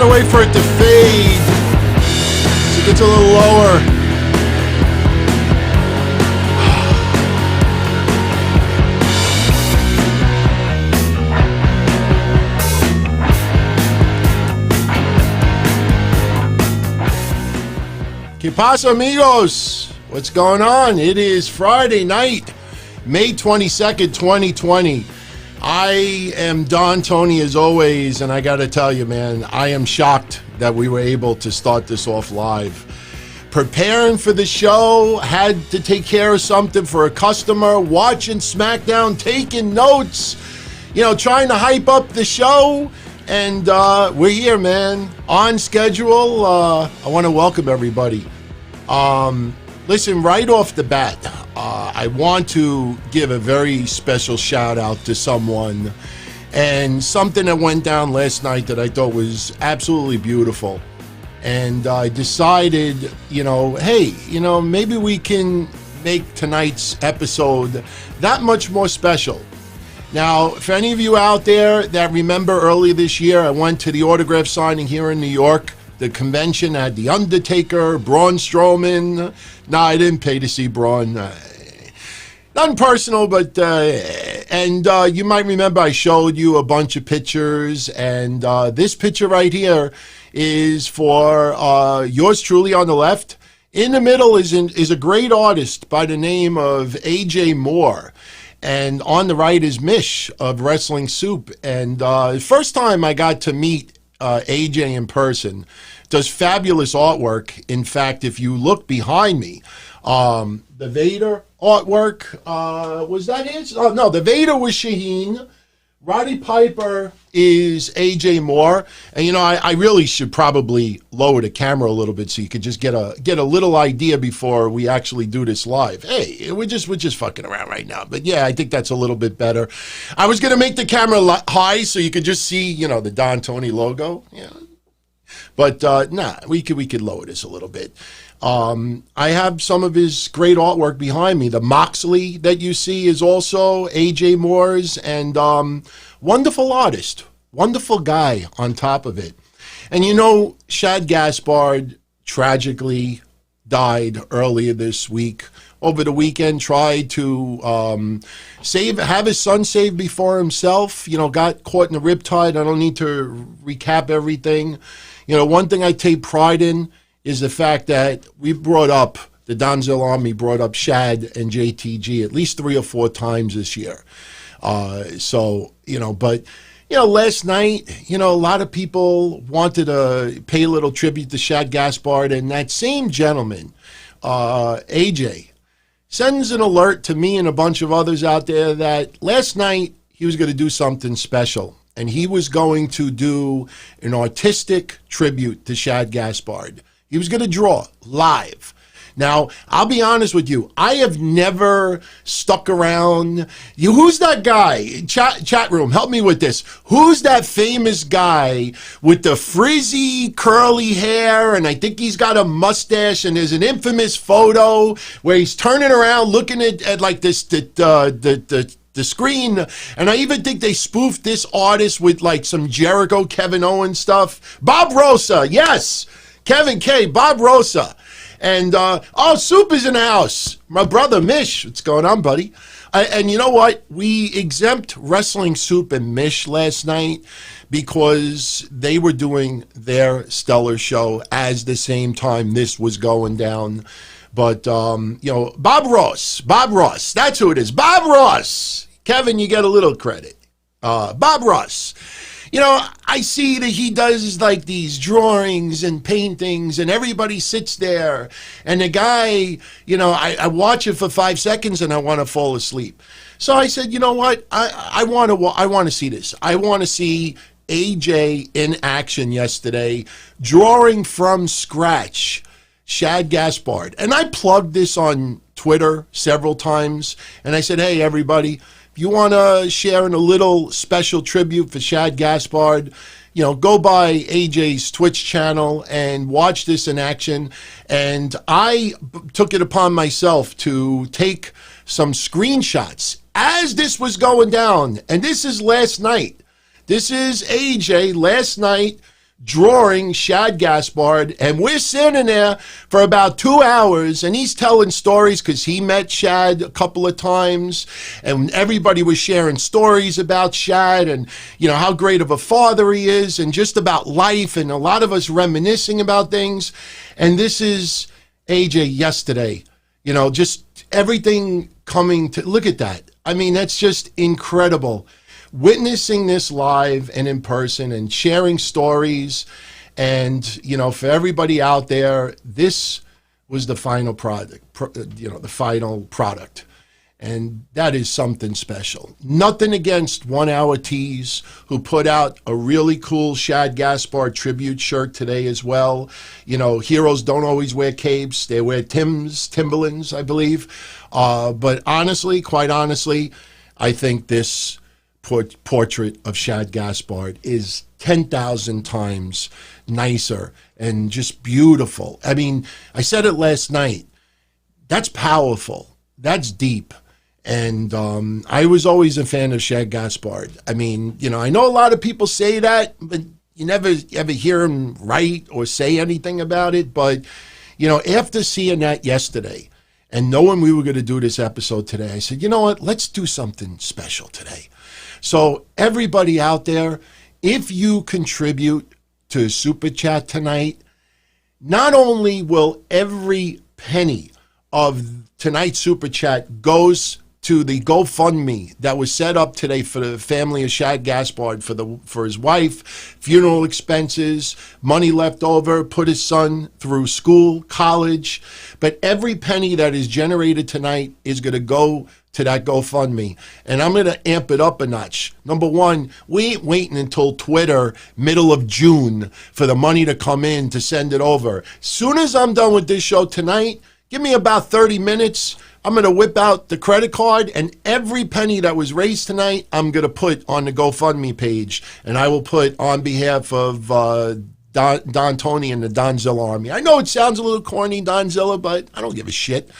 Gotta wait for it to fade so it gets a little lower. ¿Qué pasa, amigos? What's going on? It is Friday night, May 22nd, 2020. I am Don Tony as always, and I got to tell you, man, I am shocked that we were able to start this off live. Preparing for the show, had to take care of something for a customer, watching Smackdown, taking notes, trying to hype up the show. And we're here, man, on schedule. I want to welcome everybody. Listen, right off the bat, I want to give a very special shout out to someone and something that went down last night that I thought was absolutely beautiful. And I decided, hey, maybe we can make tonight's episode that much more special. Now, for any of you out there that remember earlier this year, I went to the autograph signing here in New York. The convention had The Undertaker, Braun Strowman. No, I didn't pay to see Braun. Nothing personal, but... you might remember I showed you a bunch of pictures, and this picture right here is for yours truly on the left. In the middle is a great artist by the name of AJ Moore. And on the right is Mish of Wrestling Soup. And first time I got to meet AJ in person. Does fabulous artwork. In fact, if you look behind me, the Vader artwork, was that his? Oh, no, the Vader was Shaheen. Roddy Piper is AJ Moore. And, I really should probably lower the camera a little bit so you could just get a little idea before we actually do this live. Hey, we're just fucking around right now. But, yeah, I think that's a little bit better. I was going to make the camera high so you could just see, the Don Tony logo. Yeah. But, we could lower this a little bit. I have some of his great artwork behind me. The Moxley that you see is also AJ Moore's, and wonderful artist, wonderful guy on top of it. And Shad Gaspard tragically died earlier this week. Over the weekend, tried to have his son saved before himself. Got caught in the riptide. I don't need to recap everything. One thing I take pride in is the fact that the Donzell Army brought up Shad and JTG at least 3 or 4 times this year. Last night, a lot of people wanted to pay a little tribute to Shad Gaspard, and that same gentleman, AJ, sends an alert to me and a bunch of others out there that last night he was going to do something special. And he was going to do an artistic tribute to Shad Gaspard. He was going to draw live. Now, I'll be honest with you. I have never stuck around. Who's that guy? Chat room, help me with this. Who's that famous guy with the frizzy, curly hair? And I think he's got a mustache. And there's an infamous photo where he's turning around looking at like this, the screen, and I even think they spoofed this artist with like some Jericho, Kevin Owens stuff. Bob Rosa, yes, Kevin K, Bob Rosa, and Soup is in the house. My brother Mish, what's going on, buddy? And you know what? We exempt Wrestling Soup and Mish last night because they were doing their stellar show as the same time this was going down. But, Bob Ross, that's who it is. Bob Ross. Kevin, you get a little credit. Bob Ross. I see that he does like these drawings and paintings and everybody sits there. And the guy, I watch it for 5 seconds and I want to fall asleep. So I said, you know what? I want to see this. I want to see AJ in action yesterday, drawing from scratch. Shad Gaspard. And I plugged this on Twitter several times. And I said, hey, everybody, if you want to share in a little special tribute for Shad Gaspard, go by AJ's Twitch channel and watch this in action. And I took it upon myself to take some screenshots as this was going down. And this is last night. This is AJ last night drawing Shad Gaspard, and we're sitting there for about 2 hours, and he's telling stories because he met Shad a couple of times, and everybody was sharing stories about Shad and, you know, how great of a father he is, and just about life, and a lot of us reminiscing about things. And this is AJ yesterday, you know, just everything coming to, look at that. I mean, that's just incredible. Witnessing this live and in person and sharing stories, and, you know, for everybody out there, this was the final product, the final product. And that is something special. Nothing against 1 Hour Tees, who put out a really cool Shad Gaspard tribute shirt today as well. You know, heroes don't always wear capes. They wear Timberlands, I believe. But honestly, quite honestly, I think this portrait of Shad Gaspard is 10,000 times nicer and just beautiful. I mean, I said it last night. That's powerful. That's deep. And I was always a fan of Shad Gaspard. I mean, you know, I know a lot of people say that, but you never ever hear him write or say anything about it. But, you know, after seeing that yesterday and knowing we were going to do this episode today, I said, you know what, let's do something special today. So everybody out there, if you contribute to Super Chat tonight, not only will every penny of tonight's Super Chat goes to the GoFundMe that was set up today for the family of Shad Gaspard, for his wife, funeral expenses, money left over, put his son through school, college. But every penny that is generated tonight is going to go to that GoFundMe. And I'm going to amp it up a notch. Number one, we ain't waiting until Twitter, middle of June, for the money to come in to send it over. Soon as I'm done with this show tonight, give me about 30 minutes. I'm going to whip out the credit card, and every penny that was raised tonight, I'm going to put on the GoFundMe page. And I will put on behalf of Don Tony and the Donzilla Army. I know it sounds a little corny, Donzilla, but I don't give a shit.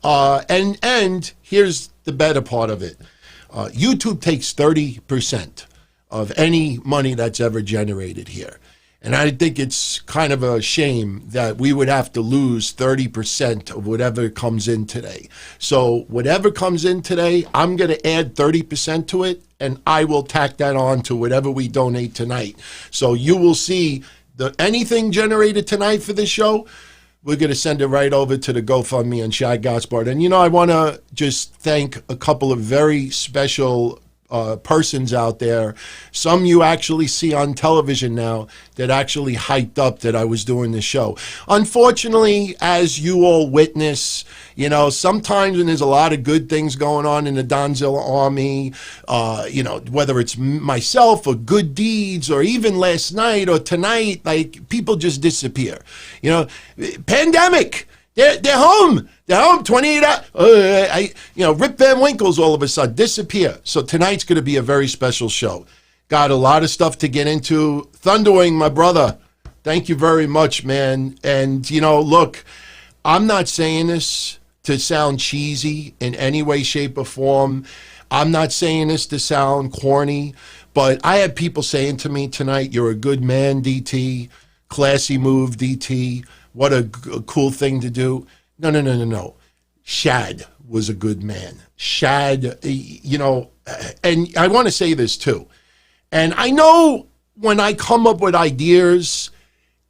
And here's the better part of it. YouTube takes 30% of any money that's ever generated here. And I think it's kind of a shame that we would have to lose 30% of whatever comes in today. So whatever comes in today, I'm going to add 30% to it, and I will tack that on to whatever we donate tonight. So you will see anything generated tonight for this show, we're going to send it right over to the GoFundMe and Shad Gaspard. And, you know, I want to just thank a couple of very special persons out there. Some you actually see on television now that actually hyped up that I was doing this show. Unfortunately, as you all witness, you know, sometimes when there's a lot of good things going on in the Donzilla Army, you know, whether it's myself or good deeds or even last night or tonight, like, people just disappear. You know, pandemic. They're home. They're home 28 hours. Rip Van Winkle's all of a sudden disappear. So tonight's going to be a very special show. Got a lot of stuff to get into. Thunderwing, my brother, thank you very much, man. And, you know, look, I'm not saying this to sound cheesy in any way, shape, or form. I'm not saying this to sound corny, but I had people saying to me tonight, you're a good man, DT. Classy move, DT. What a cool thing to do. No. Shad was a good man. Shad, you know, and I want to say this too. And I know when I come up with ideas,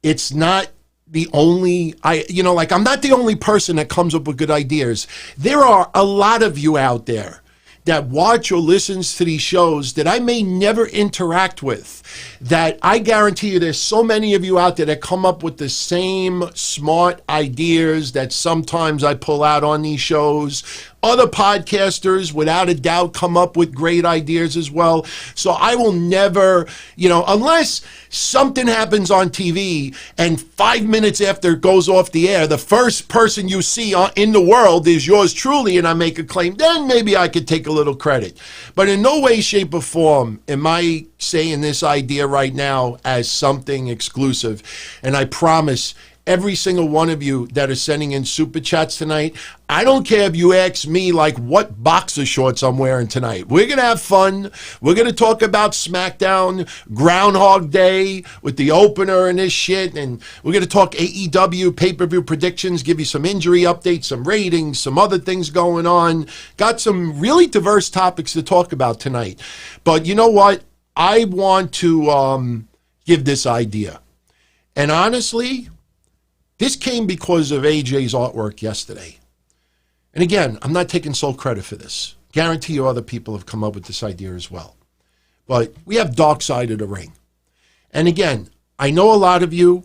it's not the only, I'm not the only person that comes up with good ideas. There are a lot of you out there that watch or listens to these shows that I may never interact with, that I guarantee you there's so many of you out there that come up with the same smart ideas that sometimes I pull out on these shows. Other podcasters, without a doubt, come up with great ideas as well. So I will never, unless something happens on TV and 5 minutes after it goes off the air, the first person you see in the world is yours truly, and I make a claim, then maybe I could take a little credit. But in no way, shape, or form am I saying this idea right now as something exclusive. And I promise every single one of you that are sending in super chats tonight. I don't care if you ask me, like, what boxer shorts I'm wearing tonight. We're going to have fun. We're going to talk about SmackDown, Groundhog Day with the opener and this shit. And we're going to talk AEW pay-per-view predictions, give you some injury updates, some ratings, some other things going on. Got some really diverse topics to talk about tonight. But you know what? I want to give this idea. And honestly, this came because of AJ's artwork yesterday. And again, I'm not taking sole credit for this. Guarantee you other people have come up with this idea as well. But we have Dark Side of the Ring. And again, I know a lot of you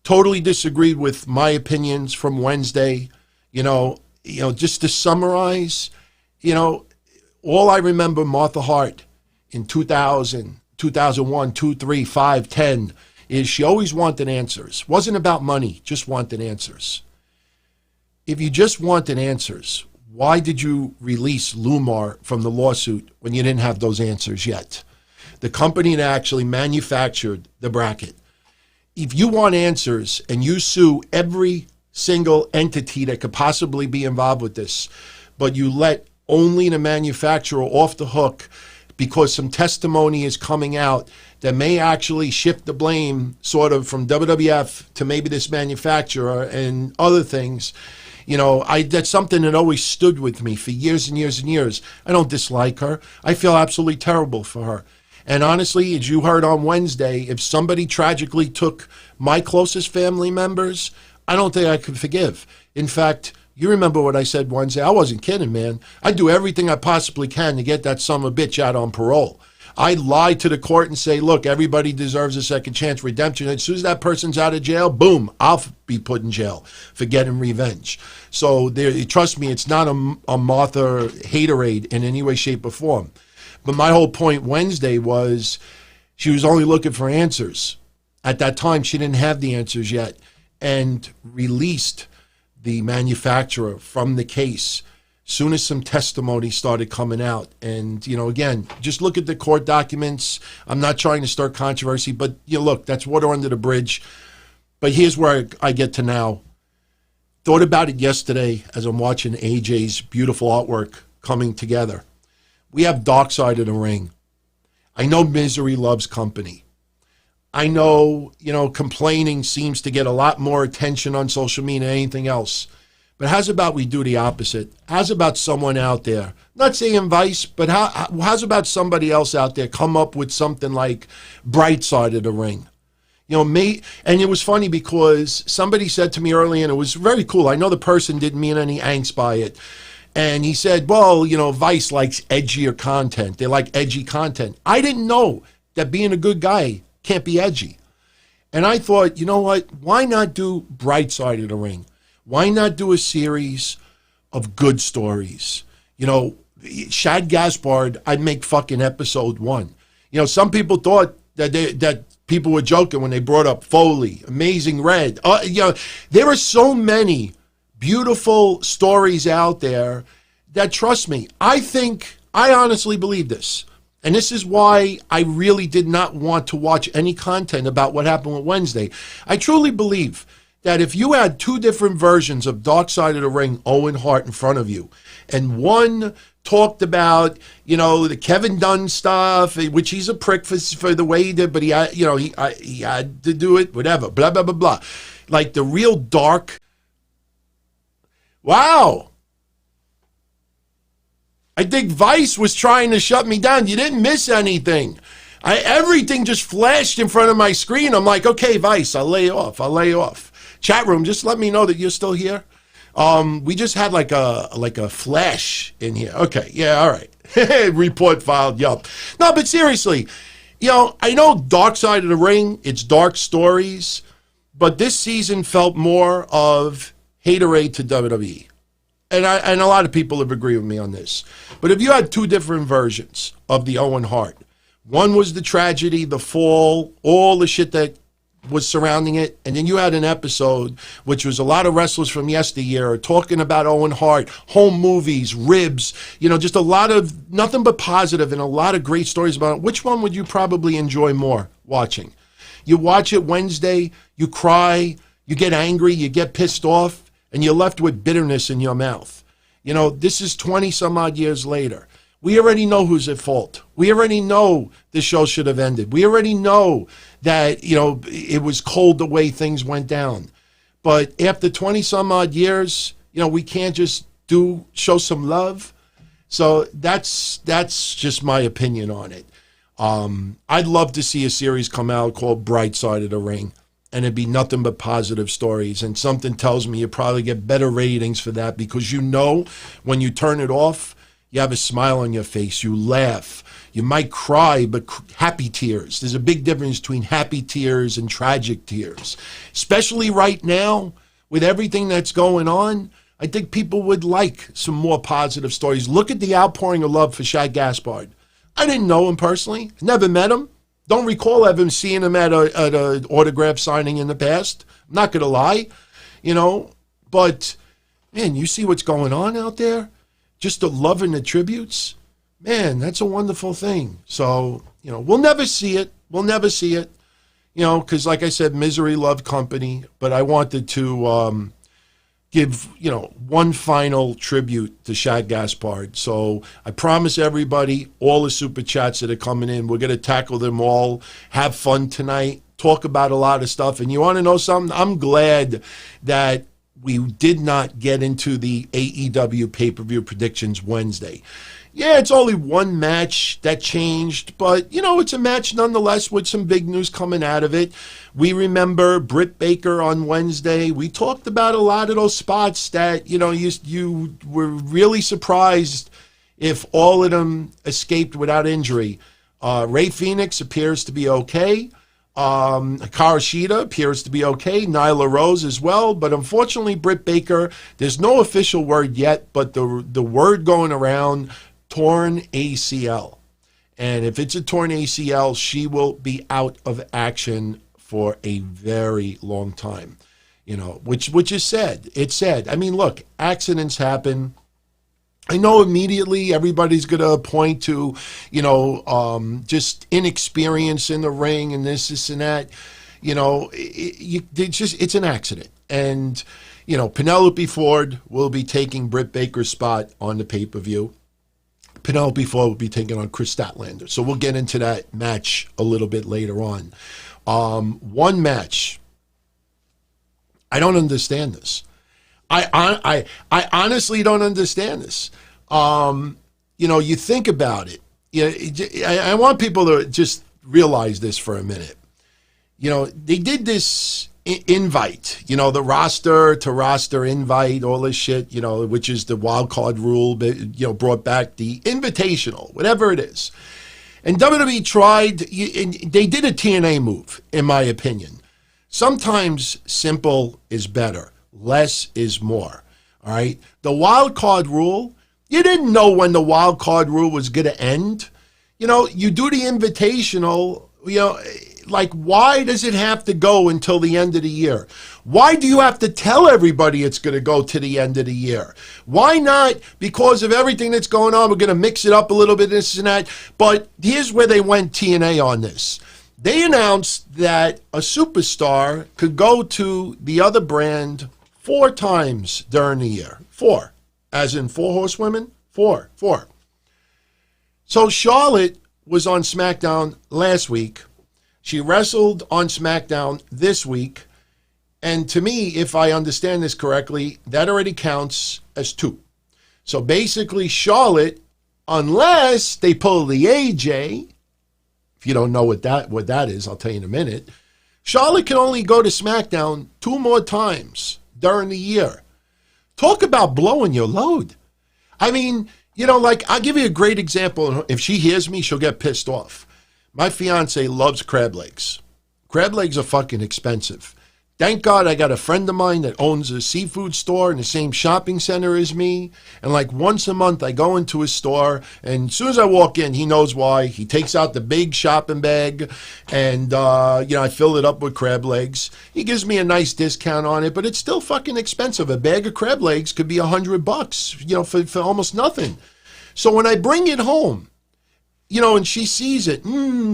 totally disagreed with my opinions from Wednesday. You know, just to summarize, all I remember Martha Hart in 2000, 2001, 2, 3, 5, 10, is she always wanted answers. Wasn't about money, just wanted answers. If you just wanted answers, why did you release Lumar from the lawsuit when you didn't have those answers yet? The company that actually manufactured the bracket. If you want answers and you sue every single entity that could possibly be involved with this, but you let only the manufacturer off the hook because some testimony is coming out that may actually shift the blame sort of from WWF to maybe this manufacturer and other things. That's something that always stood with me for years and years and years. I don't dislike her. I feel absolutely terrible for her. And honestly, as you heard on Wednesday, if somebody tragically took my closest family members, I don't think I could forgive. In fact, you remember what I said Wednesday. I wasn't kidding, man. I do everything I possibly can to get that son of a bitch out on parole. I lie to the court and say, look, everybody deserves a second chance, redemption. As soon as that person's out of jail, boom, I'll be put in jail for getting revenge. So trust me, it's not a Martha haterade in any way, shape, or form. But my whole point Wednesday was she was only looking for answers. At that time, she didn't have the answers yet and released the manufacturer from the case soon as some testimony started coming out. And, again, just look at the court documents. I'm not trying to start controversy, but look, that's water under the bridge. But here's where I get to now. Thought about it yesterday as I'm watching AJ's beautiful artwork coming together. We have Dark Side of the Ring. I know misery loves company. I know, complaining seems to get a lot more attention on social media than anything else. But how's about we do the opposite? How's about someone out there, not saying Vice, but how's about somebody else out there come up with something like Bright Side of the Ring? And it was funny because somebody said to me earlier, and it was very cool. I know the person didn't mean any angst by it. And he said, well, Vice likes edgier content. They like edgy content. I didn't know that being a good guy can't be edgy. And I thought, you know what? Why not do Bright Side of the Ring? Why not do a series of good stories? Shad Gaspard, I'd make fucking episode 1. Some people thought that people were joking when they brought up Foley, Amazing Red. There are so many beautiful stories out there that, trust me, I honestly believe this. And this is why I really did not want to watch any content about what happened with Wednesday. I truly believe that if you had two different versions of Dark Side of the Ring, Owen Hart in front of you, and one talked about, the Kevin Dunn stuff, which he's a prick for the way he did, but he had to do it, whatever, blah, blah, blah, blah. Like the real dark. Wow. I think Vice was trying to shut me down. You didn't miss anything. Everything just flashed in front of my screen. I'm like, okay, Vice, I'll lay off. Chat room, just let me know that you're still here. We just had like a flash in here. Okay, yeah, all right. Report filed, yup. No, but seriously, I know Dark Side of the Ring, it's dark stories, but this season felt more of haterade to WWE. And a lot of people have agreed with me on this. But if you had two different versions of the Owen Hart, one was the tragedy, the fall, all the shit that was surrounding it, and then you had an episode which was a lot of wrestlers from yesteryear talking about Owen Hart, home movies, ribs, just a lot of nothing but positive and a lot of great stories about it. Which one would you probably enjoy more watching? You watch it Wednesday, you cry, You get angry, you get pissed off, and you're left with bitterness in your mouth. You know, this is 20 some odd years later. We already know who's at fault. We already know the show should have ended. We already know that, you know, it was cold the way things went down. But after 20 some odd years, you know, we can't just show some love. So that's just my opinion on it. I'd love to see a series come out called Bright Side of the Ring, and it'd be nothing but positive stories. And something tells me you probably get better ratings for that, because you know when you turn it off, you have a smile on your face, you laugh. You might cry, but happy tears. There's a big difference between happy tears and tragic tears. Especially right now, with everything that's going on, I think people would like some more positive stories. Look at the outpouring of love for Shad Gaspard. I didn't know him personally, never met him. Don't recall ever seeing him at an autograph signing in the past. I'm not going to lie, you know. But, man, you see what's going on out there? Just the love and the tributes. Man, that's a wonderful thing. So, you know, we'll never see it. We'll never see it, you know, because like I said, misery loved company. But I wanted to give, you know, one final tribute to Shad Gaspard. So I promise everybody, all the super chats that are coming in, we're going to tackle them all, have fun tonight, talk about a lot of stuff. And you want to know something? I'm glad that we did not get into the AEW pay-per-view predictions Wednesday. Yeah, it's only one match that changed, but, you know, it's a match nonetheless with some big news coming out of it. We remember Britt Baker on Wednesday. We talked about a lot of those spots that, you know, you were really surprised if all of them escaped without injury. Rey Fenix appears to be okay. Hikaru Shida appears to be okay. Nyla Rose as well. But unfortunately, Britt Baker, there's no official word yet, but the word going around, torn ACL. And if it's a torn ACL, she will be out of action for a very long time, you know, which is sad. It's sad. I mean, look, accidents happen. I know immediately everybody's going to point to, you know, just inexperience in the ring and this and that. You know, it's an accident. And, you know, Penelope Ford will be taking Britt Baker's spot on the pay-per-view. Penelope Ford will be taking on Chris Statlander. So we'll get into that match a little bit later on. One match. I don't understand this. I honestly don't understand this. You know, you think about it. I want people to just realize this for a minute. You know, they did this invite, you know, the roster to roster invite, all this shit, you know, which is the wild card rule, but, you know, brought back the invitational, whatever it is. And WWE tried, they did a TNA move, in my opinion. Sometimes simple is better. Less is more. All right. The wild card rule, you didn't know when the wild card rule was going to end. You know, you do the invitational, you know, like, why does it have to go until the end of the year? Why do you have to tell everybody it's going to go to the end of the year? Why not? Because of everything that's going on, we're going to mix it up a little bit, this and that. But here's where they went TNA on this. They announced that a superstar could go to the other brand 4 times during the year. 4. As in 4 horsewomen? 4. So Charlotte was on SmackDown last week. She wrestled on SmackDown this week. And to me, if I understand this correctly, that already counts as 2. So basically, Charlotte, unless they pull the AJ, if you don't know what that is, I'll tell you in a minute, Charlotte can only go to SmackDown 2 more times during the year. Talk about blowing your load. I mean, you know, like, I'll give you a great example. If she hears me, she'll get pissed off. My fiance loves crab legs. Crab legs are fucking expensive. Thank God I got a friend of mine that owns a seafood store in the same shopping center as me. And like once a month I go into his store, and as soon as I walk in, he knows why. He takes out the big shopping bag and, you know, I fill it up with crab legs. He gives me a nice discount on it, but it's still fucking expensive. A bag of crab legs could be $100, you know, for almost nothing. So when I bring it home, you know, and she sees it,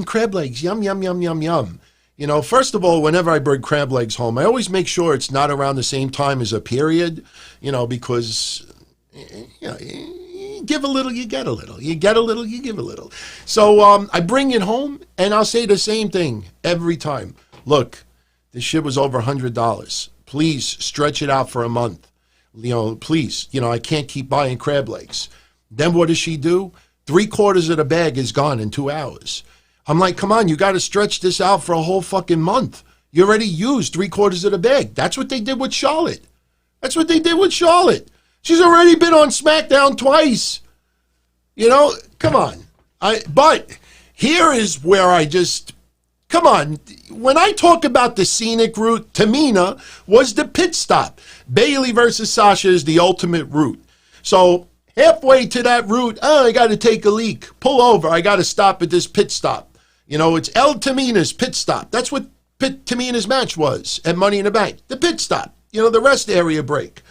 crab legs, yum, yum, yum, yum, yum. You know, first of all, whenever I bring crab legs home, I always make sure it's not around the same time as a period, you know, because, you know, you give a little, you get a little. You get a little, you give a little. So I bring it home, and I'll say the same thing every time. Look, this shit was over $100. Please stretch it out for a month. You know, please, you know, I can't keep buying crab legs. Then what does she do? 3/4 of the bag is gone in 2 hours. I'm like, come on, you got to stretch this out for a whole fucking month. You already used 3/4 of the bag. That's what they did with Charlotte. That's what they did with Charlotte. She's already been on SmackDown twice. You know, come on. But here is where I just, come on. When I talk about the scenic route, Tamina was the pit stop. Bayley versus Sasha is the ultimate route. So halfway to that route, I got to take a leak. Pull over. I got to stop at this pit stop. You know, it's El Tamina's pit stop. That's what Tamina's match was at Money in the Bank. The pit stop. You know, the rest area break.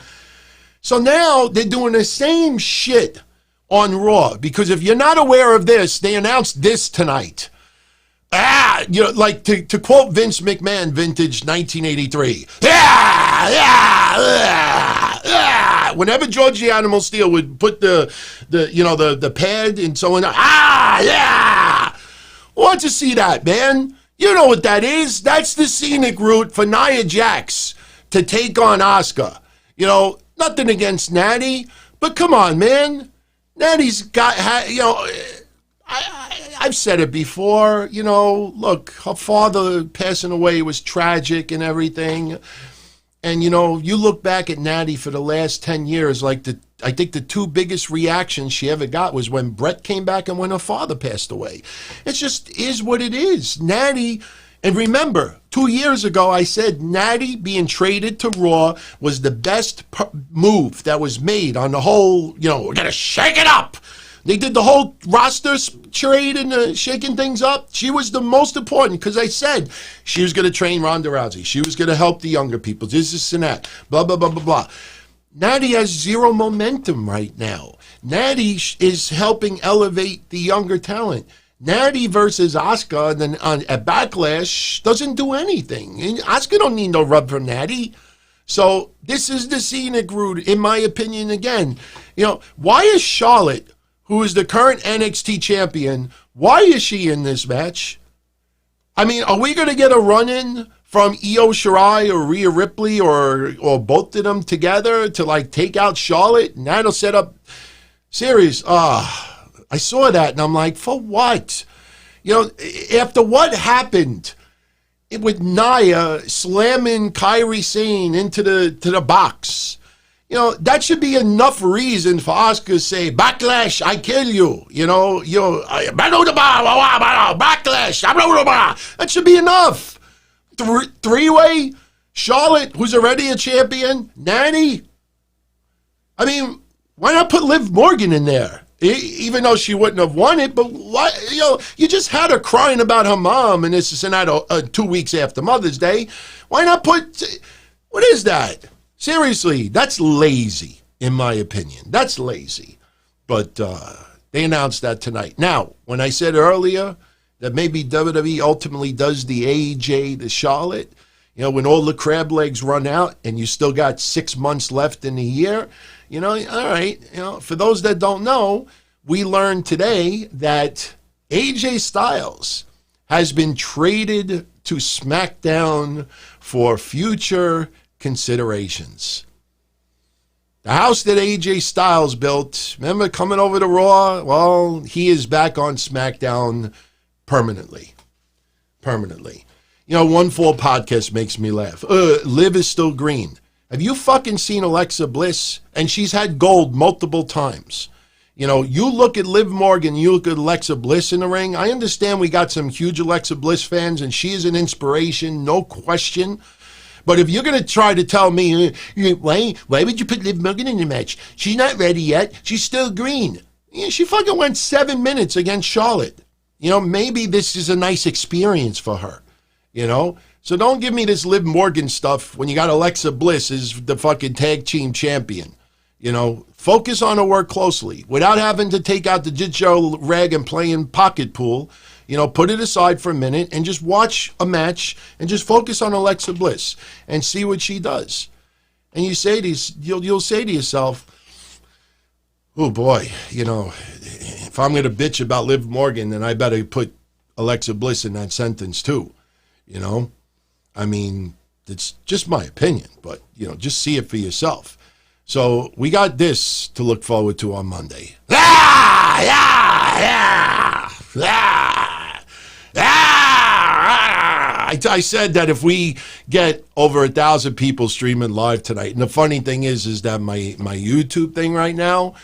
So now they're doing the same shit on Raw. Because if you're not aware of this, they announced this tonight. You know, like to quote Vince McMahon, vintage 1983. Whenever George the Animal Steel would put the pad and so on, want to see that, man. You know what that is. That's the scenic route for Nia Jax to take on Asuka. You know, nothing against Natty, but come on, man. Natty's got, you know, I've said it before, you know, look, her father passing away was tragic and everything. And, you know, you look back at Natty for the last 10 years, like I think the two biggest reactions she ever got was when Brett came back and when her father passed away. It just is what it is. Natty, and remember, 2 years ago I said Natty being traded to Raw was the best move that was made on the whole, you know, we're going to shake it up. They did the whole roster trade and shaking things up. She was the most important because I said she was going to train Ronda Rousey. She was going to help the younger people. This and that. Blah, blah, blah, blah, blah. Natty has zero momentum right now. Natty is helping elevate the younger talent. Natty versus Asuka then at Backlash doesn't do anything. And Asuka don't need no rub from Natty. So this is the scenic route, in my opinion, again. You know, why is Charlotte, who is the current NXT champion, why is she in this match? I mean, are we going to get a run-in from Io Shirai or Rhea Ripley or both of them together to, like, take out Charlotte? And that'll set up... Serious. I saw that, and I'm like, for what? You know, after what happened with Nia slamming Kairi Sane into the box... You know, that should be enough reason for Asuka to say, Backlash, I kill you. You know, Backlash, that should be enough. Three-way, Charlotte, who's already a champion, Natty. I mean, why not put Liv Morgan in there? Even though she wouldn't have won it, but why, you know, you just had her crying about her mom and this and that 2 weeks after Mother's Day. Why not put, what is that? Seriously, that's lazy, in my opinion. That's lazy. But they announced that tonight. Now, when I said earlier that maybe WWE ultimately does the AJ, the Charlotte, you know, when all the crab legs run out and you still got 6 months left in the year, you know, all right. You know, for those that don't know, we learned today that AJ Styles has been traded to SmackDown for future considerations. The house that AJ Styles built, remember coming over to Raw? Well, he is back on SmackDown permanently. Permanently. You know, One Fall Podcast makes me laugh. Liv is still green. Have you fucking seen Alexa Bliss? And she's had gold multiple times. You know, you look at Liv Morgan, you look at Alexa Bliss in the ring. I understand we got some huge Alexa Bliss fans, and she is an inspiration, no question. But if you're going to try to tell me, why would you put Liv Morgan in the match? She's not ready yet. She's still green. Yeah, she fucking went 7 minutes against Charlotte. You know, maybe this is a nice experience for her, you know? So don't give me this Liv Morgan stuff when you got Alexa Bliss as the fucking tag team champion. You know, focus on her work closely without having to take out the Jitjo rag and playing pocket pool. Put it aside for a minute and just watch a match and just focus on Alexa Bliss and see what she does. And you'll say to yourself, oh boy, if I'm going to bitch about Liv Morgan, then I better put Alexa Bliss in that sentence too. I mean, it's just my opinion, but, just see it for yourself. So we got this to look forward to on Monday. I said that if we get over 1,000 people streaming live tonight, and the funny thing is that my YouTube thing right now,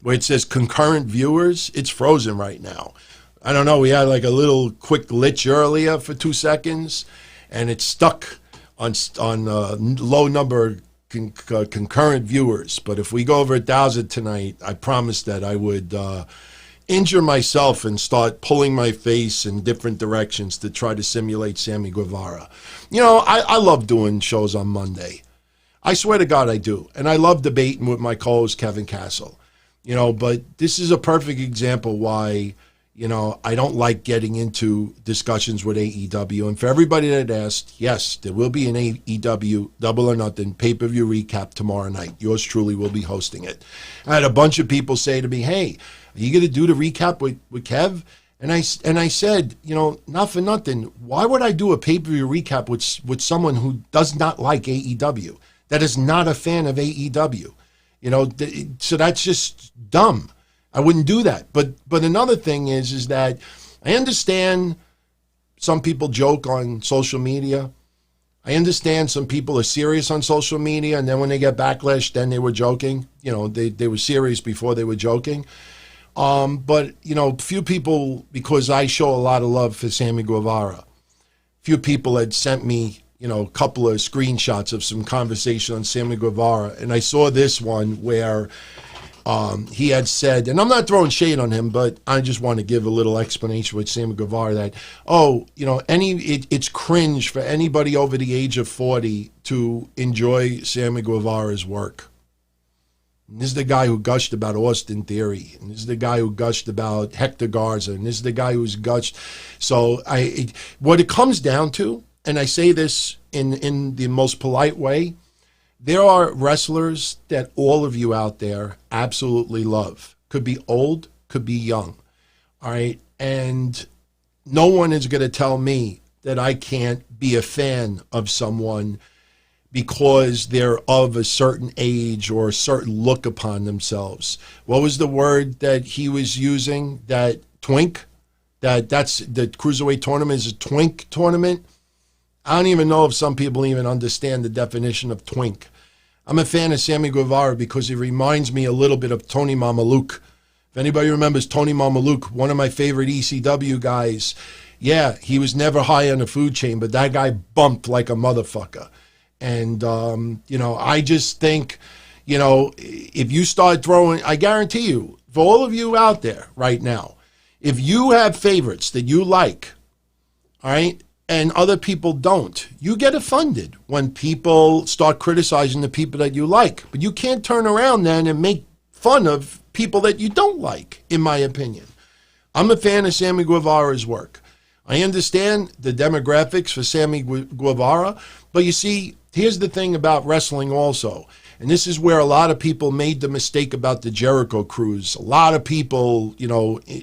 where it says concurrent viewers, it's frozen right now. I don't know, we had like a little quick glitch earlier for 2 seconds, and it's stuck on low number concurrent viewers. But if we go over 1,000 tonight, I promised that I would injure myself and start pulling my face in different directions to try to simulate Sammy Guevara. I love doing shows on Monday. I swear to God I do. And I love debating with my co-host Kevin Castle. But this is a perfect example why, I don't like getting into discussions with AEW. And for everybody that asked, yes, there will be an AEW Double or Nothing pay-per-view recap tomorrow night. Yours truly will be hosting it. I had a bunch of people say to me, hey, are you going to do the recap with Kev? And I said, not for nothing, why would I do a pay-per-view recap with someone who does not like AEW, that is not a fan of AEW? So that's just dumb. I wouldn't do that. But another thing is that I understand some people joke on social media. I understand some people are serious on social media, and then when they get backlash, then they were joking. They were serious before they were joking. But few people, because I show a lot of love for Sammy Guevara, few people had sent me, a couple of screenshots of some conversation on Sammy Guevara. And I saw this one where he had said, and I'm not throwing shade on him, but I just want to give a little explanation with Sammy Guevara that, it's cringe for anybody over the age of 40 to enjoy Sammy Guevara's work. And this is the guy who gushed about Austin Theory. And this is the guy who gushed about Hector Garza. And this is the guy who's gushed. So what it comes down to, and I say this in the most polite way, there are wrestlers that all of you out there absolutely love. Could be old, could be young. All right? And no one is going to tell me that I can't be a fan of someone because they're of a certain age or a certain look upon themselves. What was the word that he was using? That twink? That's the Cruiserweight tournament is a twink tournament? I don't even know if some people even understand the definition of twink. I'm a fan of Sammy Guevara because he reminds me a little bit of Tony Mamaluke. If anybody remembers Tony Mamaluke, one of my favorite ECW guys, yeah, he was never high on the food chain, but that guy bumped like a motherfucker. And, I just think, if you start throwing, I guarantee you, for all of you out there right now, if you have favorites that you like, all right, and other people don't, you get offended when people start criticizing the people that you like. But you can't turn around then and make fun of people that you don't like, in my opinion. I'm a fan of Sammy Guevara's work. I understand the demographics for Sammy Guevara, but you see, here's the thing about wrestling also, and this is where a lot of people made the mistake about the Jericho Cruise. A lot of people,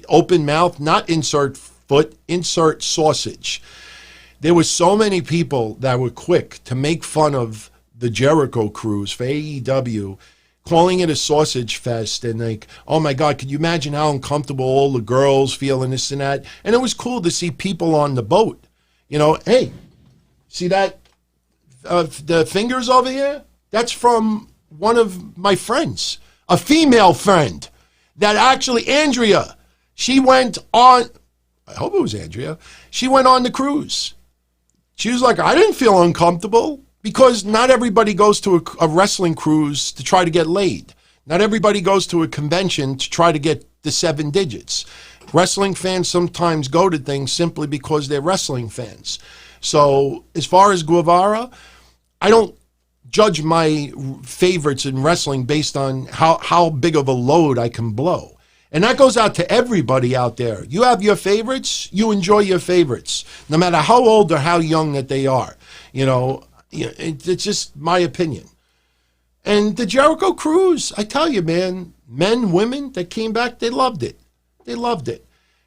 open mouth, not insert foot, insert sausage. There were so many people that were quick to make fun of the Jericho Cruise for AEW, calling it a sausage fest, and like, oh my God, could you imagine how uncomfortable all the girls feel and this and that? And it was cool to see people on the boat. Hey, see that? The fingers over here, that's from one of my friends, a female friend that actually, Andrea, she went on, I hope it was Andrea, she went on the cruise. She was like, I didn't feel uncomfortable because not everybody goes to a wrestling cruise to try to get laid. Not everybody goes to a convention to try to get the 7 digits. Wrestling fans sometimes go to things simply because they're wrestling fans. So as far as Guevara, I don't judge my favorites in wrestling based on how big of a load I can blow. And that goes out to everybody out there. You have your favorites, you enjoy your favorites, no matter how old or how young that they are. It's just my opinion. And the Jericho Cruise, I tell you, man, men, women that came back, they loved it. They loved it.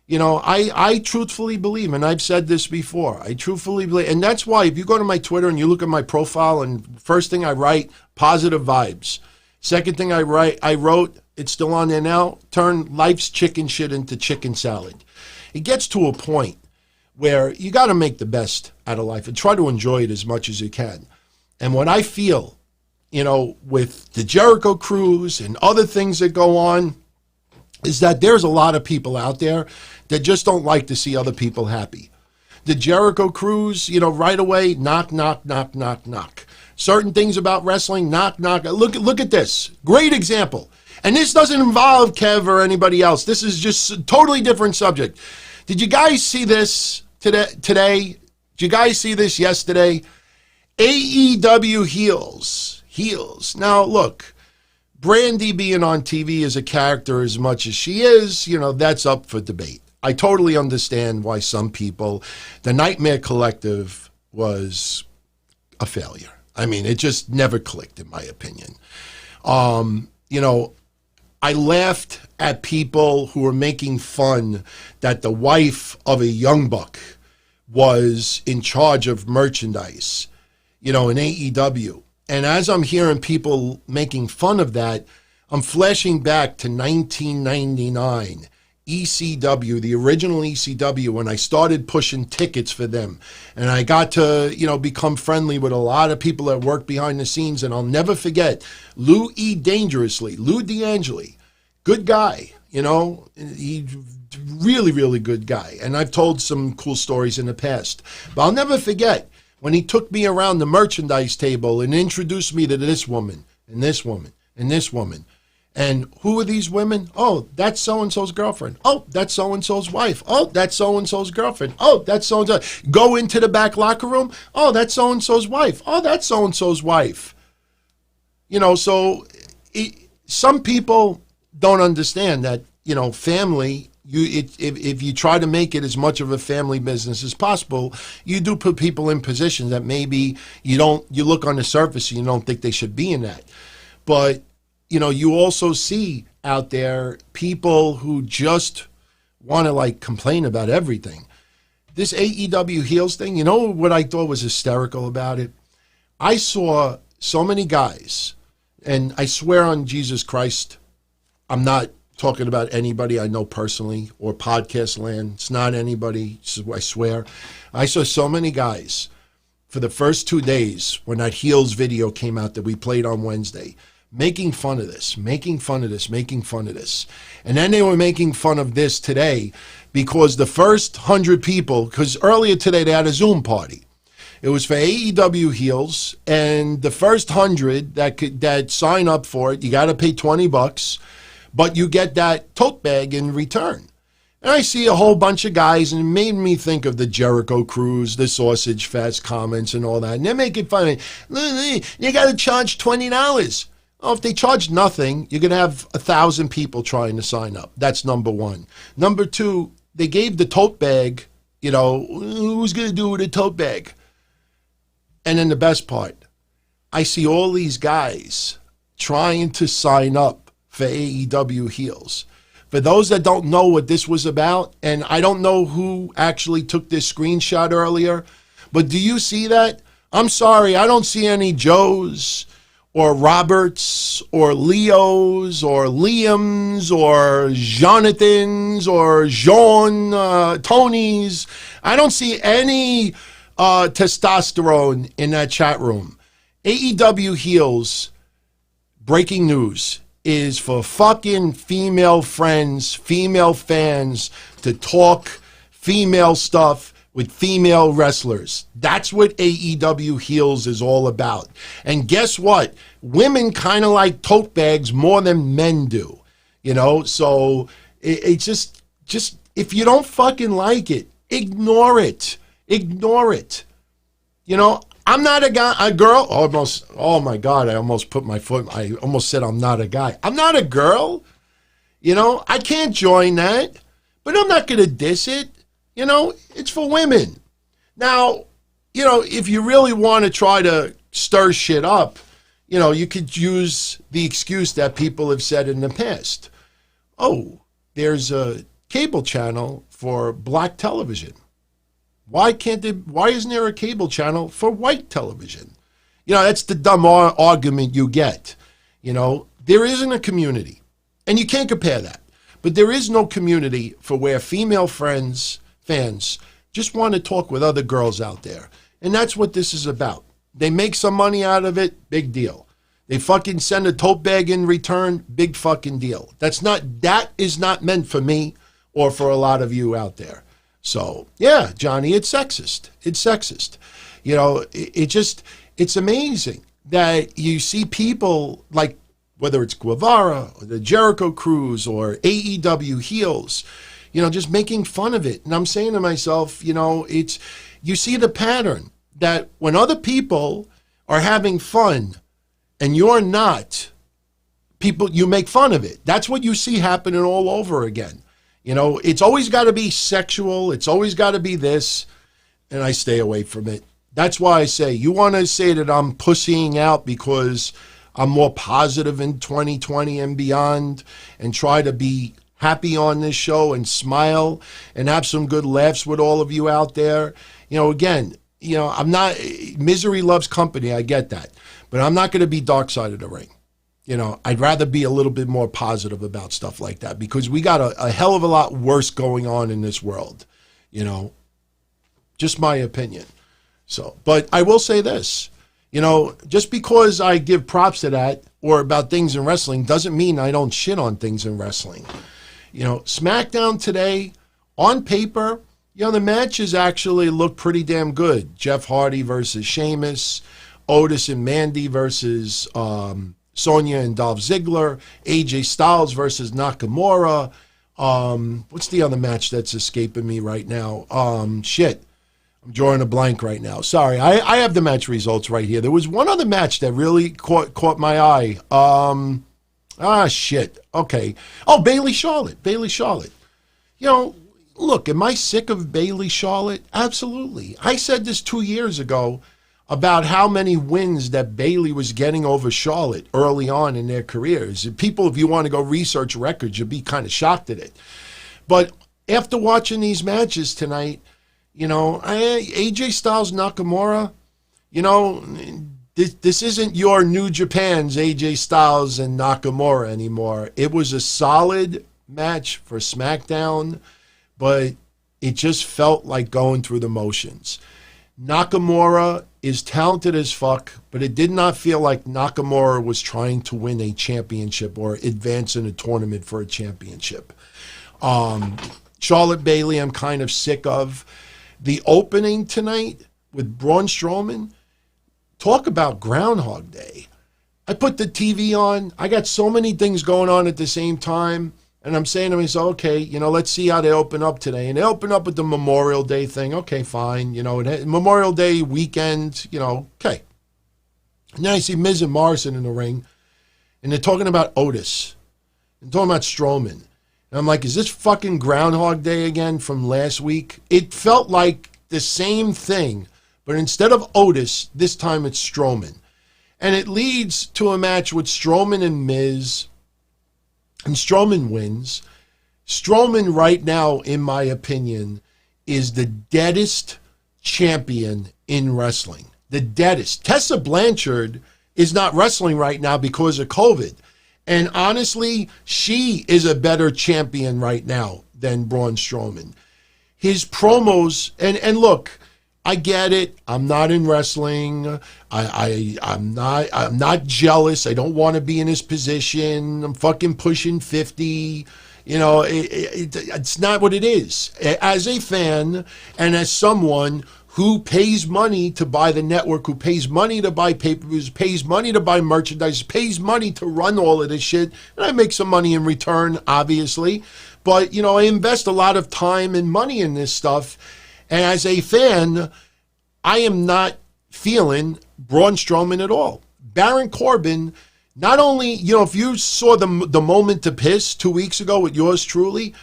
I truthfully believe, and I've said this before, I truthfully believe, and that's why if you go to my Twitter and you look at my profile, and first thing I write, positive vibes. Second thing I wrote, it's still on there now, turn life's chicken shit into chicken salad. It gets to a point where you got to make the best out of life and try to enjoy it as much as you can. And what I feel, with the Jericho Cruise and other things that go on, is that there's a lot of people out there that just don't like to see other people happy. The Jericho Cruise, right away, knock, knock, knock, knock, knock. Certain things about wrestling, knock, knock. Look at this. Great example. And this doesn't involve Kev or anybody else. This is just a totally different subject. Did you guys see this today? Did you guys see this yesterday? AEW Heels. Now, look, Brandy being on TV as a character as much as she is, that's up for debate. I totally understand why some people, the Nightmare Collective was a failure. I mean, it just never clicked, in my opinion. I laughed at people who were making fun that the wife of a young buck was in charge of merchandise, in AEW. And as I'm hearing people making fun of that, I'm flashing back to 1999, ECW, the original ECW, when I started pushing tickets for them. And I got to, become friendly with a lot of people that worked behind the scenes. And I'll never forget Lou D'Angeli, good guy, he's really, really good guy. And I've told some cool stories in the past. But I'll never forget when he took me around the merchandise table and introduced me to this woman and this woman and this woman. And who are these women? Oh, that's so-and-so's girlfriend. Oh, that's so-and-so's wife. Oh, that's so-and-so's girlfriend. Oh, that's so-and-so. Go into the back locker room. Oh, that's so-and-so's wife. Oh, that's so-and-so's wife. Some people don't understand that, family, if you try to make it as much of a family business as possible, you do put people in positions that maybe you look on the surface and you don't think they should be in that. But, you also see out there people who just want to complain about everything. This AEW Heels thing, what I thought was hysterical about it? I saw so many guys, and I swear on Jesus Christ, I'm not talking about anybody I know personally or podcast land. It's not anybody, I swear. I saw so many guys for the first 2 days when that Heels video came out that we played on Wednesday, making fun of this. And then they were making fun of this today because the first 100 people, because earlier today they had a Zoom party. It was for AEW Heels, and the first 100 that sign up for it, you got to pay $20, but you get that tote bag in return. And I see a whole bunch of guys, and it made me think of the Jericho Cruise, the Sausage Fest comments and all that. And they're making fun of it. You got to charge $20. Oh, if they charge nothing, you're going to have 1,000 people trying to sign up. That's number one. Number two, they gave the tote bag, who's going to do with a tote bag? And then the best part, I see all these guys trying to sign up for AEW Heels. For those that don't know what this was about, and I don't know who actually took this screenshot earlier, but do you see that? I'm sorry, I don't see any Joes or Roberts or Leos or Liams or Jonathans or Jean, Tonys. I don't see any testosterone in that chat room. AEW Heels, breaking news, is for fucking female friends, female fans to talk female stuff with female wrestlers. That's what AEW Heels is all about. And guess what? Women kind of like tote bags more than men do. So it's just if you don't fucking like it, ignore it. Ignore it. I'm not a girl. Oh my God, I almost put my foot, I almost said I'm not a guy. I'm not a girl. I can't join that, but I'm not going to diss it. It's for women. Now, if you really want to try to stir shit up, you could use the excuse that people have said in the past. Oh, there's a cable channel for black television. Why isn't there a cable channel for white television? That's the dumb argument you get. There isn't a community, and you can't compare that. But there is no community for where female fans just want to talk with other girls out there. And that's what this is about. They make some money out of it, big deal. They fucking send a tote bag in return, big fucking deal. That is not meant for me or for a lot of you out there. So, yeah, Johnny, it's sexist. It's sexist. It's amazing that you see people like, whether it's Guevara or the Jericho Cruise or AEW Heels, just making fun of it. And I'm saying to myself, you see the pattern that when other people are having fun and you're not, you make fun of it. That's what you see happening all over again. It's always got to be sexual. It's always got to be this. And I stay away from it. That's why I say, you want to say that I'm pussying out because I'm more positive in 2020 and beyond and try to be happy on this show and smile and have some good laughs with all of you out there. Again, I'm not, misery loves company. I get that. But I'm not going to be dark side of the ring. I'd rather be a little bit more positive about stuff like that because we got a hell of a lot worse going on in this world. Just my opinion. So, but I will say this, just because I give props to that or about things in wrestling doesn't mean I don't shit on things in wrestling. Smackdown today, on paper, the matches actually look pretty damn good. Jeff Hardy versus Sheamus, Otis and Mandy versus Sonya and Dolph Ziggler, AJ Styles versus Nakamura. What's the other match that's escaping me right now? I'm drawing a blank right now. Sorry, I have the match results right here. There was one other match that really caught my eye. Shit. Okay. Oh, Bayley Charlotte. Look, am I sick of Bayley Charlotte? Absolutely. I said this 2 years ago about how many wins that Bayley was getting over Charlotte early on in their careers. People, if you want to go research records, you'll be kind of shocked at it. But after watching these matches tonight, AJ Styles Nakamura, this isn't your New Japan's AJ Styles and Nakamura anymore. It was a solid match for SmackDown, but it just felt like going through the motions. Nakamura is talented as fuck, but it did not feel like Nakamura was trying to win a championship or advance in a tournament for a championship. Charlotte Bayley, I'm kind of sick of. The opening tonight with Braun Strowman, talk about Groundhog Day. I put the TV on. I got so many things going on at the same time. And I'm saying to myself, okay, let's see how they open up today. And they open up with the Memorial Day thing. Okay, fine. Memorial Day weekend, okay. And then I see Miz and Morrison in the ring. And they're talking about Otis. And talking about Strowman. And I'm like, is this fucking Groundhog Day again from last week? It felt like the same thing. But instead of Otis, this time it's Strowman. And it leads to a match with Strowman and Miz. And Strowman wins. Strowman right now, in my opinion, is the deadest champion in wrestling. The deadest. Tessa Blanchard is not wrestling right now because of COVID. And honestly, she is a better champion right now than Braun Strowman. His promos, and look, I get it. I'm not in wrestling. I'm not jealous. I don't want to be in his position. I'm fucking pushing 50. It's not what it is. As a fan and as someone who pays money to buy the network, who pays money to buy pay-per-views, pays money to buy merchandise, pays money to run all of this shit, and I make some money in return, obviously. But, I invest a lot of time and money in this stuff. And as a fan, I am not feeling Braun Strowman at all. Baron Corbin Not only, if you saw the moment to piss 2 weeks ago with yours truly,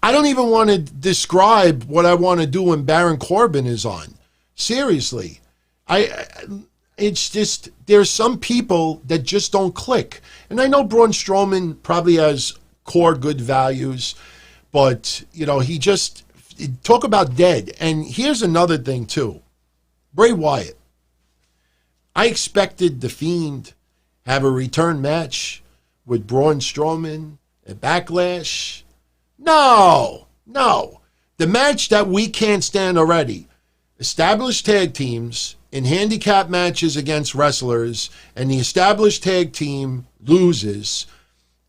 I don't even want to describe what I want to do when Baron Corbin is on. Seriously. It's just, there's some people that just don't click. And I know Braun Strowman probably has core good values, but, he just, talk about dead. And here's another thing, too. Bray Wyatt. I expected The Fiend have a return match with Braun Strowman at Backlash. No. The match that we can't stand already. Established tag teams in handicap matches against wrestlers, and the established tag team loses.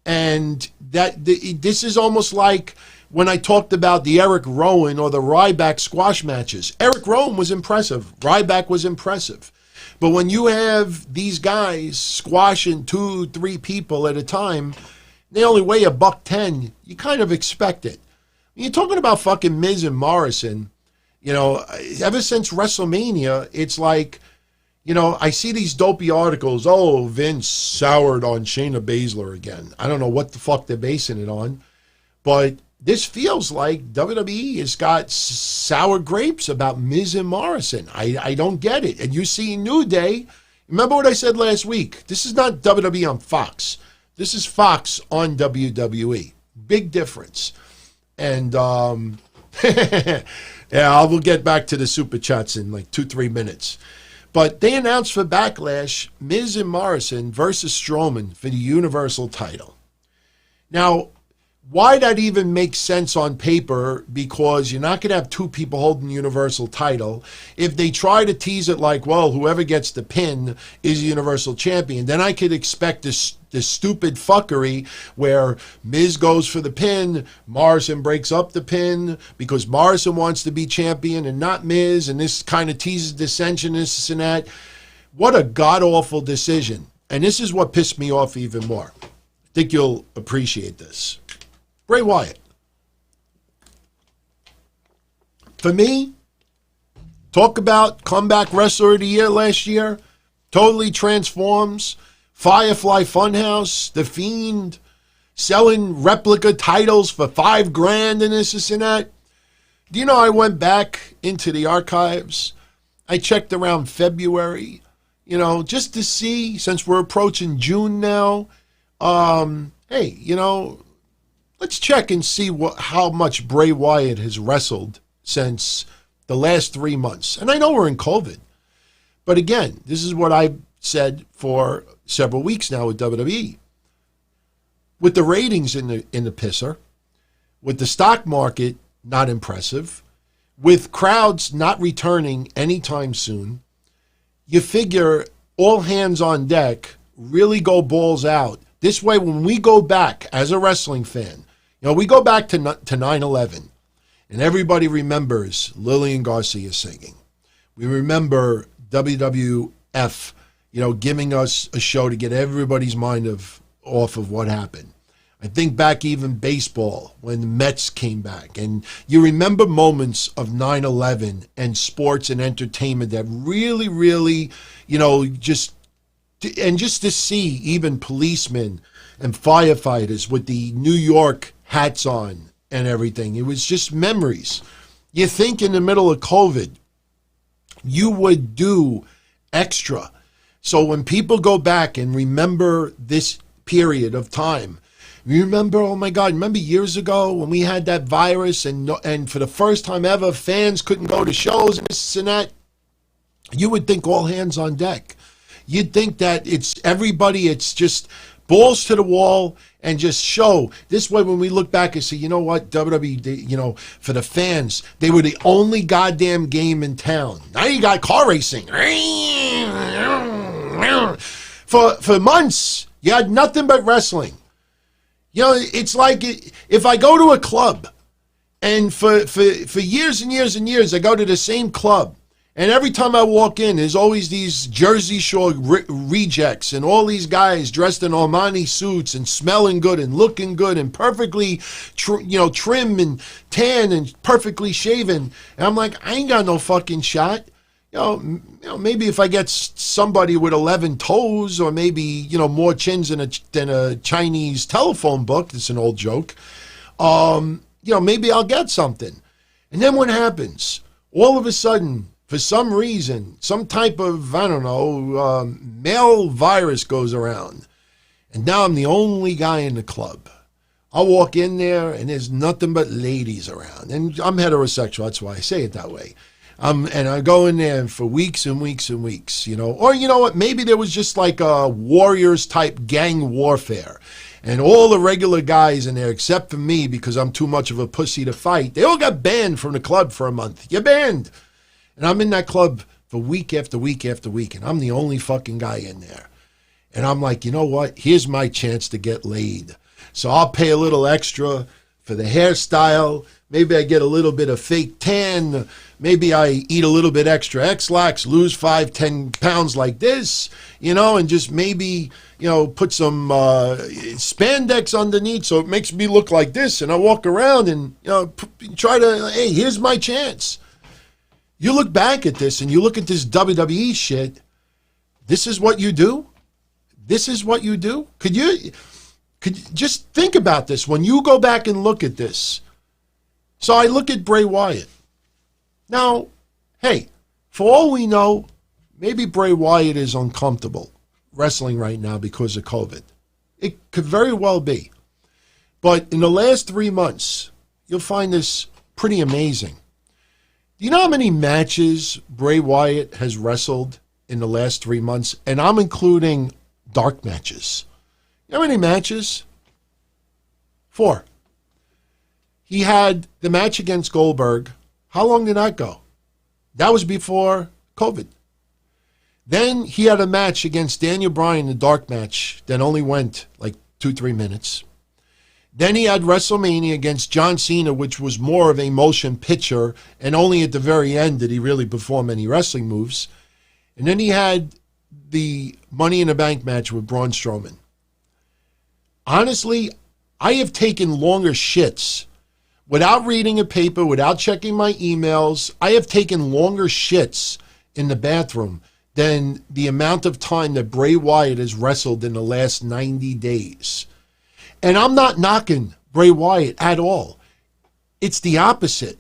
And this is almost like when I talked about the Eric Rowan or the Ryback squash matches. Eric Rowan was impressive. Ryback was impressive. But when you have these guys squashing 2-3 people at a time, they only weigh $110, you kind of expect it. When you're talking about fucking Miz and Morrison, ever since WrestleMania, it's like, I see these dopey articles, Vince soured on Shayna Baszler again. I don't know what the fuck they're basing it on, but this feels like WWE has got sour grapes about Miz and Morrison. I don't get it. And you see New Day. Remember what I said last week? This is not WWE on Fox. This is Fox on WWE. Big difference. And, yeah, we'll get back to the Super Chats in like 2-3 minutes. But they announced for Backlash, Miz and Morrison versus Strowman for the Universal title. Now, why that even makes sense on paper, because you're not going to have two people holding the Universal title. If they try to tease it like, well, whoever gets the pin is the Universal Champion, then I could expect this stupid fuckery where Miz goes for the pin, Morrison breaks up the pin because Morrison wants to be champion and not Miz, and this kind of teases dissension, this and that. What a god-awful decision. And this is what pissed me off even more. I think you'll appreciate this. Bray Wyatt. For me, talk about comeback wrestler of the year last year, totally transforms, Firefly Funhouse, The Fiend, selling replica titles for $5,000 and this and that. Do you know I went back into the archives? I checked around February, just to see, since we're approaching June now, hey, let's check and see how much Bray Wyatt has wrestled since the last 3 months. And I know we're in COVID. But again, this is what I've said for several weeks now with WWE. With the ratings in the pisser, with the stock market not impressive, with crowds not returning anytime soon, you figure all hands on deck, really go balls out. This way, when we go back as a wrestling fan, we go back to 9/11, and everybody remembers Lillian Garcia singing. We remember WWF, giving us a show to get everybody's mind off of what happened. I think back even baseball, when the Mets came back. And you remember moments of 9/11 and sports and entertainment that really, really, just to see even policemen and firefighters with the New York hats on and everything. It was just memories. You think in the middle of COVID, you would do extra. So when people go back and remember this period of time, you remember, oh my God, remember years ago when we had that virus and for the first time ever, fans couldn't go to shows and this and that? You would think all hands on deck. You'd think that it's everybody, it's just balls to the wall and just show. This way, when we look back and say, you know what, WWE, for the fans, they were the only goddamn game in town. Now you got car racing. For months, you had nothing but wrestling. It's like if I go to a club, and for years and years and years, I go to the same club, and every time I walk in, there's always these Jersey Shore rejects and all these guys dressed in Armani suits and smelling good and looking good and perfectly, trim and tan and perfectly shaven. And I'm like, I ain't got no fucking shot. maybe if I get somebody with 11 toes, or maybe, more chins than a Chinese telephone book, it's an old joke, maybe I'll get something. And then what happens? All of a sudden, for some reason, some type of, male virus goes around. And now I'm the only guy in the club. I walk in there and there's nothing but ladies around. And I'm heterosexual, that's why I say it that way. And I go in there for weeks and weeks and weeks, Or you know what, maybe there was just like a Warriors type gang warfare. And all the regular guys in there, except for me, because I'm too much of a pussy to fight, they all got banned from the club for a month. You're banned. And I'm in that club for week after week after week, and I'm the only fucking guy in there. And I'm like, you know what? Here's my chance to get laid. So I'll pay a little extra for the hairstyle. Maybe I get a little bit of fake tan. Maybe I eat a little bit extra X-Lax, lose 5-10 pounds like this, and just maybe, put some spandex underneath so it makes me look like this. And I walk around and, try to, hey, here's my chance. You look back at this and you look at this WWE shit. This is what you do? This is what you do? Could you just think about this when you go back and look at this? So I look at Bray Wyatt. Now, hey, for all we know, maybe Bray Wyatt is uncomfortable wrestling right now because of COVID. It could very well be. But in the last 3 months, you'll find this pretty amazing. Do you know how many matches Bray Wyatt has wrestled in the last 3 months? And I'm including dark matches. You know how many matches? 4. He had the match against Goldberg. How long did that go? That was before COVID. Then he had a match against Daniel Bryan, a dark match, that only went like 2-3 minutes. Then he had WrestleMania against John Cena, which was more of a motion picture, and only at the very end did he really perform any wrestling moves. And then he had the Money in the Bank match with Braun Strowman. Honestly, I have taken longer shits. Without reading a paper, without checking my emails, I have taken longer shits in the bathroom than the amount of time that Bray Wyatt has wrestled in the last 90 days. And I'm not knocking Bray Wyatt at all. It's the opposite.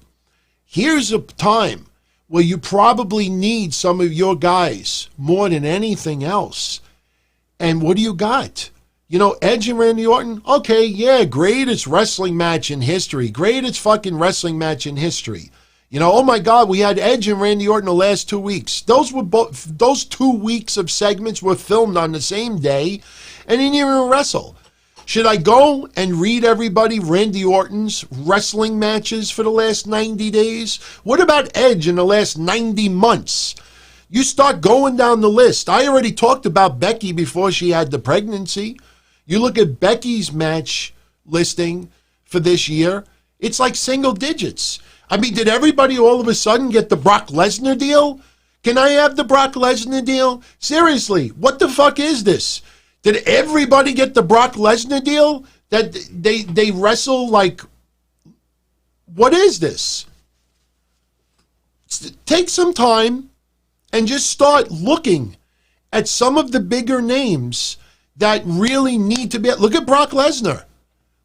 Here's a time where you probably need some of your guys more than anything else. And what do you got? Edge and Randy Orton, okay, yeah, greatest wrestling match in history. Greatest fucking wrestling match in history. Oh my God, we had Edge and Randy Orton the last 2 weeks. Those 2 weeks of segments were filmed on the same day, and he didn't even wrestle. Should I go and read everybody Randy Orton's wrestling matches for the last 90 days? What about Edge in the last 90 months? You start going down the list. I already talked about Becky before she had the pregnancy. You look at Becky's match listing for this year, it's like single digits. I mean, did everybody all of a sudden get the Brock Lesnar deal? Can I have the Brock Lesnar deal? Seriously, what the fuck is this? Did everybody get the Brock Lesnar deal? That they wrestle like, what is this? Take some time and just start looking at some of the bigger names that really need to be. Look at Brock Lesnar.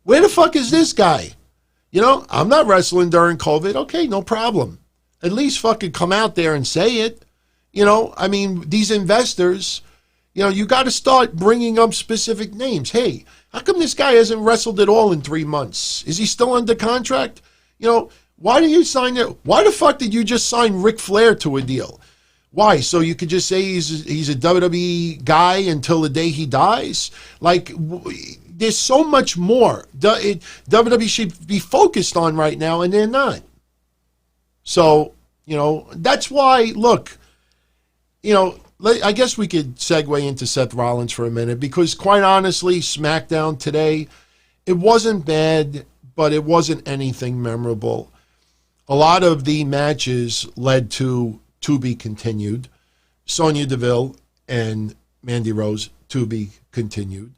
Where the fuck is this guy? I'm not wrestling during COVID. Okay, no problem. At least fucking come out there and say it. These investors, you got to start bringing up specific names. Hey, how come this guy hasn't wrestled at all in 3 months? Is he still under contract? Why did you sign it? Why the fuck did you just sign Ric Flair to a deal? Why? So you could just say he's a WWE guy until the day he dies? Like, there's so much more WWE should be focused on right now, and they're not. So, that's why, look, I guess we could segue into Seth Rollins for a minute, because quite honestly, SmackDown today, it wasn't bad, but it wasn't anything memorable. A lot of the matches led to be continued. Sonya Deville and Mandy Rose, to be continued.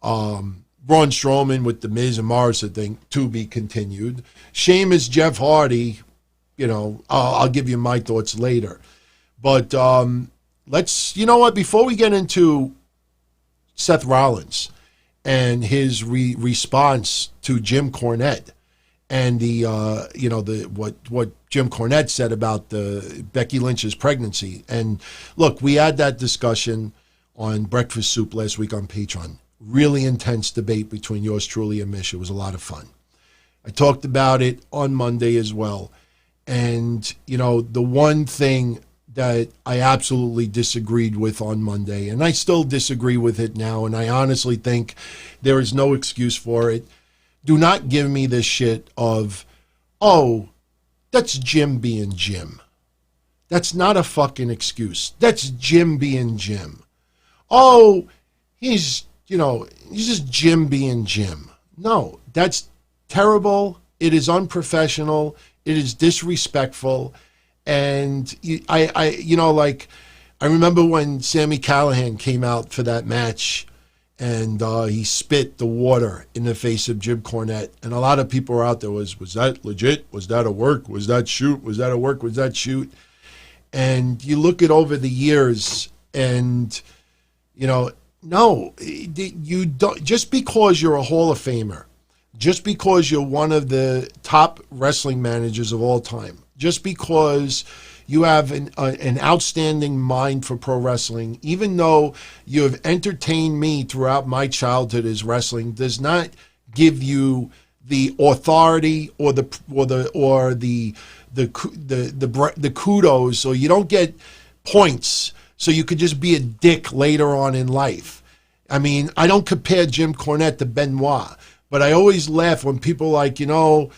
Braun Strowman with the Miz and Morrison thing, to be continued. Sheamus, Jeff Hardy, I'll give you my thoughts later. But let's, you know what, before we get into Seth Rollins and his response to Jim Cornette and the, you know, the what Jim Cornette said about the Becky Lynch's pregnancy. And look, we had that discussion on Breakfast Soup last week on Patreon. Really intense debate between yours truly and Mish. It was a lot of fun. I talked about it on Monday as well. And, you know, the one thing that I absolutely disagreed with on Monday, and I still disagree with it now, and I honestly think there is no excuse for it. Do not give me this shit of, oh, that's Jim being Jim. That's not a fucking excuse. That's Jim being Jim. Oh, he's just Jim being Jim. No, that's terrible. It is unprofessional. It is disrespectful. And I remember when Sami Callihan came out for that match and he spit the water in the face of Jim Cornette. And a lot of people were out there, was that legit? Was that a work? Was that shoot? Was that a work? Was that shoot? And you look at over the years and, you know, no, you don't, just because you're a Hall of Famer, just because you're one of the top wrestling managers of all time, just because you have an outstanding mind for pro wrestling, even though you have entertained me throughout my childhood as wrestling, does not give you the authority or the kudos, or you don't get points, so you could just be a dick later on in life. I mean, I don't compare Jim Cornette to Benoit, but I always laugh when people are like, Benoit,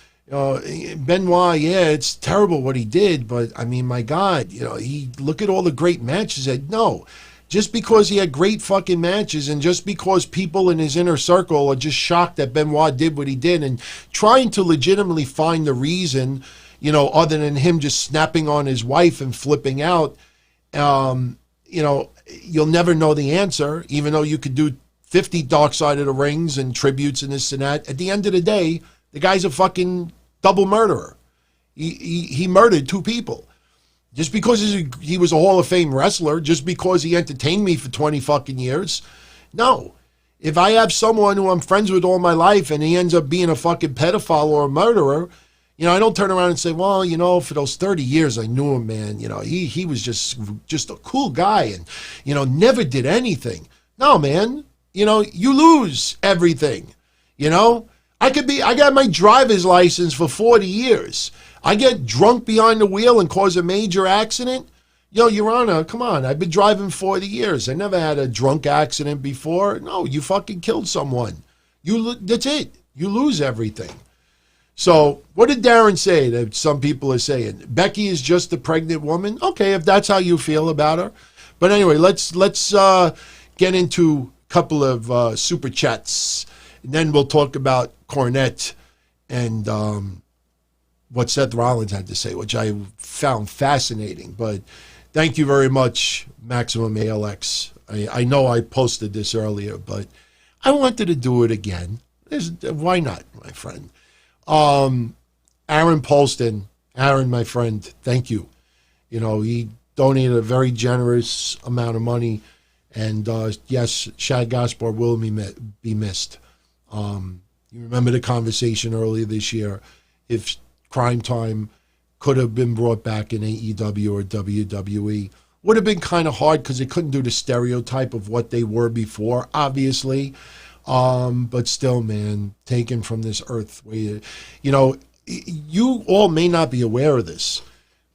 yeah, it's terrible what he did, but I mean, my God, he look at all the great matches. No, just because he had great fucking matches and just because people in his inner circle are just shocked that Benoit did what he did and trying to legitimately find the reason, other than him just snapping on his wife and flipping out, you'll never know the answer, even though you could do 50 Dark Side of the Rings and tributes and this and that. At the end of the day, the guy's a fucking double murderer. He murdered two people. Just because he was a Hall of Fame wrestler, just because he entertained me for 20 fucking years. No. If I have someone who I'm friends with all my life and he ends up being a fucking pedophile or a murderer, I don't turn around and say, well, for those 30 years I knew him, man. He was just a cool guy and, never did anything. No, man. You lose everything. I got my driver's license for 40 years. I get drunk behind the wheel and cause a major accident. Your Honor, come on. I've been driving 40 years. I never had a drunk accident before. No, you fucking killed someone. That's it. You lose everything. So what did Darren say that some people are saying? Becky is just a pregnant woman? Okay, if that's how you feel about her. But anyway, let's get into a couple of super chats. And then we'll talk about Cornette and what Seth Rollins had to say, which I found fascinating. But thank you very much, Maximum ALX. I know I posted this earlier, but I wanted to do it again. Why not, my friend? Aaron Polston, Aaron, my friend, thank you. He donated a very generous amount of money. And yes, Shad Gaspard will be missed. You remember the conversation earlier this year, if Crime Time could have been brought back in AEW or WWE. Would have been kind of hard because they couldn't do the stereotype of what they were before, obviously. But still, man, taken from this earth. You all may not be aware of this,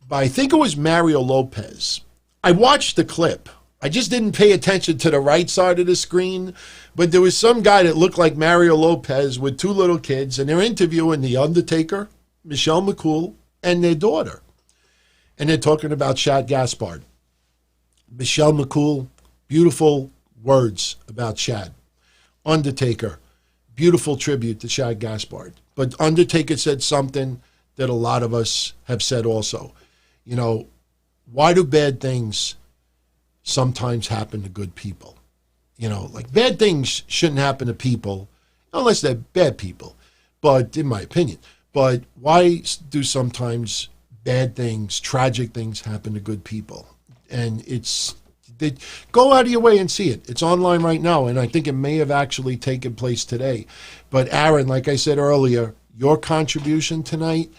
but I think it was Mario Lopez. I watched the clip. I just didn't pay attention to the right side of the screen, but there was some guy that looked like Mario Lopez with two little kids, and they're interviewing The Undertaker, Michelle McCool, and their daughter. And they're talking about Shad Gaspard. Michelle McCool, beautiful words about Shad. Undertaker, beautiful tribute to Shad Gaspard. But Undertaker said something that a lot of us have said also. Why do bad things sometimes happen to good people? Like bad things shouldn't happen to people unless they're bad people, but in my opinion. But why do sometimes bad things, tragic things happen to good people? And go out of your way and see it. It's online right now, and I think it may have actually taken place today. But Aaron, like I said earlier, your contribution tonight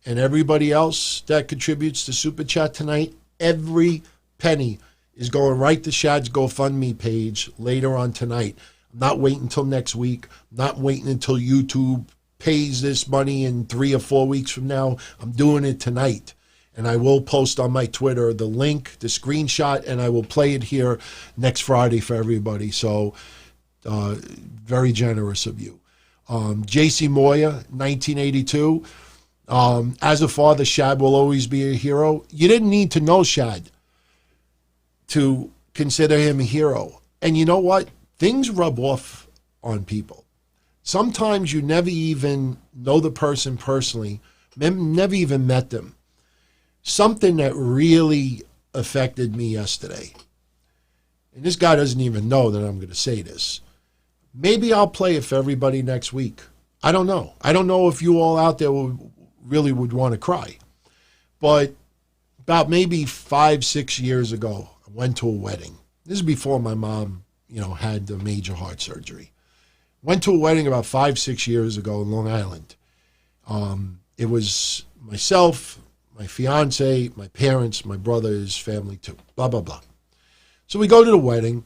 and everybody else that contributes to Super Chat tonight, every penny is going right to Shad's GoFundMe page later on tonight. I'm not waiting until next week. I'm not waiting until YouTube pays this money in 3 or 4 weeks from now. I'm doing it tonight. And I will post on my Twitter the link, the screenshot, and I will play it here next Friday for everybody. So very generous of you. J.C. Moya, 1982. As a father, Shad will always be a hero. You didn't need to know Shad to consider him a hero. And you know what? Things rub off on people. Sometimes you never even know the person personally, never even met them. Something that really affected me yesterday. And this guy doesn't even know that I'm going to say this. Maybe I'll play it for everybody next week. I don't know. I don't know if you all out there really would want to cry. But about maybe 5-6 years ago, I went to a wedding. This is before my mom, had the major heart surgery. Went to a wedding about 5-6 years ago in Long Island. It was myself, my fiance, my parents, my brother's family too, blah, blah, blah. So we go to the wedding,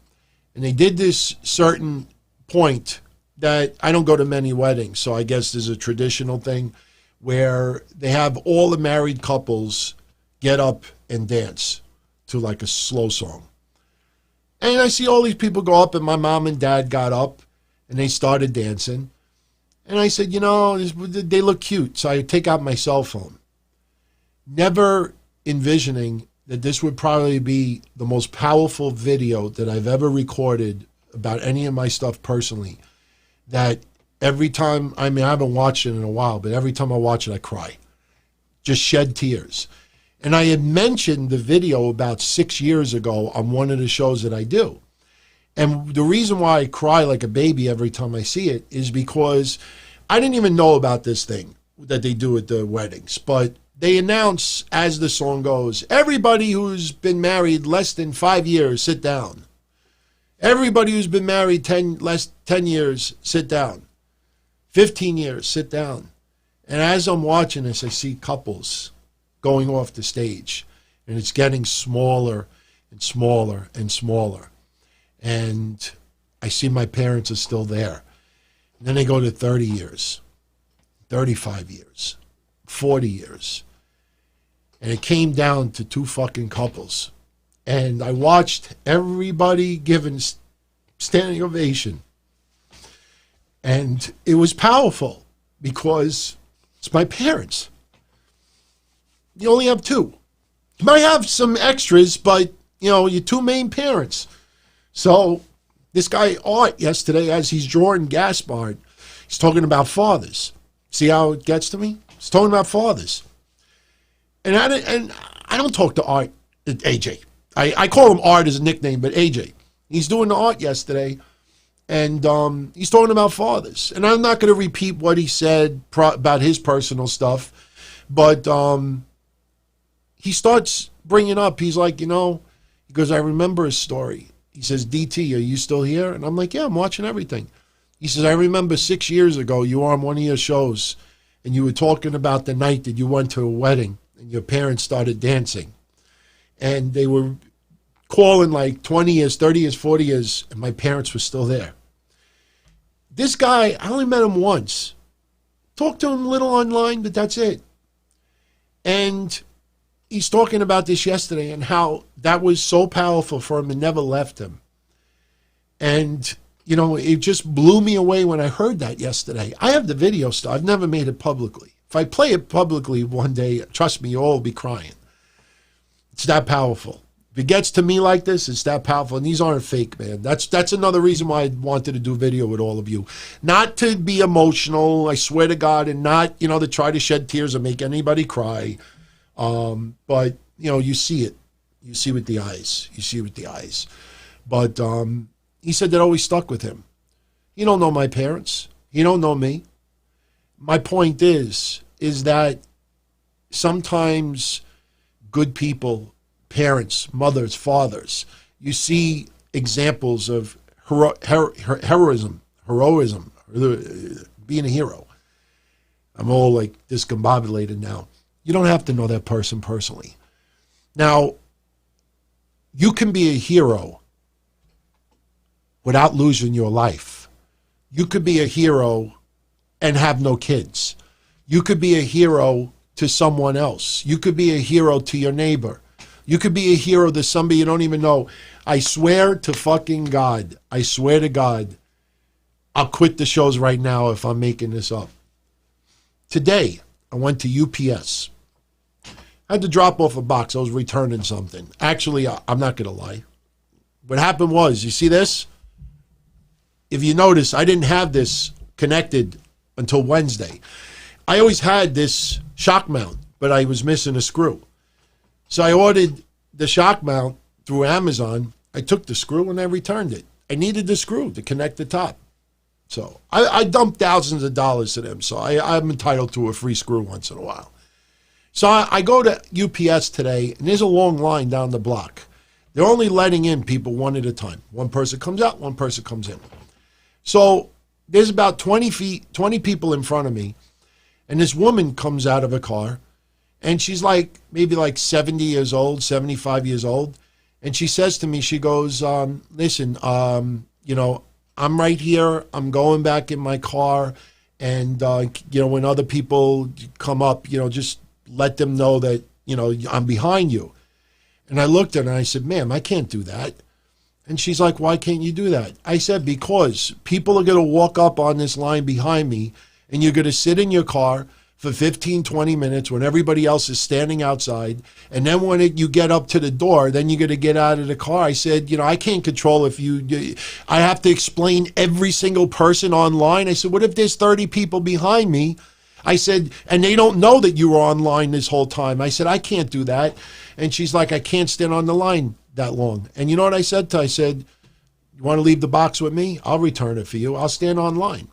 and they did this certain point that I don't go to many weddings, so I guess there's a traditional thing where they have all the married couples get up and dance to like a slow song. And I see all these people go up, and my mom and dad got up, and they started dancing. And I said, they look cute, so I take out my cell phone. Never envisioning that this would probably be the most powerful video that I've ever recorded about any of my stuff personally. That every time, I haven't watched it in a while, but every time I watch it, I cry. Just shed tears. And I had mentioned the video about 6 years ago on one of the shows that I do. And the reason why I cry like a baby every time I see it is because I didn't even know about this thing that they do at the weddings, but they announce as the song goes, everybody who's been married less than 5 years, sit down. Everybody who's been married 10 years, sit down. 15 years, sit down. And as I'm watching this, I see couples going off the stage, and it's getting smaller and smaller and smaller. And I see my parents are still there. And then they go to 30 years, 35 years, 40 years. And it came down to 2 fucking couples. And I watched everybody giving standing ovation. And it was powerful because it's my parents. You only have 2. You might have some extras, but, your 2 main parents. So this guy, Art, yesterday, as he's drawing Gaspard, he's talking about fathers. See how it gets to me? He's talking about fathers. And I don't talk to Art, AJ. I call him Art as a nickname, but AJ. He's doing the art yesterday, and he's talking about fathers. And I'm not going to repeat what he said about his personal stuff, but he starts bringing up, he's like, he goes, I remember his story. He says, DT, are you still here? And I'm like, yeah, I'm watching everything. He says, I remember 6 years ago, you were on one of your shows, and you were talking about the night that you went to a wedding, and your parents started dancing. And they were calling like 20 years, 30 years, 40 years, and my parents were still there. This guy, I only met him once. Talked to him a little online, but that's it. And he's talking about this yesterday and how that was so powerful for him and never left him. And, it just blew me away when I heard that yesterday. I have the video still. I've never made it publicly. If I play it publicly one day, trust me, you'll all be crying. It's that powerful. If it gets to me like this, it's that powerful. And these aren't fake, man. That's another reason why I wanted to do video with all of you. Not to be emotional, I swear to God, and not, to try to shed tears or make anybody cry. But, you see it. You see with the eyes. You see with the eyes. But he said that always stuck with him. You don't know my parents. You don't know me. My point is that sometimes good people parents, mothers, fathers. You see examples of heroism, being a hero. I'm all like discombobulated now. You don't have to know that person personally. Now, you can be a hero without losing your life. You could be a hero and have no kids. You could be a hero to someone else. You could be a hero to your neighbor. You could be a hero to somebody you don't even know. I swear to fucking God, I swear to God, I'll quit the shows right now if I'm making this up. Today, I went to UPS. I had to drop off a box. I was returning something. Actually, I'm not going to lie. What happened was, you see this? If you notice, I didn't have this connected until Wednesday. I always had this shock mount, but I was missing a screw. So I ordered the shock mount through Amazon. I took the screw and I returned it. I needed the screw to connect the top. So I dumped thousands of dollars to them. So I'm entitled to a free screw once in a while. So I go to UPS today, and there's a long line down the block. They're only letting in people one at a time. One person comes out, one person comes in. So there's about 20 people in front of me, and this woman comes out of a car, and she's like maybe like 70 years old, 75 years old, and she says to me, she goes, listen, you know, I'm right here. I'm going back in my car, and, you know, when other people come up, you know, just let them know that, you know, I'm behind you. And I looked at her and I said, ma'am, I can't do that. And she's like, why can't you do that? I said, because people are going to walk up on this line behind me, and you're going to sit in your car for 15, 20 minutes when everybody else is standing outside. And then when you get up to the door, then you're going to get out of the car. I said, you know, I can't control I have to explain every single person online. I said, what if there's 30 people behind me? I said, and they don't know that you were online this whole time. I said, I can't do that. And she's like, I can't stand on the line that long. And you know what I said to her? I said, you want to leave the box with me? I'll return it for you. I'll stand online.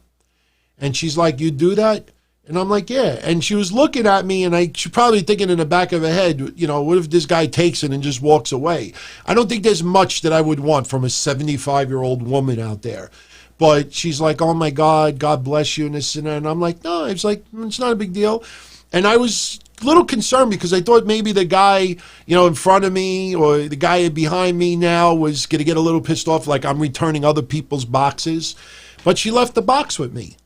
And she's like, you do that? And I'm like, yeah. And she was looking at me, and she's probably thinking in the back of her head, you know, what if this guy takes it and just walks away? I don't think there's much that I would want from a 75-year-old woman out there. But she's like, oh, my God, God bless you, and this and that. And I'm like, no, it's like, it's not a big deal. And I was a little concerned because I thought maybe the guy, you know, in front of me or the guy behind me now was going to get a little pissed off, like I'm returning other people's boxes. But she left the box with me,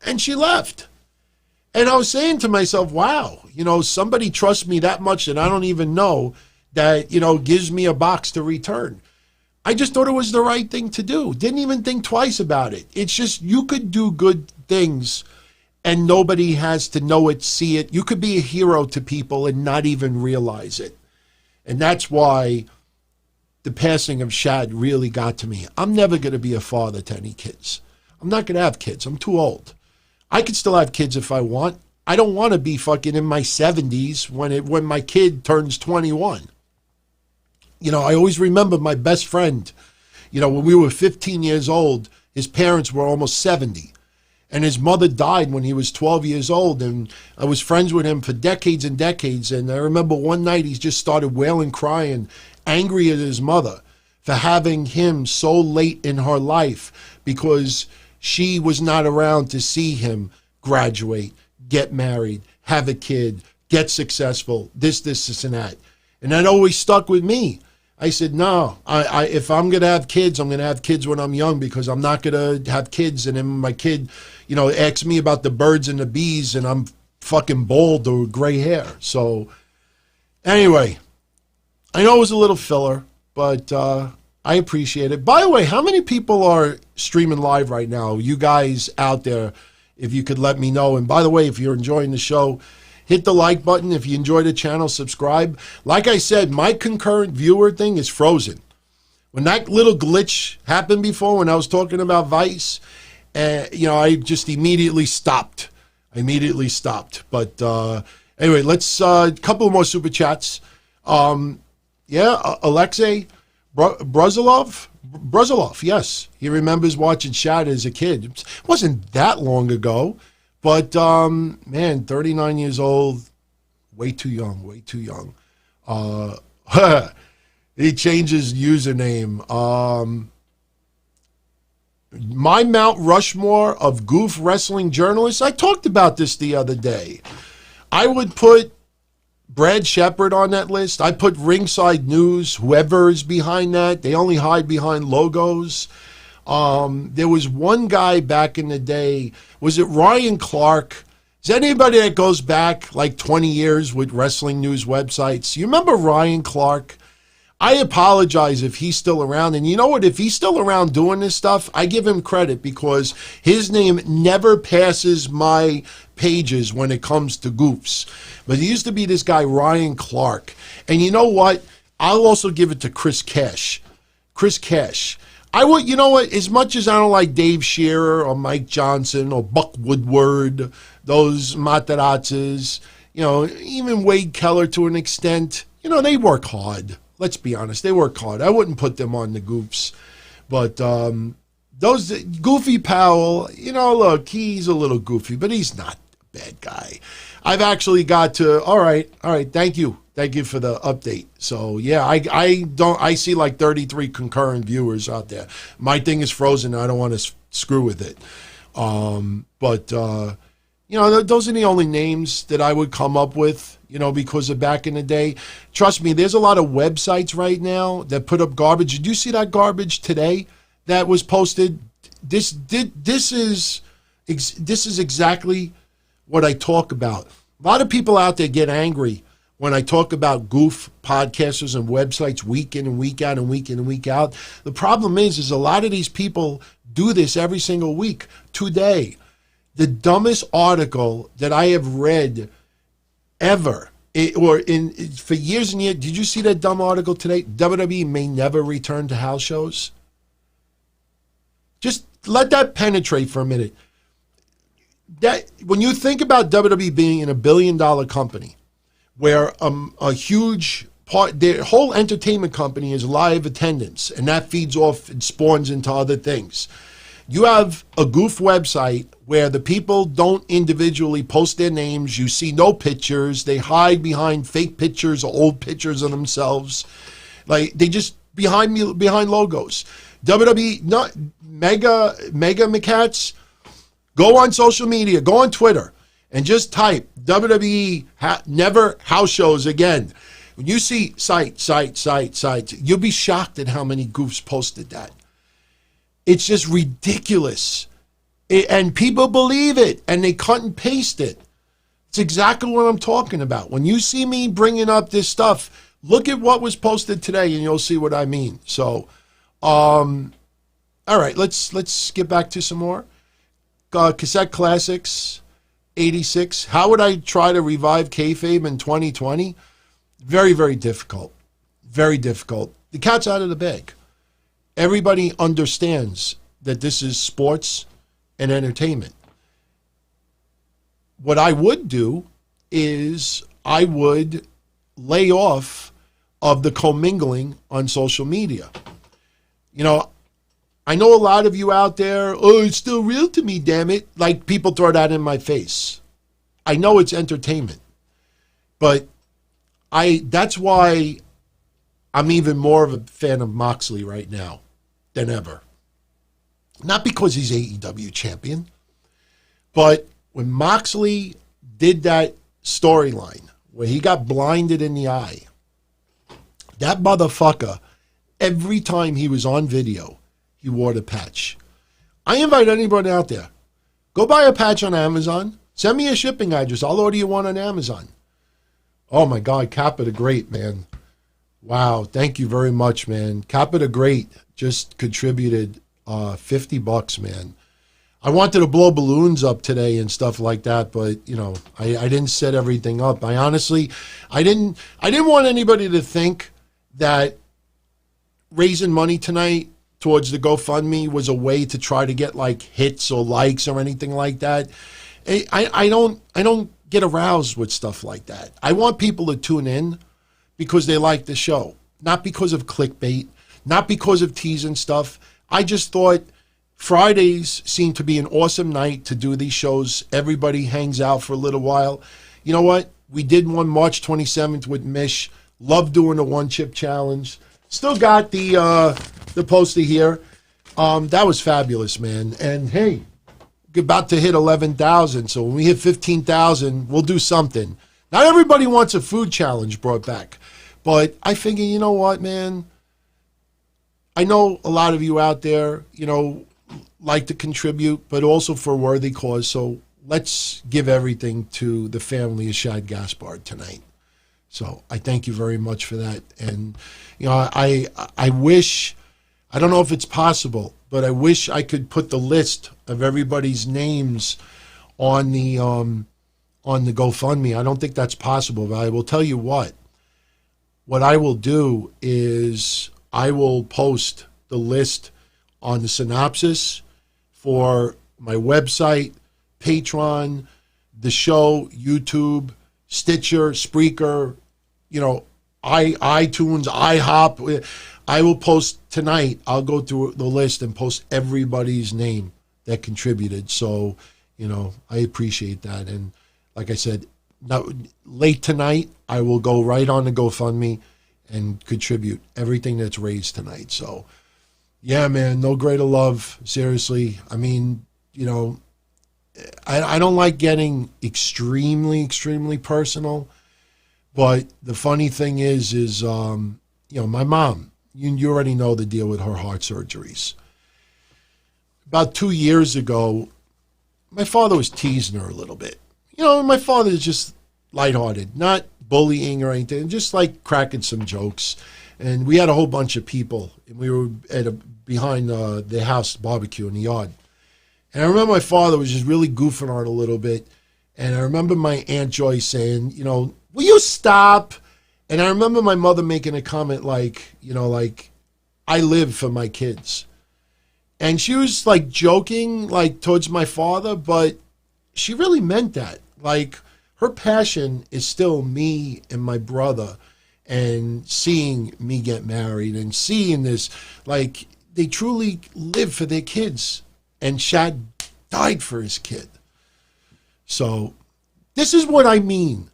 and she left. And I was saying to myself, wow, you know, somebody trusts me that much that I don't even know that, you know, gives me a box to return. I just thought it was the right thing to do. Didn't even think twice about it. It's just, you could do good things and nobody has to know it, see it. You could be a hero to people and not even realize it. And that's why the passing of Shad really got to me. I'm never going to be a father to any kids. I'm not going to have kids. I'm too old. I could still have kids if I want. I don't want to be fucking in my 70s when my kid turns 21. You know, I always remember my best friend, you know, when we were 15 years old, his parents were almost 70. And his mother died when he was 12 years old. And I was friends with him for decades and decades. And I remember one night he just started wailing, crying, angry at his mother for having him so late in her life because she was not around to see him graduate, get married, have a kid, get successful, this, and that. And that always stuck with me. I said, no, if I'm going to have kids, I'm going to have kids when I'm young because I'm not going to have kids. And then my kid, you know, asks me about the birds and the bees and I'm fucking bald or gray hair. So anyway, I know it was a little filler, but I appreciate it. By the way, how many people are streaming live right now? You guys out there, if you could let me know. And by the way, if you're enjoying the show, hit the like button. If you enjoy the channel, subscribe. Like I said, my concurrent viewer thing is frozen. When that little glitch happened before, when I was talking about Vice, you know, I just immediately stopped. But anyway, let's a couple more super chats. Yeah, Alexei Bruzilov, yes. He remembers watching Shad as a kid. It wasn't that long ago. But, man, 39 years old, way too young. He changed his username. My Mount Rushmore of goof wrestling journalists. I talked about this the other day. I would put Brad Shepard on that list. I put Ringside News, whoever is behind that. They only hide behind logos. There was one guy back in the day. Was it Ryan Clark? Is anybody that goes back like 20 years with wrestling news websites? You remember Ryan Clark? I apologize if he's still around. And you know what? If he's still around doing this stuff, I give him credit because his name never passes my pages when it comes to goofs. But he used to be this guy, Ryan Clark. And you know what? I'll also give it to Chris Cash. Chris Cash. You know what? As much as I don't like Dave Shearer or Mike Johnson or Buck Woodward, those Matarazzas, even Wade Keller to an extent, they work hard. Let's be honest, they work hard. I wouldn't put them on the goofs. But those Goofy Powell, look, he's a little goofy, but he's not a bad guy. I've actually got to, all right, thank you. Thank you for the update. So, yeah, I see like 33 concurrent viewers out there. My thing is frozen. I don't want to screw with it. But those are the only names that I would come up with, because of back in the day. Trust me, there's a lot of websites right now that put up garbage. Did you see that garbage today that was posted? This is exactly what I talk about. A lot of people out there get angry when I talk about goof podcasters and websites week in and week out and week in and week out. The problem is a lot of these people do this every single week. Today, the dumbest article that I have read ever, for years and years. Did you see that dumb article today? WWE may never return to house shows. Just let that penetrate for a minute. That when you think about WWE being in $1 billion company, where a huge part, their whole entertainment company is live attendance, and that feeds off and spawns into other things. You have a goof website where the people don't individually post their names. You see no pictures. They hide behind fake pictures or old pictures of themselves. Like they just behind logos. WWE, not mega McCats, go on social media, go on Twitter, and just type WWE never house shows again. When you see site, you'll be shocked at how many goofs posted that. It's just ridiculous. And people believe it, and they cut and paste it. It's exactly what I'm talking about. When you see me bringing up this stuff, look at what was posted today, and you'll see what I mean. So, all right, let's get back to some more. Cassette Classics, 86. How would I try to revive kayfabe in 2020? Very, very difficult. Very difficult. The cat's out of the bag. Everybody understands that this is sports and entertainment. What I would do is I would lay off of the commingling on social media. I know a lot of you out there, it's still real to me, damn it. Like people throw that in my face. I know it's entertainment. But that's why I'm even more of a fan of Moxley right now than ever. Not because he's AEW champion, but when Moxley did that storyline where he got blinded in the eye, that motherfucker, every time he was on video, he wore the patch. I invite anybody out there, go buy a patch on Amazon, send me a shipping address, I'll order you one on Amazon. Oh my God, Kappa the Great, man. Wow, thank you very much, man. Kappa the Great just contributed $50, man. I wanted to blow balloons up today and stuff like that, but I didn't set everything up. I honestly didn't want anybody to think that raising money tonight towards the GoFundMe was a way to try to get like hits or likes or anything like that. I don't get aroused with stuff like that. I want people to tune in because they like the show, not because of clickbait, not because of teasing stuff. I just thought Fridays seemed to be an awesome night to do these shows. Everybody hangs out for a little while. You know what? We did one March 27th with Mish. Love doing the one chip challenge. Still got the poster here. That was fabulous, man. And hey, we're about to hit 11,000. So when we hit 15,000, we'll do something. Not everybody wants a food challenge brought back, but I figure, you know what, man? I know a lot of you out there, like to contribute, but also for a worthy cause. So let's give everything to the family of Shad Gaspard tonight. So I thank you very much for that. And, I wish, I don't know if it's possible, but I wish I could put the list of everybody's names on the GoFundMe. I don't think that's possible, but I will tell you what I will do is I will post the list on the synopsis for my website, Patreon, the show, YouTube, Stitcher, Spreaker, iTunes, IHOP. I will post tonight. I'll go through the list and post everybody's name that contributed. So, I appreciate that. And like I said, late tonight, I will go right on the GoFundMe and contribute everything that's raised tonight. So, yeah, man, no greater love. Seriously. I mean, I don't like getting extremely, extremely personal. But the funny thing is my mom, you already know the deal with her heart surgeries. About 2 years ago, my father was teasing her a little bit. My father is just lighthearted, not bullying or anything, just like cracking some jokes. And we had a whole bunch of people, and we were behind the house barbecue in the yard. And I remember my father was just really goofing on it a little bit. And I remember my Aunt Joy saying, will you stop? And I remember my mother making a comment like, I live for my kids. And she was like joking, like towards my father, but she really meant that. Like her passion is still me and my brother and seeing me get married and seeing this, like they truly live for their kids. And Shad died for his kid. So this is what I mean.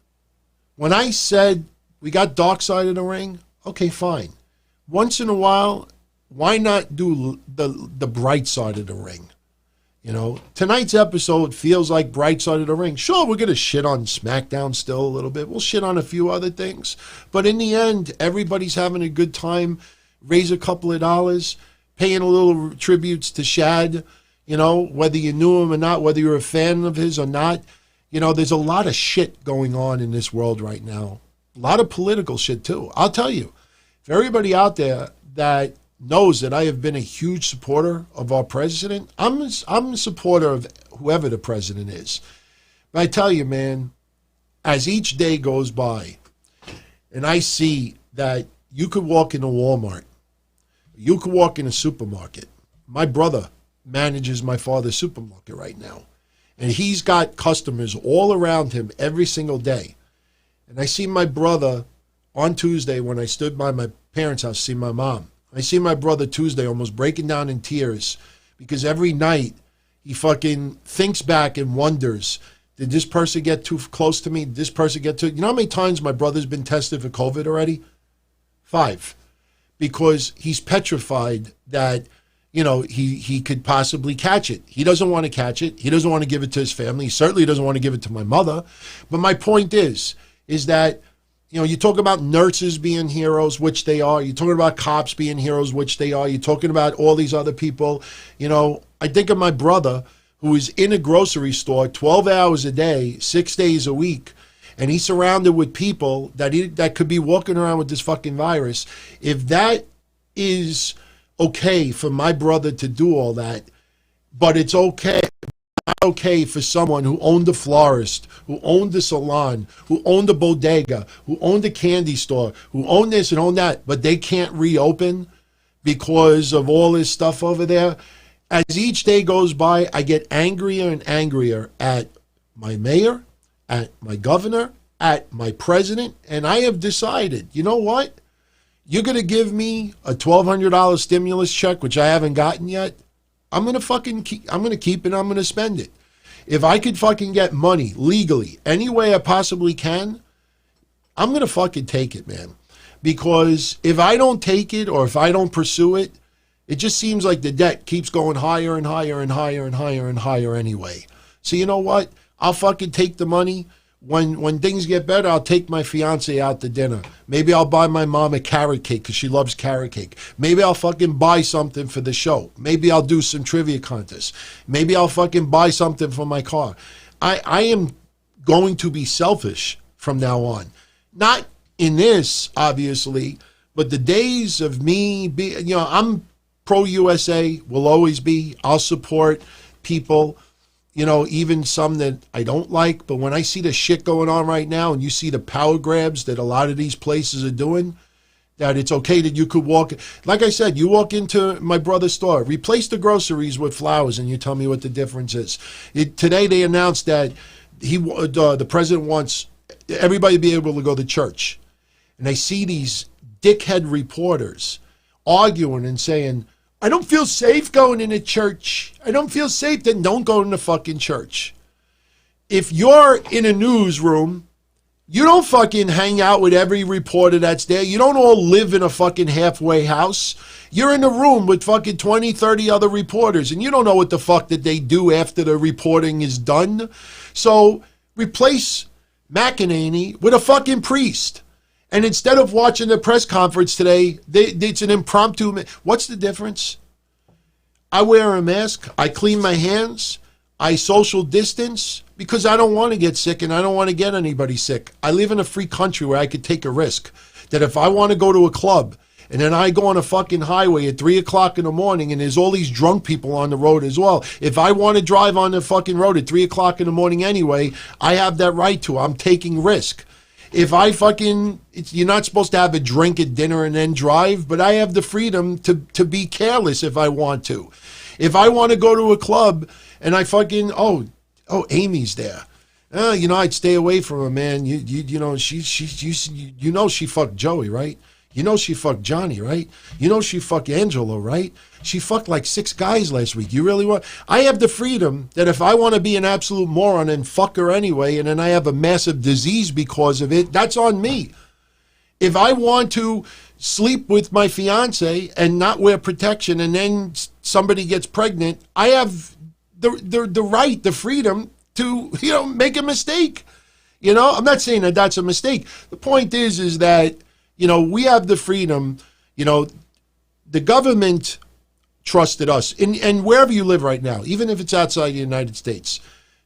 When I said we got dark side of the ring, okay, fine. Once in a while, why not do the bright side of the ring? Tonight's episode feels like bright side of the ring. Sure, we're going to shit on SmackDown still a little bit. We'll shit on a few other things. But in the end, everybody's having a good time. Raise a couple of dollars, paying a little tributes to Shad, whether you knew him or not, whether you're a fan of his or not. There's a lot of shit going on in this world right now. A lot of political shit, too. I'll tell you, for everybody out there that knows that I have been a huge supporter of our president, I'm a supporter of whoever the president is. But I tell you, man, as each day goes by, and I see that you could walk into Walmart, you could walk in a supermarket. My brother manages my father's supermarket right now. And he's got customers all around him every single day. And I see my brother on Tuesday when I stood by my parents' house to see my mom. I see my brother Tuesday almost breaking down in tears because every night he fucking thinks back and wonders, did this person get too close to me? Did this person get too... You know how many times my brother's been tested for COVID already? 5. Because he's petrified that... he could possibly catch it. He doesn't want to catch it. He doesn't want to give it to his family. He certainly doesn't want to give it to my mother. But my point is that, you talk about nurses being heroes, which they are. You're talking about cops being heroes, which they are. You're talking about all these other people. I think of my brother who is in a grocery store 12 hours a day, 6 days a week, and he's surrounded with people that could be walking around with this fucking virus. If that is... okay for my brother to do all that, but it's not okay for someone who owned a florist, who owned a salon, who owned a bodega, who owned a candy store, who owned this and owned that, but they can't reopen because of all this stuff over there. As each day goes by, I get angrier and angrier at my mayor, at my governor, at my president, and I have decided, you know what? You're going to give me a $1,200 stimulus check, which I haven't gotten yet. I'm going to keep it. I'm going to spend it. If I could fucking get money legally, any way I possibly can, I'm going to fucking take it, man. Because if I don't take it or if I don't pursue it, it just seems like the debt keeps going higher and higher and higher and higher and higher anyway. So you know what? I'll fucking take the money. When things get better, I'll take my fiance out to dinner. Maybe I'll buy my mom a carrot cake because she loves carrot cake. Maybe I'll fucking buy something for the show. Maybe I'll do some trivia contests. Maybe I'll fucking buy something for my car. I am going to be selfish from now on. Not in this, obviously, but the days of me being, I'm pro-USA, will always be. I'll support people, even some that I don't like. But when I see the shit going on right now and you see the power grabs that a lot of these places are doing, that it's okay that you could walk. Like I said, you walk into my brother's store, replace the groceries with flowers, and you tell me what the difference is. Today they announced that the president wants everybody to be able to go to church. And I see these dickhead reporters arguing and saying, I don't feel safe going into church. I don't feel safe. Then don't go in the fucking church. If you're in a newsroom, you don't fucking hang out with every reporter that's there. You don't all live in a fucking halfway house. You're in a room with fucking 20, 30 other reporters, and you don't know what the fuck that they do after the reporting is done. So replace McEnany with a fucking priest. And instead of watching the press conference today, it's an impromptu. What's the difference? I wear a mask. I clean my hands. I social distance because I don't want to get sick and I don't want to get anybody sick. I live in a free country where I could take a risk that if I want to go to a club and then I go on a fucking highway at 3 o'clock in the morning and there's all these drunk people on the road as well. If I want to drive on the fucking road at 3 o'clock in the morning anyway, I have that right to. I'm taking risk. If I you're not supposed to have a drink at dinner and then drive, but I have the freedom to be careless if I want to. If I want to go to a club and I fucking, Amy's there. I'd stay away from her, man. She fucked Joey, right? She fucked Johnny, right? She fucked Angelo, right? She fucked like 6 guys last week. You really want? I have the freedom that if I want to be an absolute moron and fuck her anyway, and then I have a massive disease because of it, that's on me. If I want to sleep with my fiance and not wear protection and then somebody gets pregnant, I have the right, the freedom to, make a mistake. I'm not saying that that's a mistake. The point is that, we have the freedom, the government trusted us. And wherever you live right now, even if it's outside the United States,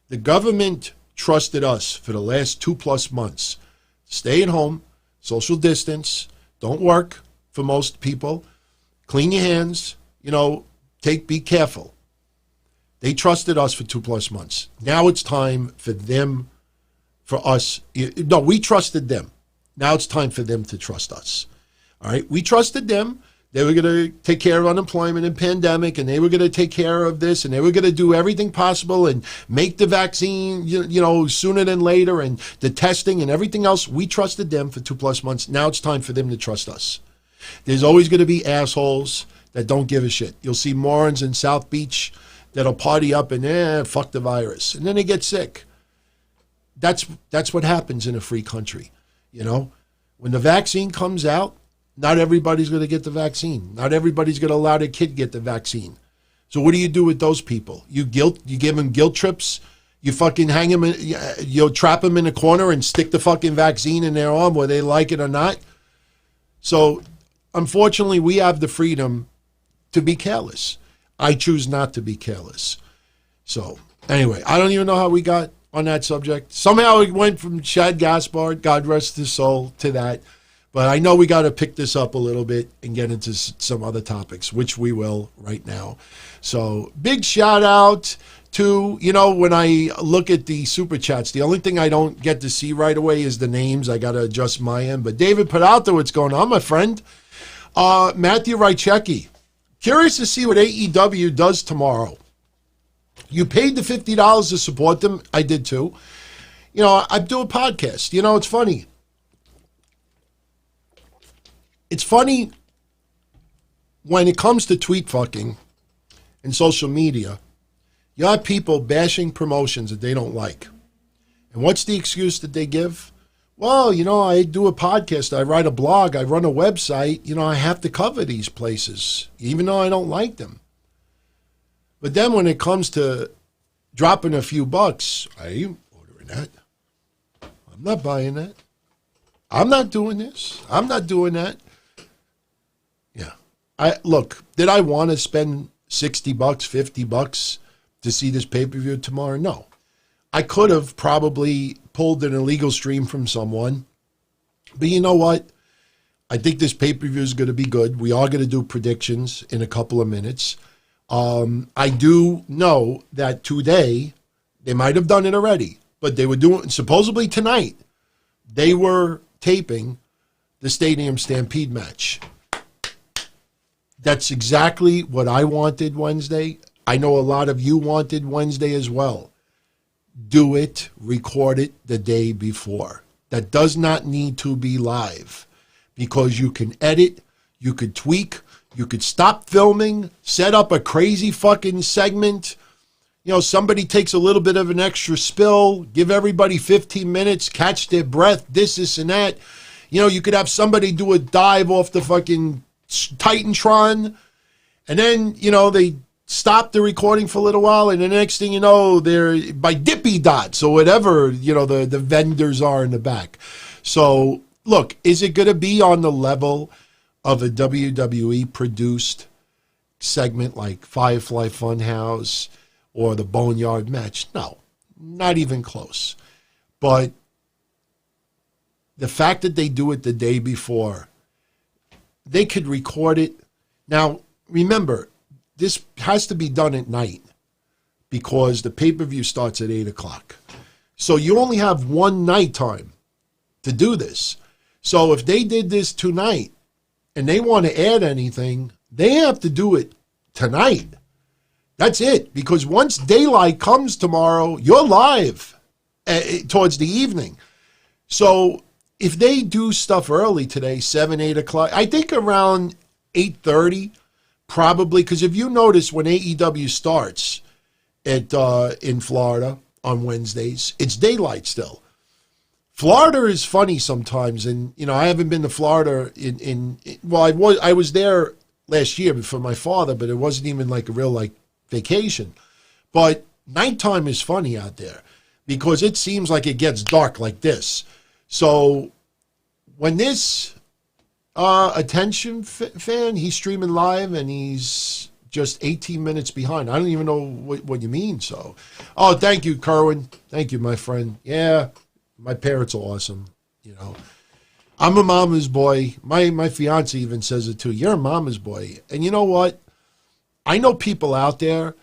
the government trusted us for the last 2+ months. Stay at home, social distance, don't work for most people, clean your hands, be careful. They trusted us for 2+ months. Now it's time for them, for us. No, we trusted them. Now it's time for them to trust us. All right? We trusted them. They were going to take care of unemployment and pandemic, and they were going to take care of this, and they were going to do everything possible and make the vaccine, sooner than later, and the testing and everything else. We trusted them for 2+ months. Now it's time for them to trust us. There's always going to be assholes that don't give a shit. You'll see morons in South Beach that'll party up and fuck the virus, and then they get sick. That's what happens in a free country. When the vaccine comes out, not everybody's going to get the vaccine. Not everybody's going to allow their kid to get the vaccine. So what do you do with those people? You give them guilt trips. You fucking hang them, you'll trap them in a corner and stick the fucking vaccine in their arm whether they like it or not. So unfortunately, we have the freedom to be careless. I choose not to be careless. So anyway, I don't even know how we got on that subject. Somehow it went from Shad Gaspard, God rest his soul, to that. But I know we got to pick this up a little bit and get into some other topics, which we will right now. So big shout out to, when I look at the super chats, the only thing I don't get to see right away is the names. I got to adjust my end. But David Peralta, what's going on, my friend? Matthew Rychecki, curious to see what AEW does tomorrow. You paid the $50 to support them. I did too. I do a podcast. It's funny. It's funny when it comes to tweet fucking and social media, you have people bashing promotions that they don't like. And what's the excuse that they give? well, I do a podcast, I write a blog, I run a website, I have to cover these places, even though I don't like them. But then when it comes to dropping a few bucks, I ain't ordering that. I'm not buying that. I'm not doing this. I'm not doing that. Yeah. Look, did I want to spend $60, $50 to see this pay-per-view tomorrow? No. I could have probably pulled an illegal stream from someone. But you know what? I think this pay-per-view is going to be good. We are going to do predictions in a couple of minutes. I do know that today, they might have done it already, but they were doing, supposedly tonight, they were taping the Stadium Stampede match. That's exactly what I wanted Wednesday. I know a lot of you wanted Wednesday as well. Do it, record it the day before. That does not need to be live because you can edit, you could tweak, you could stop filming, set up a crazy fucking segment. Somebody takes a little bit of an extra spill, give everybody 15 minutes, catch their breath, this, and that. You could have somebody do a dive off the fucking Titantron, and then, they stop the recording for a little while, and the next thing you know, they're by Dippy Dots or whatever, the vendors are in the back. So, look, is it going to be on the level of a WWE produced segment like Firefly Funhouse or the Boneyard match? No, not even close. But the fact that they do it the day before, they could record it. Now, remember, this has to be done at night because the pay-per-view starts at 8 o'clock. So you only have one night time to do this. So if they did this tonight, and they want to add anything, they have to do it tonight. That's it. Because once daylight comes tomorrow, you're live towards the evening. So if they do stuff early today, 7, 8 o'clock, I think around 8:30, probably. Because if you notice when AEW starts in Florida on Wednesdays, it's daylight still. Florida is funny sometimes, and I haven't been to Florida I was there last year for my father, but it wasn't even like a real vacation. But nighttime is funny out there because it seems like it gets dark like this. So when this attention fan, he's streaming live and he's just 18 minutes behind. I don't even know what you mean. So, thank you, Kerwin. Thank you, my friend. Yeah. My parents are awesome, I'm a mama's boy. My fiance even says it too. You're a mama's boy. And you know what? I know people out there,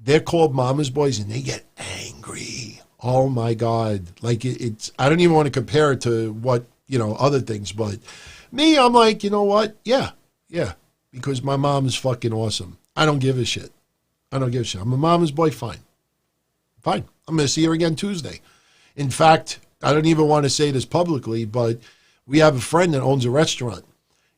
they're called mama's boys and they get angry. Oh my God. It's I don't even want to compare it to what, other things, but me, I'm like, you know what? Yeah. Because my mom is fucking awesome. I don't give a shit. I'm a mama's boy. Fine. I'm going to see her again Tuesday. In fact, I don't even want to say this publicly, but we have a friend that owns a restaurant,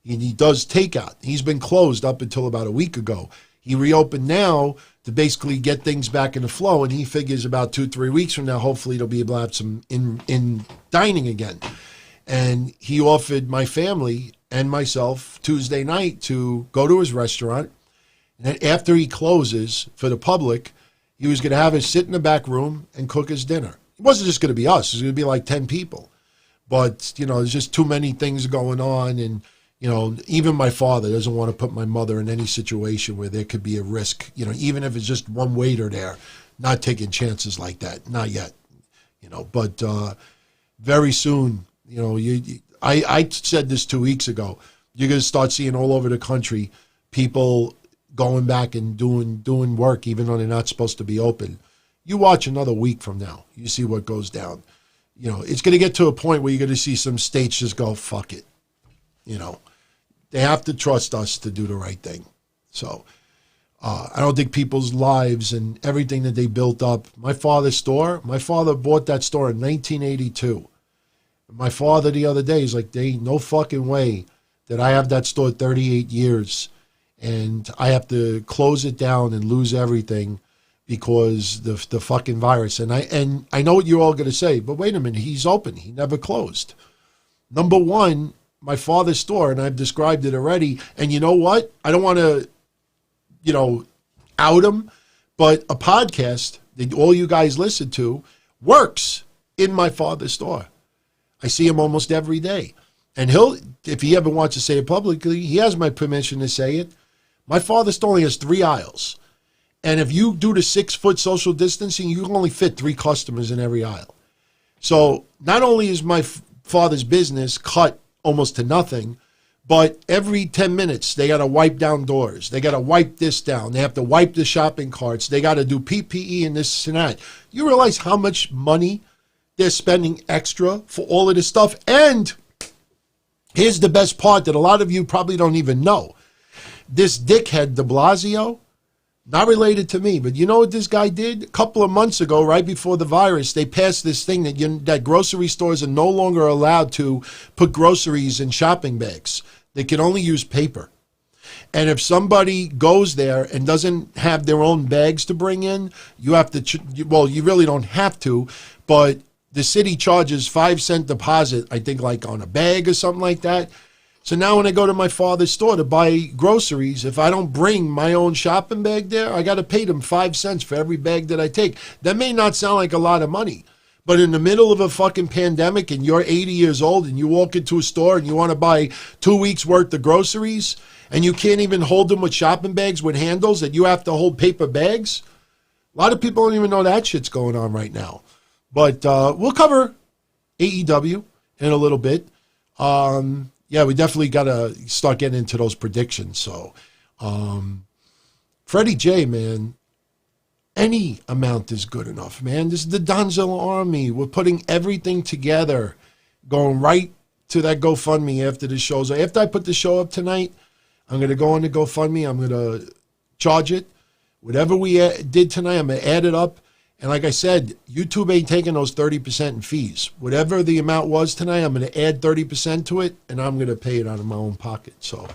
and he does takeout. He's been closed up until about a week ago. He reopened now to basically get things back in the flow, and he figures about 2-3 weeks from now, hopefully they'll be able to have some in dining again. And he offered my family and myself Tuesday night to go to his restaurant, and then after he closes for the public, he was going to have us sit in the back room and cook his dinner. It wasn't just going to be us. It was going to be like 10 people. But, there's just too many things going on. And, even my father doesn't want to put my mother in any situation where there could be a risk, even if it's just one waiter there, not taking chances like that. Not yet, But very soon, I said this 2 weeks ago, you're going to start seeing all over the country people going back and doing work even though they're not supposed to be open. You watch another week from now. You see what goes down. It's going to get to a point where you're going to see some states just go, fuck it. They have to trust us to do the right thing. So I don't think people's lives and everything that they built up. My father bought that store in 1982. My father the other day is like, there ain't no fucking way that I have that store 38 years and I have to close it down and lose everything because the fucking virus. And I know what you're all going to say, but wait a minute, he's open. He never closed. Number one, my father's store, and I've described it already. And you know what? I don't want to, out him, but a podcast that all you guys listen to works in my father's store. I see him almost every day. And if he ever wants to say it publicly, he has my permission to say it. My father's store only has 3 aisles. And if you do the 6-foot social distancing, you can only fit 3 customers in every aisle. So not only is my father's business cut almost to nothing, but every 10 minutes, they got to wipe down doors. They got to wipe this down. They have to wipe the shopping carts. They got to do PPE and this and that. You realize how much money they're spending extra for all of this stuff? And here's the best part that a lot of you probably don't even know. This dickhead, de Blasio, not related to me, but you know what this guy did? A couple of months ago, right before the virus, they passed this thing that grocery stores are no longer allowed to put groceries in shopping bags. They can only use paper. And if somebody goes there and doesn't have their own bags to bring in, you have to, you really don't have to, but the city charges 5-cent deposit, I think like on a bag or something like that. So now when I go to my father's store to buy groceries, if I don't bring my own shopping bag there, I got to pay them 5 cents for every bag that I take. That may not sound like a lot of money, but in the middle of a fucking pandemic and you're 80 years old and you walk into a store and you want to buy 2 weeks worth of groceries and you can't even hold them with shopping bags with handles, that you have to hold paper bags. A lot of people don't even know that shit's going on right now. But we'll cover AEW in a little bit. Yeah, we definitely got to start getting into those predictions. So, Freddie J, man, any amount is good enough, man. This is the Donzilla Army. We're putting everything together, going right to that GoFundMe after the shows. After I put the show up tonight, I'm going to go on the GoFundMe. I'm going to charge it. Whatever we did tonight, I'm going to add it up. And like I said, YouTube ain't taking those 30% in fees. Whatever the amount was tonight, I'm going to add 30% to it, and I'm going to pay it out of my own pocket. So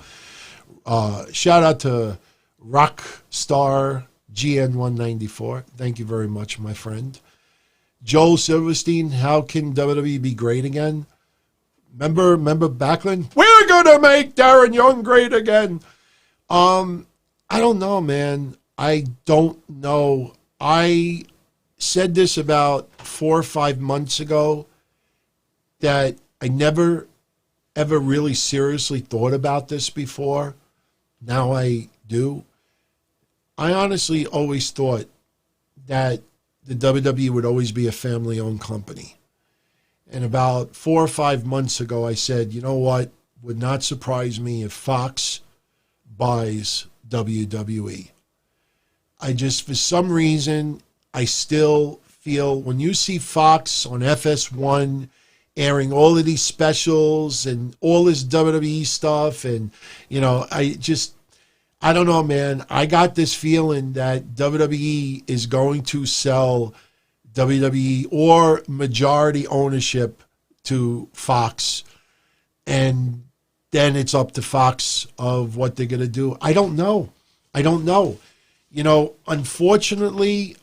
shout out to Rockstar GN194. Thank you very much, my friend. Joel Silverstein, how can WWE be great again? Remember Backlund? We're going to make Darren Young great again. I don't know, man. I don't know. I said this about 4 or 5 months ago that I never, ever really seriously thought about this before. Now I do. I honestly always thought that the WWE would always be a family-owned company. And about 4 or 5 months ago, I said, you know what? Would not surprise me if Fox buys WWE. I just, for some reason, I still feel when you see Fox on FS1 airing all of these specials and all this WWE stuff, and, I don't know, man. I got this feeling that WWE is going to sell WWE or majority ownership to Fox, and then it's up to Fox of what they're going to do. I don't know. Unfortunately,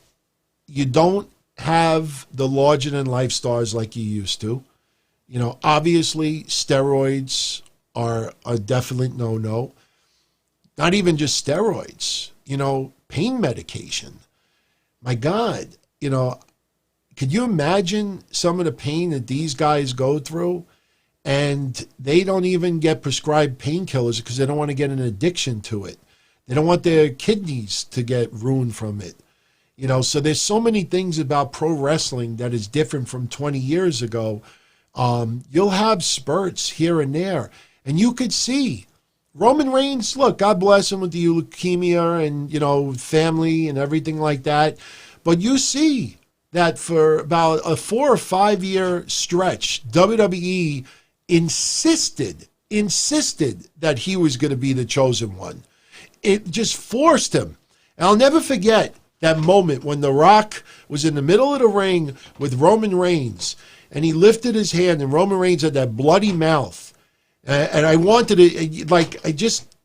you don't have the larger-than-life stars like you used to. Obviously, steroids are a definite no-no. Not even just steroids, pain medication. My God, could you imagine some of the pain that these guys go through? And they don't even get prescribed painkillers because they don't want to get an addiction to it. They don't want their kidneys to get ruined from it. So there's so many things about pro wrestling that is different from 20 years ago. You'll have spurts here and there. And you could see Roman Reigns, look, God bless him with the leukemia and, family and everything like that. But you see that for about a 4 or 5 year stretch, WWE insisted that he was going to be the chosen one. It just forced him. And I'll never forget that moment when The Rock was in the middle of the ring with Roman Reigns, and he lifted his hand, and Roman Reigns had that bloody mouth. And I wanted it,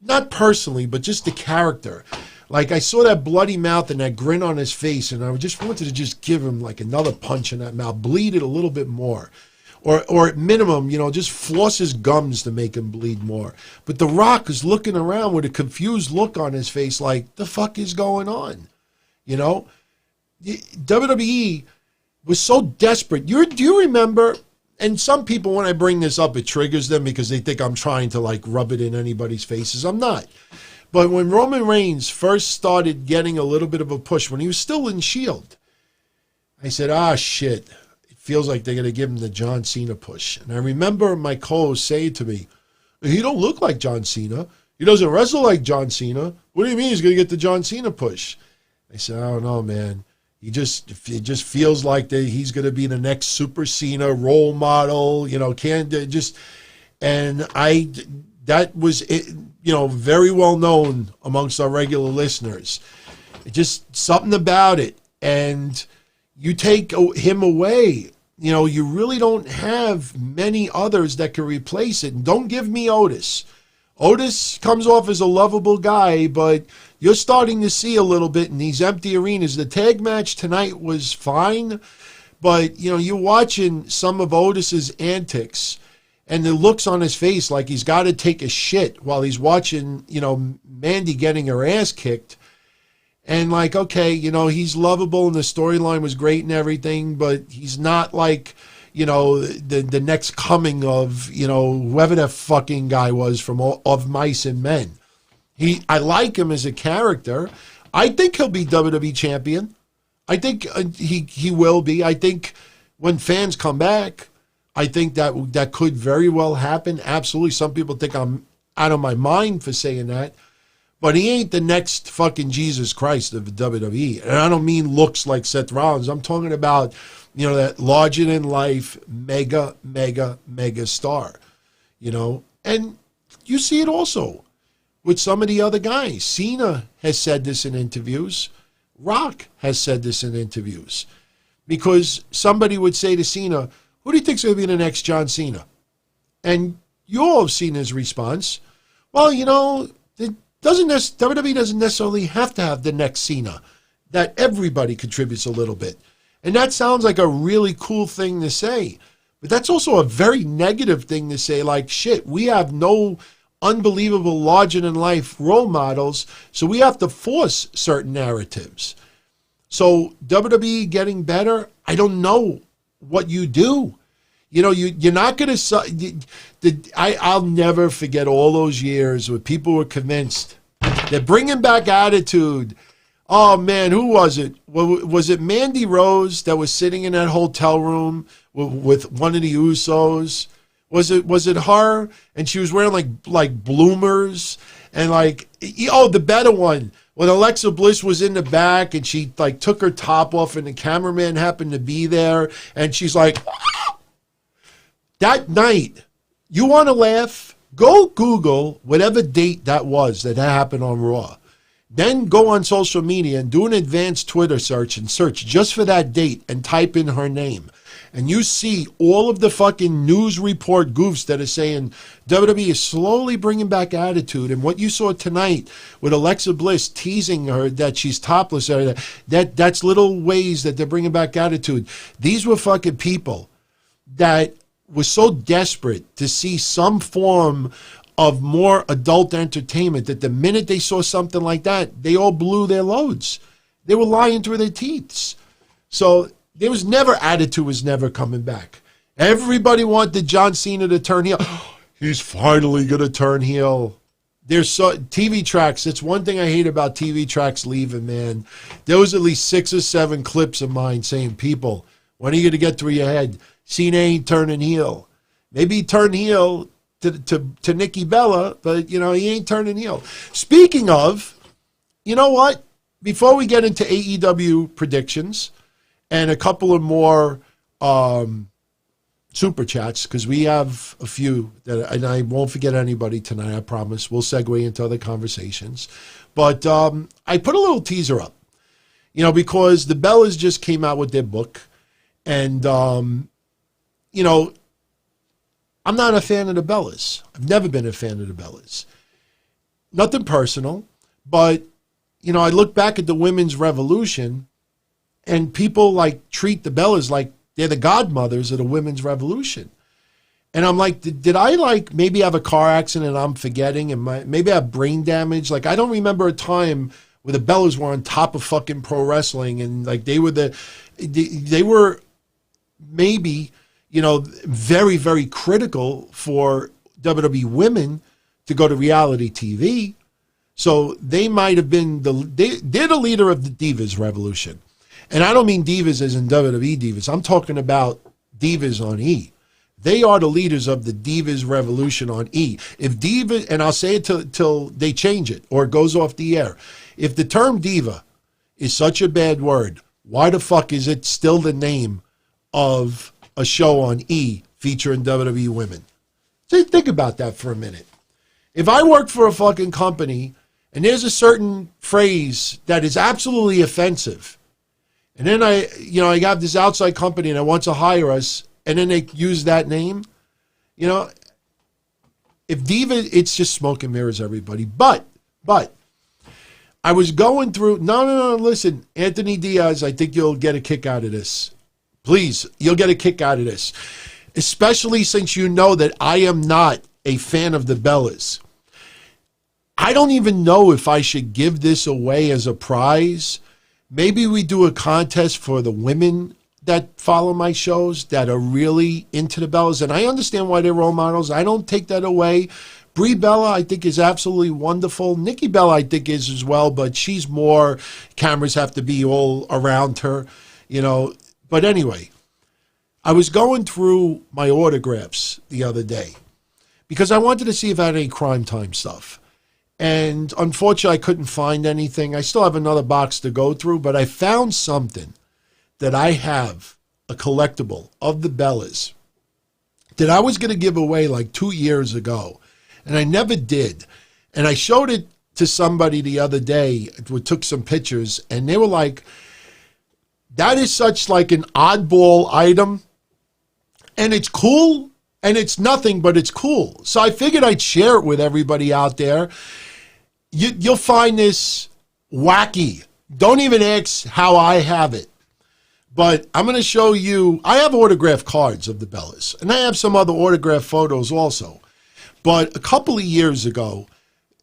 not personally, but just the character. Like, I saw that bloody mouth and that grin on his face, and I just wanted to just give him like another punch in that mouth, bleed it a little bit more. Or at minimum, just floss his gums to make him bleed more. But The Rock is looking around with a confused look on his face like, the fuck is going on? WWE was so desperate. Do you remember, and some people, when I bring this up, it triggers them because they think I'm trying to like rub it in anybody's faces. I'm not. But when Roman Reigns first started getting a little bit of a push, when he was still in S.H.I.E.L.D., I said, shit. Feels like they're going to give him the John Cena push. And I remember my co-host saying to me, he don't look like John Cena. He doesn't wrestle like John Cena. What do you mean he's going to get the John Cena push? I said, I don't know, man. It just feels like he's going to be the next Super Cena role model, that was, very well known amongst our regular listeners. It just something about it. And you take him away, you really don't have many others that can replace it. And don't give me Otis. Otis comes off as a lovable guy, but you're starting to see a little bit in these empty arenas. The tag match tonight was fine, but, you're watching some of Otis's antics and the looks on his face like he's got to take a shit while he's watching, Mandy getting her ass kicked. And like, okay, he's lovable and the storyline was great and everything, but he's not like, the next coming of, whoever that fucking guy was from Of Mice and Men. I like him as a character. I think he'll be WWE champion. I think he will be. I think when fans come back, I think that could very well happen. Absolutely. Some people think I'm out of my mind for saying that. But he ain't the next fucking Jesus Christ of WWE. And I don't mean looks like Seth Rollins. I'm talking about, that larger-than-life mega star, And you see it also with some of the other guys. Cena has said this in interviews. Rock has said this in interviews. Because somebody would say to Cena, who do you think's going to be the next John Cena? And you all have seen his response. Well, WWE doesn't necessarily have to have the next Cena. That everybody contributes a little bit. And that sounds like a really cool thing to say. But that's also a very negative thing to say, like, shit, we have no unbelievable larger-than-life role models, so we have to force certain narratives. So WWE getting better, I don't know what you do. You're not going to... I'll never forget all those years where people were convinced they're bringing back Attitude. Oh, man, who was it? Was it Mandy Rose that was sitting in that hotel room with one of the Usos? Was it her? And she was wearing like bloomers and the better one. When Alexa Bliss was in the back and she took her top off and the cameraman happened to be there and she's like, ah! That night, you want to laugh? Go Google whatever date that was that happened on Raw. Then go on social media and do an advanced Twitter search and search just for that date and type in her name. And you see all of the fucking news report goofs that are saying WWE is slowly bringing back Attitude. And what you saw tonight with Alexa Bliss teasing her that she's topless, that's little ways that they're bringing back Attitude. These were fucking people that was so desperate to see some form of more adult entertainment that the minute they saw something like that, they all blew their loads. They were lying through their teeth. So there was never, Attitude was never coming back. Everybody wanted John Cena to turn heel. He's finally going to turn heel. There's TV tracks. That's one thing I hate about TV tracks leaving, man. There was at least 6 or 7 clips of mine saying, people, when are you going to get through your head? Cena ain't turning heel. Maybe he turned heel to Nikki Bella, but, he ain't turning heel. Speaking of, you know what? Before we get into AEW predictions and a couple of more super chats, because we have a few, and I won't forget anybody tonight, I promise. We'll segue into other conversations. But I put a little teaser up, because the Bellas just came out with their book, and, I'm not a fan of the Bellas. I've never been a fan of the Bellas. Nothing personal, but I look back at the women's revolution, and people like treat the Bellas like they're the godmothers of the women's revolution. And I'm like, did I like maybe have a car accident and I'm forgetting, and maybe I have brain damage? Like, I don't remember a time where the Bellas were on top of fucking pro wrestling, and like they were maybe, very, very critical for WWE women to go to reality TV. So they might have been they're the leader of the Divas revolution. And I don't mean divas as in WWE divas. I'm talking about divas on E. They are the leaders of the Divas revolution on E. If diva, and I'll say it till they change it or it goes off the air. If the term diva is such a bad word, why the fuck is it still the name of a show on E featuring WWE women? So think about that for a minute. If I work for a fucking company and there's a certain phrase that is absolutely offensive, and then I have this outside company that wants to hire us, and then they use that name, if diva, it's just smoke and mirrors, everybody. But I was going through, no, listen, Anthony Diaz, I think you'll get a kick out of this. Please, you'll get a kick out of this. Especially since you know that I am not a fan of the Bellas. I don't even know if I should give this away as a prize. Maybe we do a contest for the women that follow my shows that are really into the Bellas. And I understand why they're role models. I don't take that away. Brie Bella, I think, is absolutely wonderful. Nikki Bella, I think, is as well, but she's more, cameras have to be all around her, But anyway, I was going through my autographs the other day because I wanted to see if I had any Crime Time stuff. And unfortunately, I couldn't find anything. I still have another box to go through, but I found something that I have, a collectible of the Bellas, that I was going to give away like 2 years ago, and I never did. And I showed it to somebody the other day, we took some pictures, and they were like, that is such like an oddball item, and it's cool, and it's nothing, but it's cool. So I figured I'd share it with everybody out there. You'll find this wacky. Don't even ask how I have it. But I'm going to show you, I have autographed cards of the Bellas, and I have some other autographed photos also. But a couple of years ago,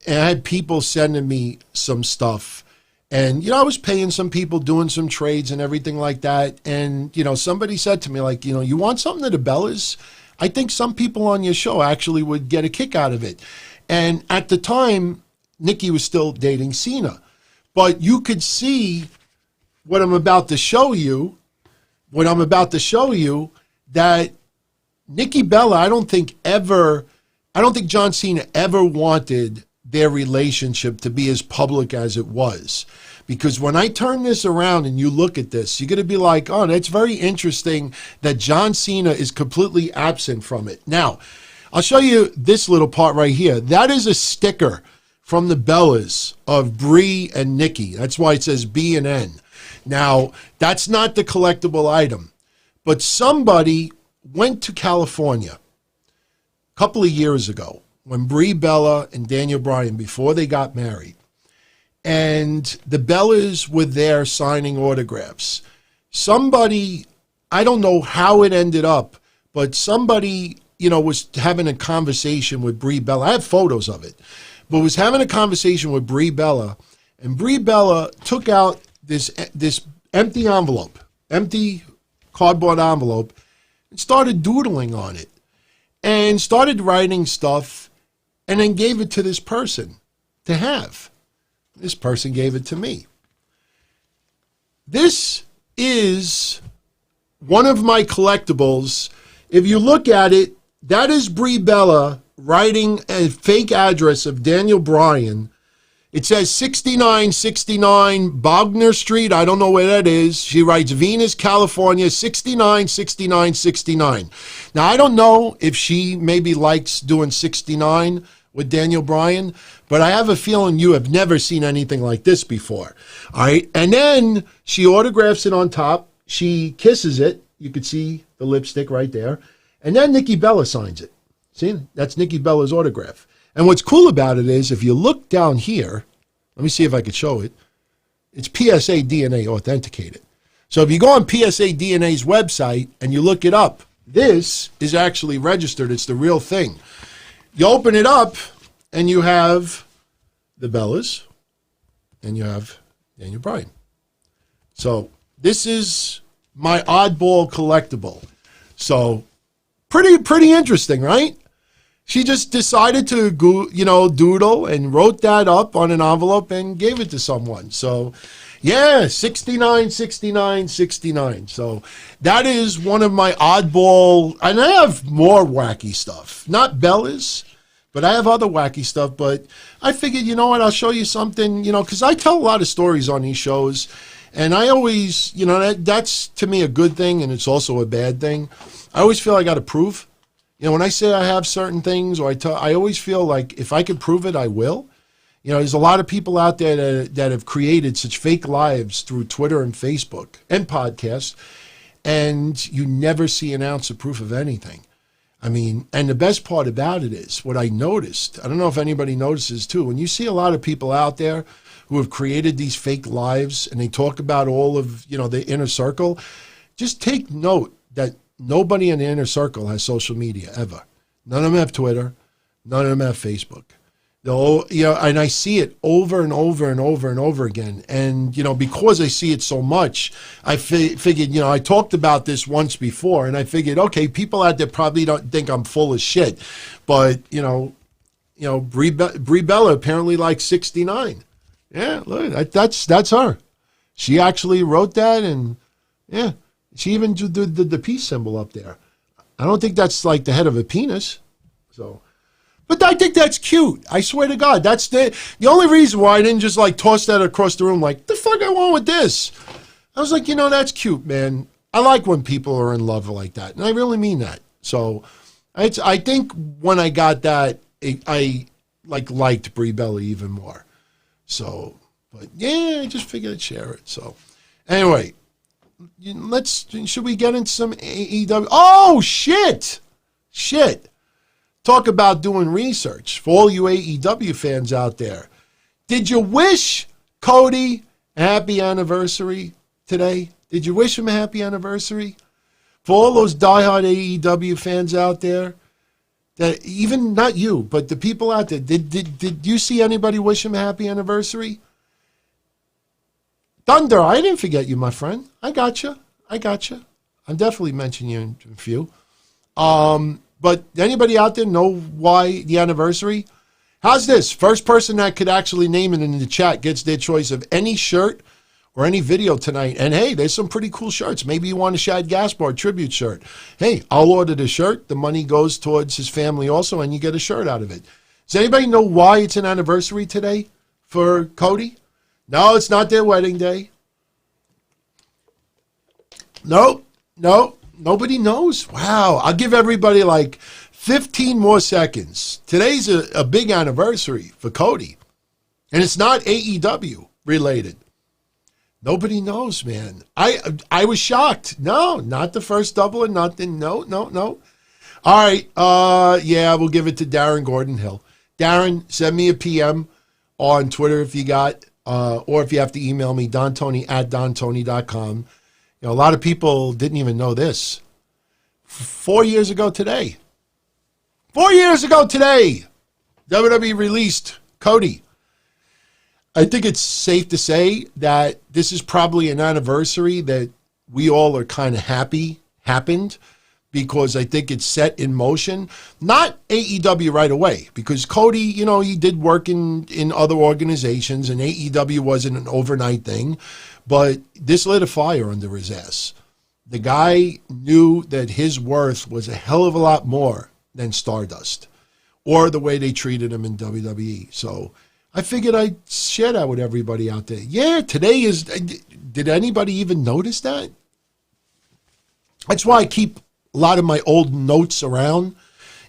and I had people sending me some stuff, and, I was paying some people, doing some trades and everything like that, and, somebody said to me, like, you want something to the Bellas? I think some people on your show actually would get a kick out of it. And at the time, Nikki was still dating Cena. But you could see what I'm about to show you, that Nikki Bella, I don't think John Cena ever wanted their relationship to be as public as it was. Because when I turn this around and you look at this, you're going to be like, oh, that's very interesting that John Cena is completely absent from it. Now, I'll show you this little part right here. That is a sticker from the Bellas of Brie and Nikki. That's why it says B and N. Now, that's not the collectible item, but somebody went to California a couple of years ago when Brie Bella and Daniel Bryan, before they got married, and the Bellas were there signing autographs. Somebody, I don't know how it ended up, but somebody, was having a conversation with Brie Bella. I have photos of it, but was having a conversation with Brie Bella, and Brie Bella took out this empty cardboard envelope, and started doodling on it, and started writing stuff, and then gave it to this person to have. This person gave it to me. This is one of my collectibles. If you look at it, that is Brie Bella writing a fake address of Daniel Bryan. It says 6969 Bogner Street. I don't know where that is. She writes Venus, California, 696969. Now, I don't know if she maybe likes doing 69 with Daniel Bryan, but I have a feeling you have never seen anything like this before. All right. And then she autographs it on top. She kisses it. You could see the lipstick right there. And then Nikki Bella signs it. See, that's Nikki Bella's autograph. And what's cool about it is if you look down here, let me see if I could show it. It's PSA DNA authenticated. So if you go on PSA DNA's website and you look it up, this is actually registered. It's the real thing. You open it up and you have the Bellas and you have Daniel Bryan. So this is my oddball collectible. So pretty interesting, right? She just decided to doodle and wrote that up on an envelope and gave it to someone. So yeah, 69, 69, 69. So that is one of my oddball, and I have more wacky stuff. Not Bella's, but I have other wacky stuff. But I figured, you know what, I'll show you something, because I tell a lot of stories on these shows. And I always, that's to me a good thing, and it's also a bad thing. I always feel I got to prove. When I say I have certain things, or I always feel like if I can prove it, I will. There's a lot of people out there that have created such fake lives through Twitter and Facebook and podcasts, and you never see an ounce of proof of anything. I mean, and the best part about it is what I noticed. I don't know if anybody notices too. When you see a lot of people out there who have created these fake lives and they talk about all of, the inner circle, just take note that nobody in the inner circle has social media ever. None of them have Twitter. None of them have Facebook. And I see it over and over and over and over again. And, because I see it so much, I figured, I talked about this once before, and I figured, okay, people out there probably don't think I'm full of shit. But, Brie Bella apparently likes 69. Yeah, look, that's her. She actually wrote that, and, yeah. She even did the peace symbol up there. I don't think that's like the head of a penis. So, but I think that's cute. I swear to God, that's the only reason why I didn't just like toss that across the room like, the fuck I want with this? I was like, that's cute, man. I like when people are in love like that. And I really mean that. So I think when I got that, I liked Brie Bella even more. So, but yeah, I just figured I'd share it. So anyway. Should we get into some AEW? Oh, shit. Talk about doing research for all you AEW fans out there. Did you wish Cody a happy anniversary today? Did you wish him a happy anniversary? For all those diehard AEW fans out there, that even not you, but the people out there, did you see anybody wish him a happy anniversary? Thunder, I didn't forget you, my friend. I got you. I'm definitely mentioning you in a few. But anybody out there know why the anniversary? How's this? First person that could actually name it in the chat gets their choice of any shirt or any video tonight. And hey, there's some pretty cool shirts. Maybe you want a Shad Gaspard tribute shirt. Hey, I'll order the shirt. The money goes towards his family also, and you get a shirt out of it. Does anybody know why it's an anniversary today for Cody? No, it's not their wedding day. No, nobody knows. Wow, I'll give everybody like 15 more seconds. Today's a big anniversary for Cody, and it's not AEW related. Nobody knows, man. I was shocked. No, not the first double or nothing. No. All right, yeah, we'll give it to Darren Gordon Hill. Darren, send me a PM on Twitter if you got. Or if you have to email me, dontony@dontony.com. A lot of people didn't even know this. 4 years ago today, WWE released Cody. I think it's safe to say that this is probably an anniversary that we all are kind of happy happened, because I think it's set in motion. Not AEW right away, because Cody, he did work in other organizations, and AEW wasn't an overnight thing, but this lit a fire under his ass. The guy knew that his worth was a hell of a lot more than Stardust, or the way they treated him in WWE. So I figured I'd share that with everybody out there. Yeah, today is, did anybody even notice that? That's why I keep a lot of my old notes around,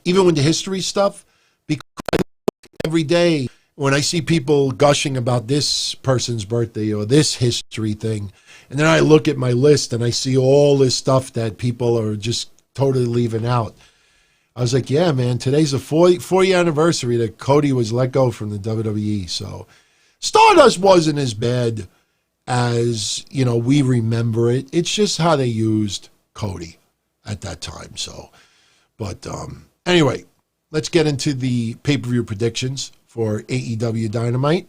even with the history stuff, because I look every day when I see people gushing about this person's birthday or this history thing, and then I look at my list and I see all this stuff that people are just totally leaving out. I was like, yeah, man, today's a four-year anniversary that Cody was let go from the WWE. So Stardust wasn't as bad as, we remember it. It's just how they used Cody at that time. So, but anyway, let's get into the pay-per-view predictions for AEW Dynamite.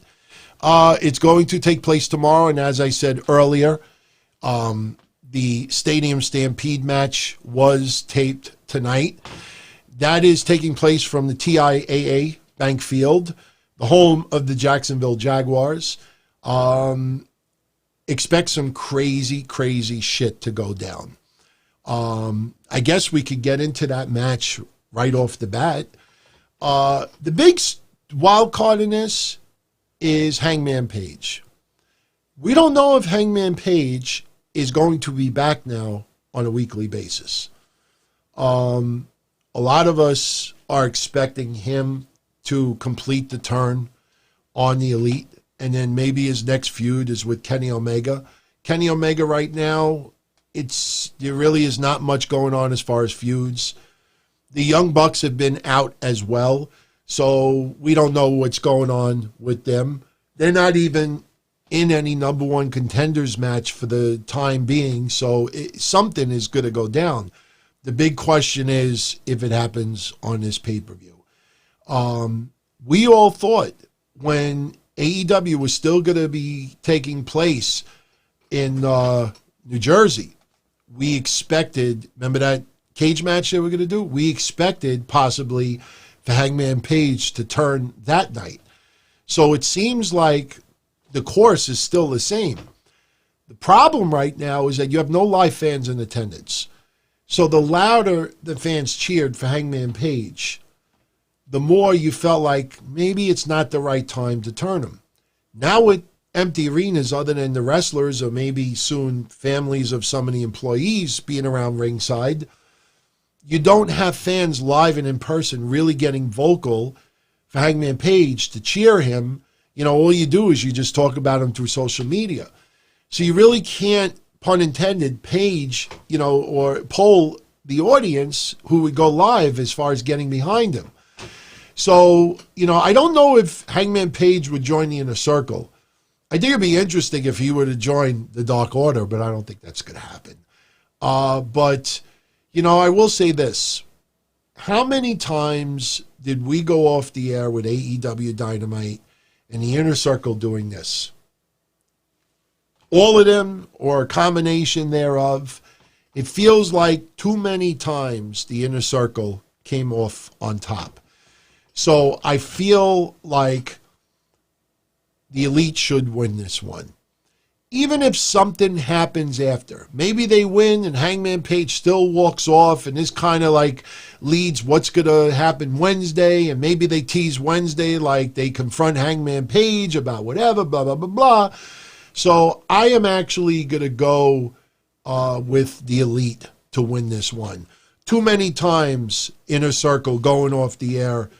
It's going to take place tomorrow, and as I said earlier, the Stadium Stampede match was taped tonight. That is taking place from the TIAA Bank Field, the home of the Jacksonville Jaguars. Expect some crazy, crazy shit to go down. I guess we could get into that match right off the bat. The big wild card in this is Hangman Page. We don't know if Hangman Page is going to be back now on a weekly basis. A lot of us are expecting him to complete the turn on the Elite, and then maybe his next feud is with Kenny Omega. Kenny Omega right now, there really is not much going on as far as feuds. The Young Bucks have been out as well, so we don't know what's going on with them. They're not even in any number one contenders match for the time being, so something is going to go down. The big question is if it happens on this pay-per-view. We all thought when AEW was still going to be taking place in New Jersey, we expected, remember that cage match they were going to do? We expected possibly for Hangman Page to turn that night. So it seems like the course is still the same. The problem right now is that you have no live fans in attendance. So the louder the fans cheered for Hangman Page, the more you felt like maybe it's not the right time to turn him. Now with empty arenas other than the wrestlers or maybe soon families of some of the employees being around ringside, you don't have fans live and in person really getting vocal for Hangman Page to cheer him. All you do is you just talk about him through social media. So you really can't, pun intended, page, or poll the audience who would go live as far as getting behind him. So, I don't know if Hangman Page would join the Inner Circle. I think it'd be interesting if he were to join the Dark Order, but I don't think that's going to happen. But, I will say this. How many times did we go off the air with AEW Dynamite and the Inner Circle doing this? All of them or a combination thereof. It feels like too many times the Inner Circle came off on top. So I feel like the Elite should win this one. Even if something happens after. Maybe they win and Hangman Page still walks off and this kind of like leads what's going to happen Wednesday, and maybe they tease Wednesday like they confront Hangman Page about whatever, blah, blah, blah, blah. So I am actually going to go with the Elite to win this one. Too many times Inner Circle going off the air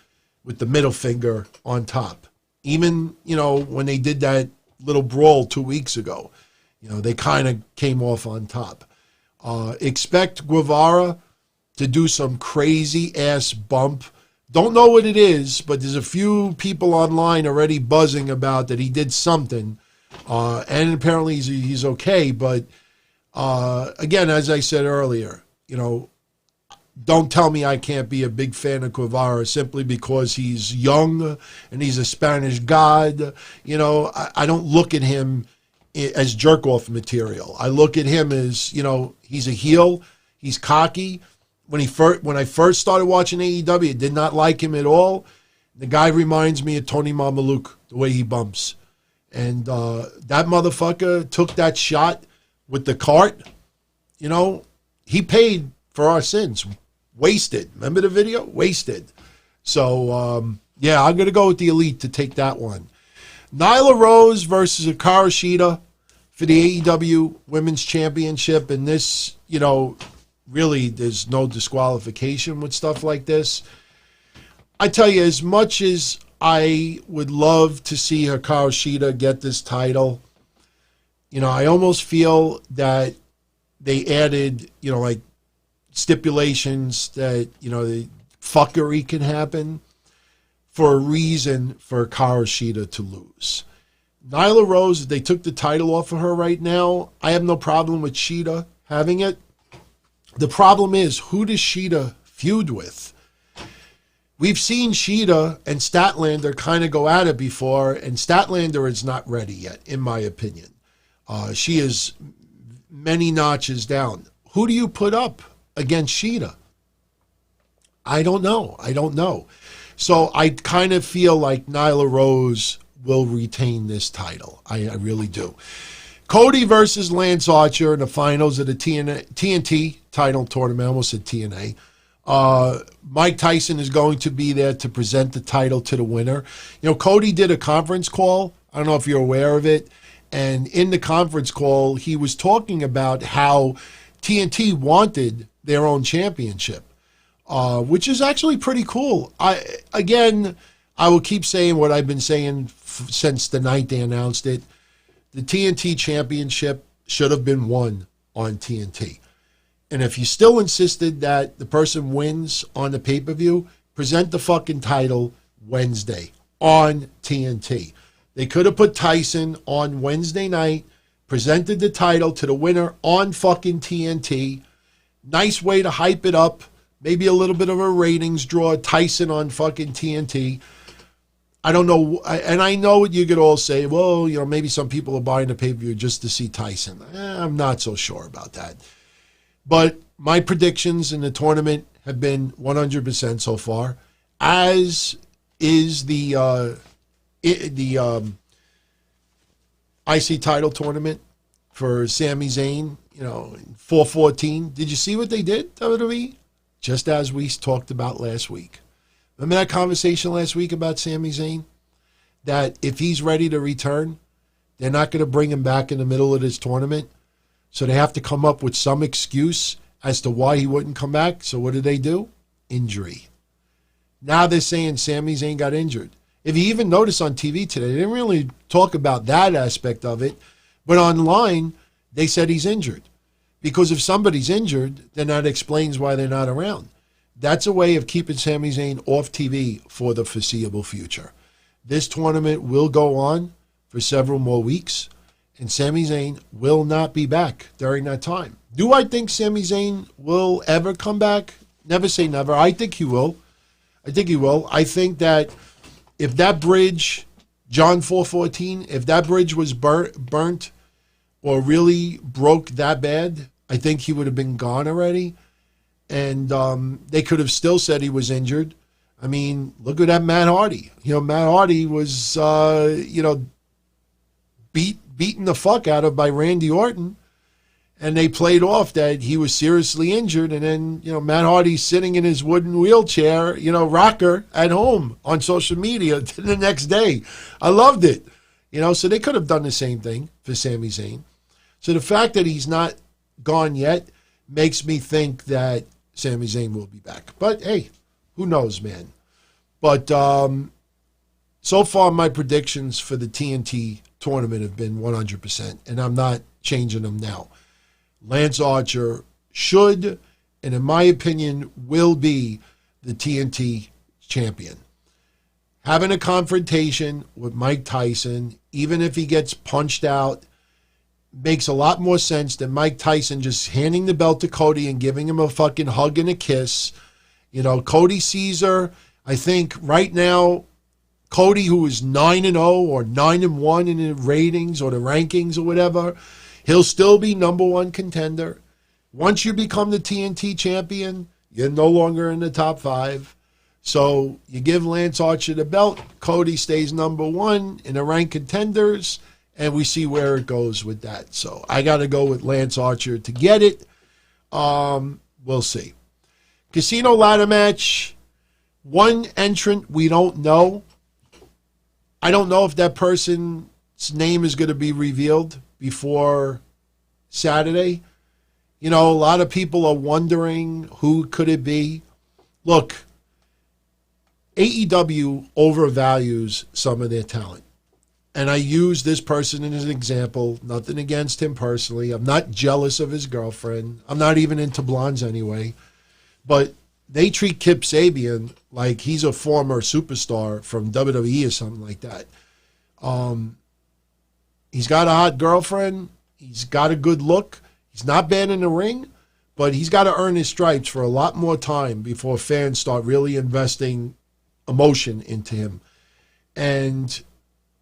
with the middle finger on top. Even, when they did that little brawl 2 weeks ago, they kind of came off on top. Expect Guevara to do some crazy ass bump. Don't know what it is, but there's a few people online already buzzing about that he did something. And apparently he's okay. But again, as I said earlier, don't tell me I can't be a big fan of Guevara simply because he's young and he's a Spanish god. I don't look at him as jerk-off material. I look at him as, he's a heel. He's cocky. When I first started watching AEW, I did not like him at all. The guy reminds me of Tony Mamaluke, the way he bumps. And that motherfucker took that shot with the cart. He paid for our sins. Wasted. Remember the video? Wasted. So, I'm going to go with the Elite to take that one. Nyla Rose versus Hikaru Shida for the AEW Women's Championship. And this, really, there's no disqualification with stuff like this. I tell you, as much as I would love to see Hikaru Shida get this title, I almost feel that they added, like, stipulations that, the fuckery can happen for a reason for Hikaru Shida to lose. Nyla Rose, they took the title off of her right now. I have no problem with Shida having it. The problem is, who does Shida feud with? We've seen Shida and Statlander kind of go at it before, and Statlander is not ready yet, in my opinion. She is many notches down. Who do you put up against Shida? I don't know. So I kind of feel like Nyla Rose will retain this title. I really do. Cody versus Lance Archer in the finals of the TNT title tournament. I almost said TNA. Mike Tyson is going to be there to present the title to the winner. You know, Cody did a conference call. I don't know if you're aware of it. And in the conference call, he was talking about how TNT wanted their own championship, which is actually pretty cool. I will keep saying what I've been saying since the night they announced it. The TNT championship should have been won on TNT. And if you still insisted that the person wins on the pay-per-view, present the fucking title Wednesday on TNT. They could have put Tyson on Wednesday night, presented the title to the winner on fucking TNT. Nice way to hype it up. Maybe a little bit of a ratings draw. Tyson on fucking TNT. I don't know. And I know what you could all say. Well, you know, maybe some people are buying the pay-per-view just to see Tyson. I'm not so sure about that. But my predictions in the tournament have been 100% so far, as is the IC title tournament for Sami Zayn, you know, 414. Did you see what they did, WWE? Just as we talked about last week. Remember that conversation last week about Sami Zayn? That if he's ready to return, they're not going to bring him back in the middle of this tournament. So they have to come up with some excuse as to why he wouldn't come back. So what did they do? Injury. Now they're saying Sami Zayn got injured. If you even notice on TV today, they didn't really talk about that aspect of it. But online, they said he's injured. Because if somebody's injured, then that explains why they're not around. That's a way of keeping Sami Zayn off TV for the foreseeable future. This tournament will go on for several more weeks. And Sami Zayn will not be back during that time. Do I think Sami Zayn will ever come back? Never say never. I think he will. I think that if that bridge, John 4:14, if that bridge was burnt or really broke that bad, I think he would have been gone already. And they could have still said he was injured. I mean, look at that Matt Hardy. You know, Matt Hardy was, beaten the fuck out of by Randy Orton, and they played off that he was seriously injured, and then, you know, Matt Hardy's sitting in his wooden wheelchair, you know, rocker at home on social media the next day. I loved it. You know, so they could have done the same thing for Sami Zayn. So the fact that he's not gone yet makes me think that Sami Zayn will be back. But hey, who knows, man. But so far my predictions for the TNT tournament have been 100%, and I'm not changing them now. Lance Archer should, and in my opinion, will be the TNT champion. Having a confrontation with Mike Tyson, even if he gets punched out, makes a lot more sense than Mike Tyson just handing the belt to Cody and giving him a fucking hug and a kiss. You know, Cody Caesar, I think right now, Cody, who is 9-0 or 9-1 in the ratings or the rankings or whatever, he'll still be number one contender. Once you become the TNT champion, you're no longer in the top 5. So you give Lance Archer the belt, Cody stays number one in the ranked contenders, and we see where it goes with that. So I got to go with Lance Archer to get it. We'll see. Casino ladder match, one entrant we don't know. I don't know if that person's name is going to be revealed before Saturday. You know, a lot of people are wondering who could it be. Look, AEW overvalues some of their talent. And I use this person as an example. Nothing against him personally. I'm not jealous of his girlfriend. I'm not even into blondes anyway. But they treat Kip Sabian like he's a former superstar from WWE or something like that. He's got a hot girlfriend. He's got a good look. He's not bad in the ring, but he's got to earn his stripes for a lot more time before fans start really investing emotion into him. And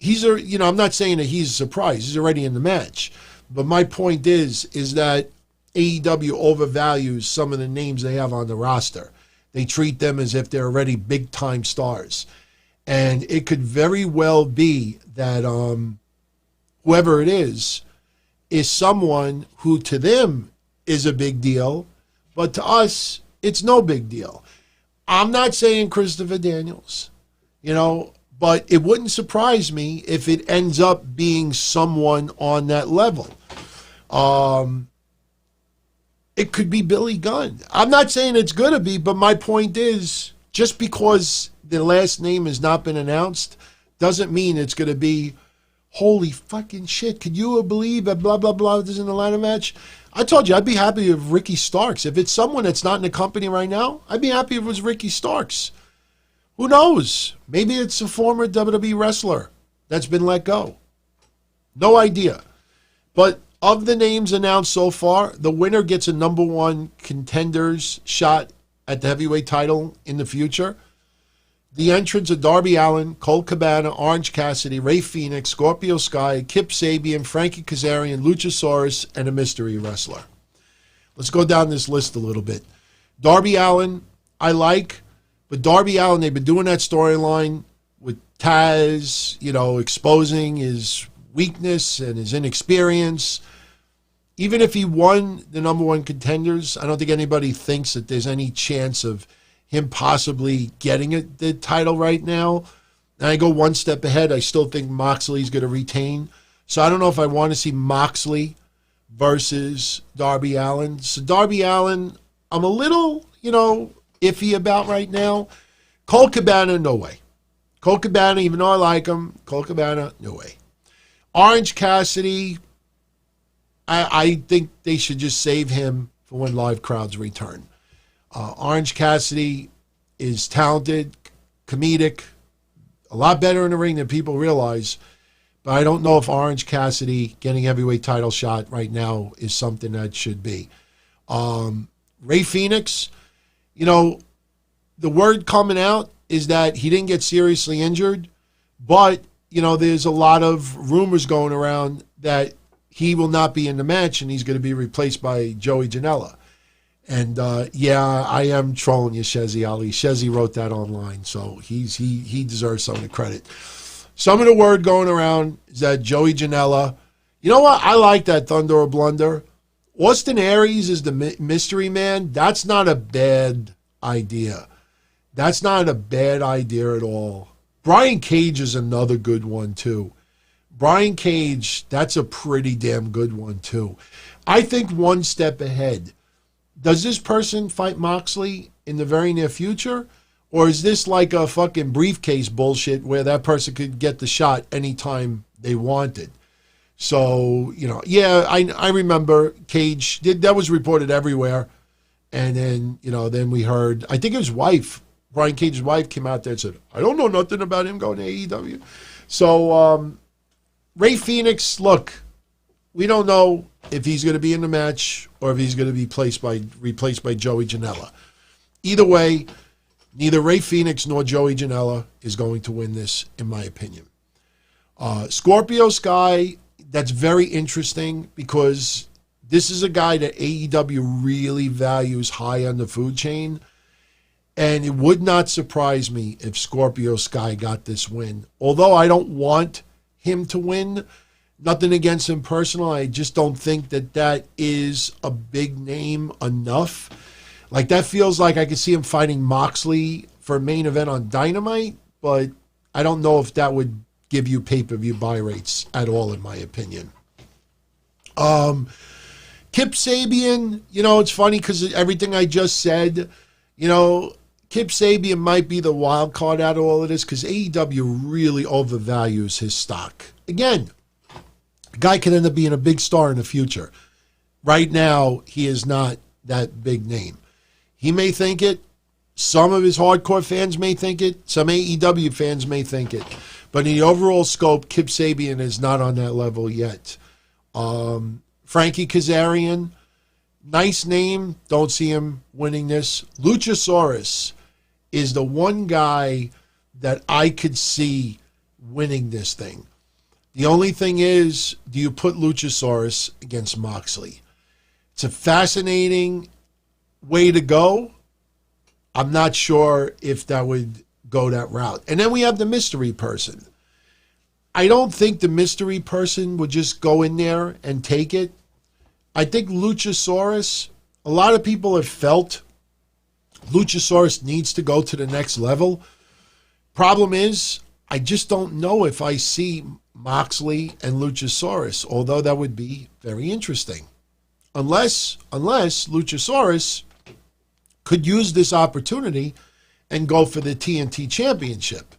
I'm not saying that he's a surprise. He's already in the match. But my point is that AEW overvalues some of the names they have on the roster. They treat them as if they're already big-time stars. And it could very well be that whoever it is someone who to them is a big deal, but to us, it's no big deal. I'm not saying Christopher Daniels, but it wouldn't surprise me if it ends up being someone on that level. It could be Billy Gunn. I'm not saying it's going to be, but my point is, just because the last name has not been announced doesn't mean it's going to be, holy fucking shit, could you believe that blah, blah, blah is in the ladder match? I told you, I'd be happy if Ricky Starks. If it's someone that's not in the company right now, I'd be happy if it was Ricky Starks. Who knows? Maybe it's a former WWE wrestler that's been let go. No idea. But of the names announced so far, the winner gets a number one contenders shot at the heavyweight title in the future. The entrants are Darby Allin, Colt Cabana, Orange Cassidy, Rey Fenix, Scorpio Sky, Kip Sabian, Frankie Kazarian, Luchasaurus, and a mystery wrestler. Let's go down this list a little bit. Darby Allin, I like, but Darby Allin, they've been doing that storyline with Taz, exposing his weakness and his inexperience. Even if he won the number one contenders, I don't think anybody thinks that there's any chance of him possibly getting the title right now. And I go one step ahead. I still think Moxley's going to retain. So I don't know if I want to see Moxley versus Darby Allin. So Darby Allin, I'm a little, iffy about right now. Colt Cabana, no way. Colt Cabana, even though I like him, Colt Cabana, no way. Orange Cassidy, I think they should just save him for when live crowds return. Orange Cassidy is talented, comedic, a lot better in the ring than people realize. But I don't know if Orange Cassidy getting heavyweight title shot right now is something that should be. Rey Fenix, the word coming out is that he didn't get seriously injured, but, there's a lot of rumors going around that he will not be in the match and he's going to be replaced by Joey Janela. And, I am trolling you, Shezzy Ali. Shezzy wrote that online, so he deserves some of the credit. Some of the word going around is that Joey Janela, you know what? I like that Thunder or Blunder. Austin Aries is the mystery man. That's not a bad idea. That's not a bad idea at all. Brian Cage is another good one, too. Brian Cage, that's a pretty damn good one, too. I think one step ahead. Does this person fight Moxley in the very near future? Or is this like a fucking briefcase bullshit where that person could get the shot anytime they wanted? So, I remember Cage, that was reported everywhere. And then, then we heard, I think his wife, Brian Cage's wife, came out there and said, I don't know nothing about him going to AEW. So, Rey Fenix, look, we don't know if he's going to be in the match or if he's going to be replaced by Joey Janela. Either way, neither Rey Fenix nor Joey Janela is going to win this, in my opinion. Scorpio Sky, that's very interesting because this is a guy that AEW really values high on the food chain. And it would not surprise me if Scorpio Sky got this win. Although I don't want him to win, nothing against him personal. I just don't think that is a big name enough. Like, that feels like I could see him fighting Moxley for a main event on Dynamite, but I don't know if that would give you pay-per-view buy rates at all, in my opinion. Kip Sabian, it's funny because everything I just said, Kip Sabian might be the wild card out of all of this because AEW really overvalues his stock. Again, the guy could end up being a big star in the future. Right now, he is not that big name. He may think it. Some of his hardcore fans may think it. Some AEW fans may think it. But in the overall scope, Kip Sabian is not on that level yet. Frankie Kazarian, nice name. Don't see him winning this. Luchasaurus is the one guy that I could see winning this thing. The only thing is, do you put Luchasaurus against Moxley? It's a fascinating way to go. I'm not sure if that would go that route. And then we have the mystery person. I don't think the mystery person would just go in there and take it. I think Luchasaurus, a lot of people have felt Luchasaurus needs to go to the next level. Problem is, I just don't know if I see Moxley and Luchasaurus, although that would be very interesting. Unless Luchasaurus could use this opportunity and go for the TNT Championship.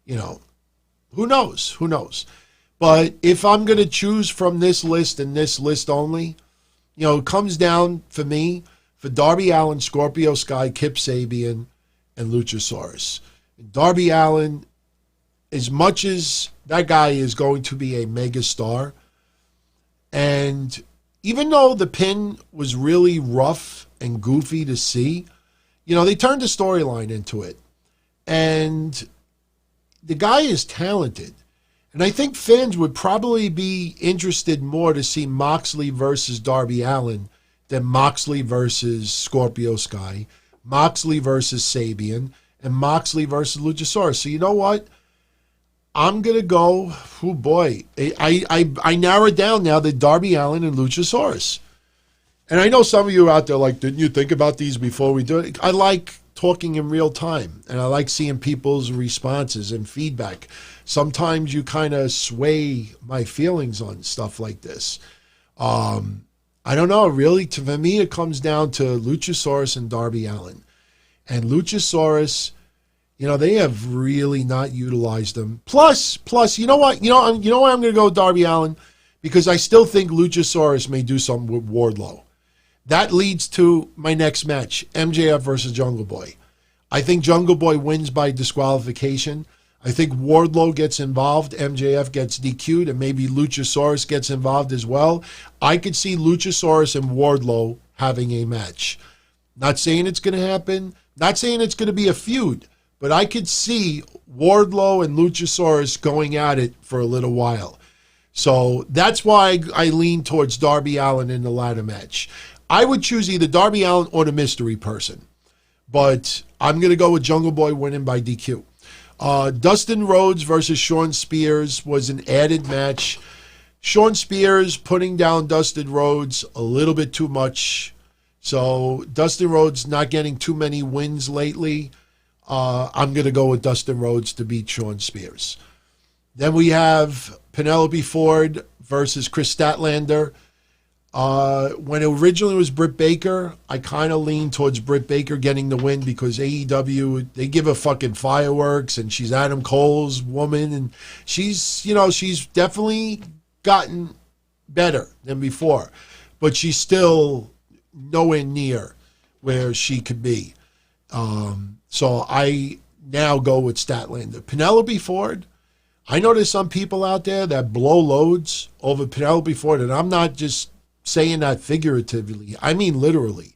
You know, who knows? Who knows? But if I'm going to choose from this list and this list only, you know, it comes down for me for Darby Allin, Scorpio Sky, Kip Sabian, and Luchasaurus. Darby Allin, as much as that guy is going to be a mega star, and even though the pin was really rough and goofy to see, you know, they turned the storyline into it. And the guy is talented. And I think fans would probably be interested more to see Moxley versus Darby Allin than Moxley versus Scorpio Sky, Moxley versus Sabian, and Moxley versus Luchasaurus. So you know what? I'm going to go, oh boy, I narrowed down now to Darby Allin and Luchasaurus. And I know some of you out there like, didn't you think about these before we do it? I like talking in real time, and I like seeing people's responses and feedback. Sometimes you kind of sway my feelings on stuff like this. I don't know, really, for me, it comes down to Luchasaurus and Darby Allin. And Luchasaurus, you know, they have really not utilized them. Plus, you know what? You know why I'm going to go with Darby Allin? Because I still think Luchasaurus may do something with Wardlow. That leads to my next match, MJF versus Jungle Boy. I think Jungle Boy wins by disqualification. I think Wardlow gets involved, MJF gets DQ'd, and maybe Luchasaurus gets involved as well. I could see Luchasaurus and Wardlow having a match. Not saying it's going to happen. Not saying it's going to be a feud. But I could see Wardlow and Luchasaurus going at it for a little while. So that's why I lean towards Darby Allin in the ladder match. I would choose either Darby Allin or the mystery person. But I'm going to go with Jungle Boy winning by DQ. Dustin Rhodes versus Shawn Spears was an added match. Shawn Spears putting down Dustin Rhodes a little bit too much. So Dustin Rhodes not getting too many wins lately. I'm going to go with Dustin Rhodes to beat Shawn Spears. Then we have Penelope Ford versus Chris Statlander. When it originally was Britt Baker, I kind of leaned towards Britt Baker getting the win because AEW, they give her fucking fireworks, and she's Adam Cole's woman, and she's definitely gotten better than before, but she's still nowhere near where she could be. So I now go with Statlander. Penelope Ford, I know there's some people out there that blow loads over Penelope Ford, and I'm not just saying that figuratively. I mean literally.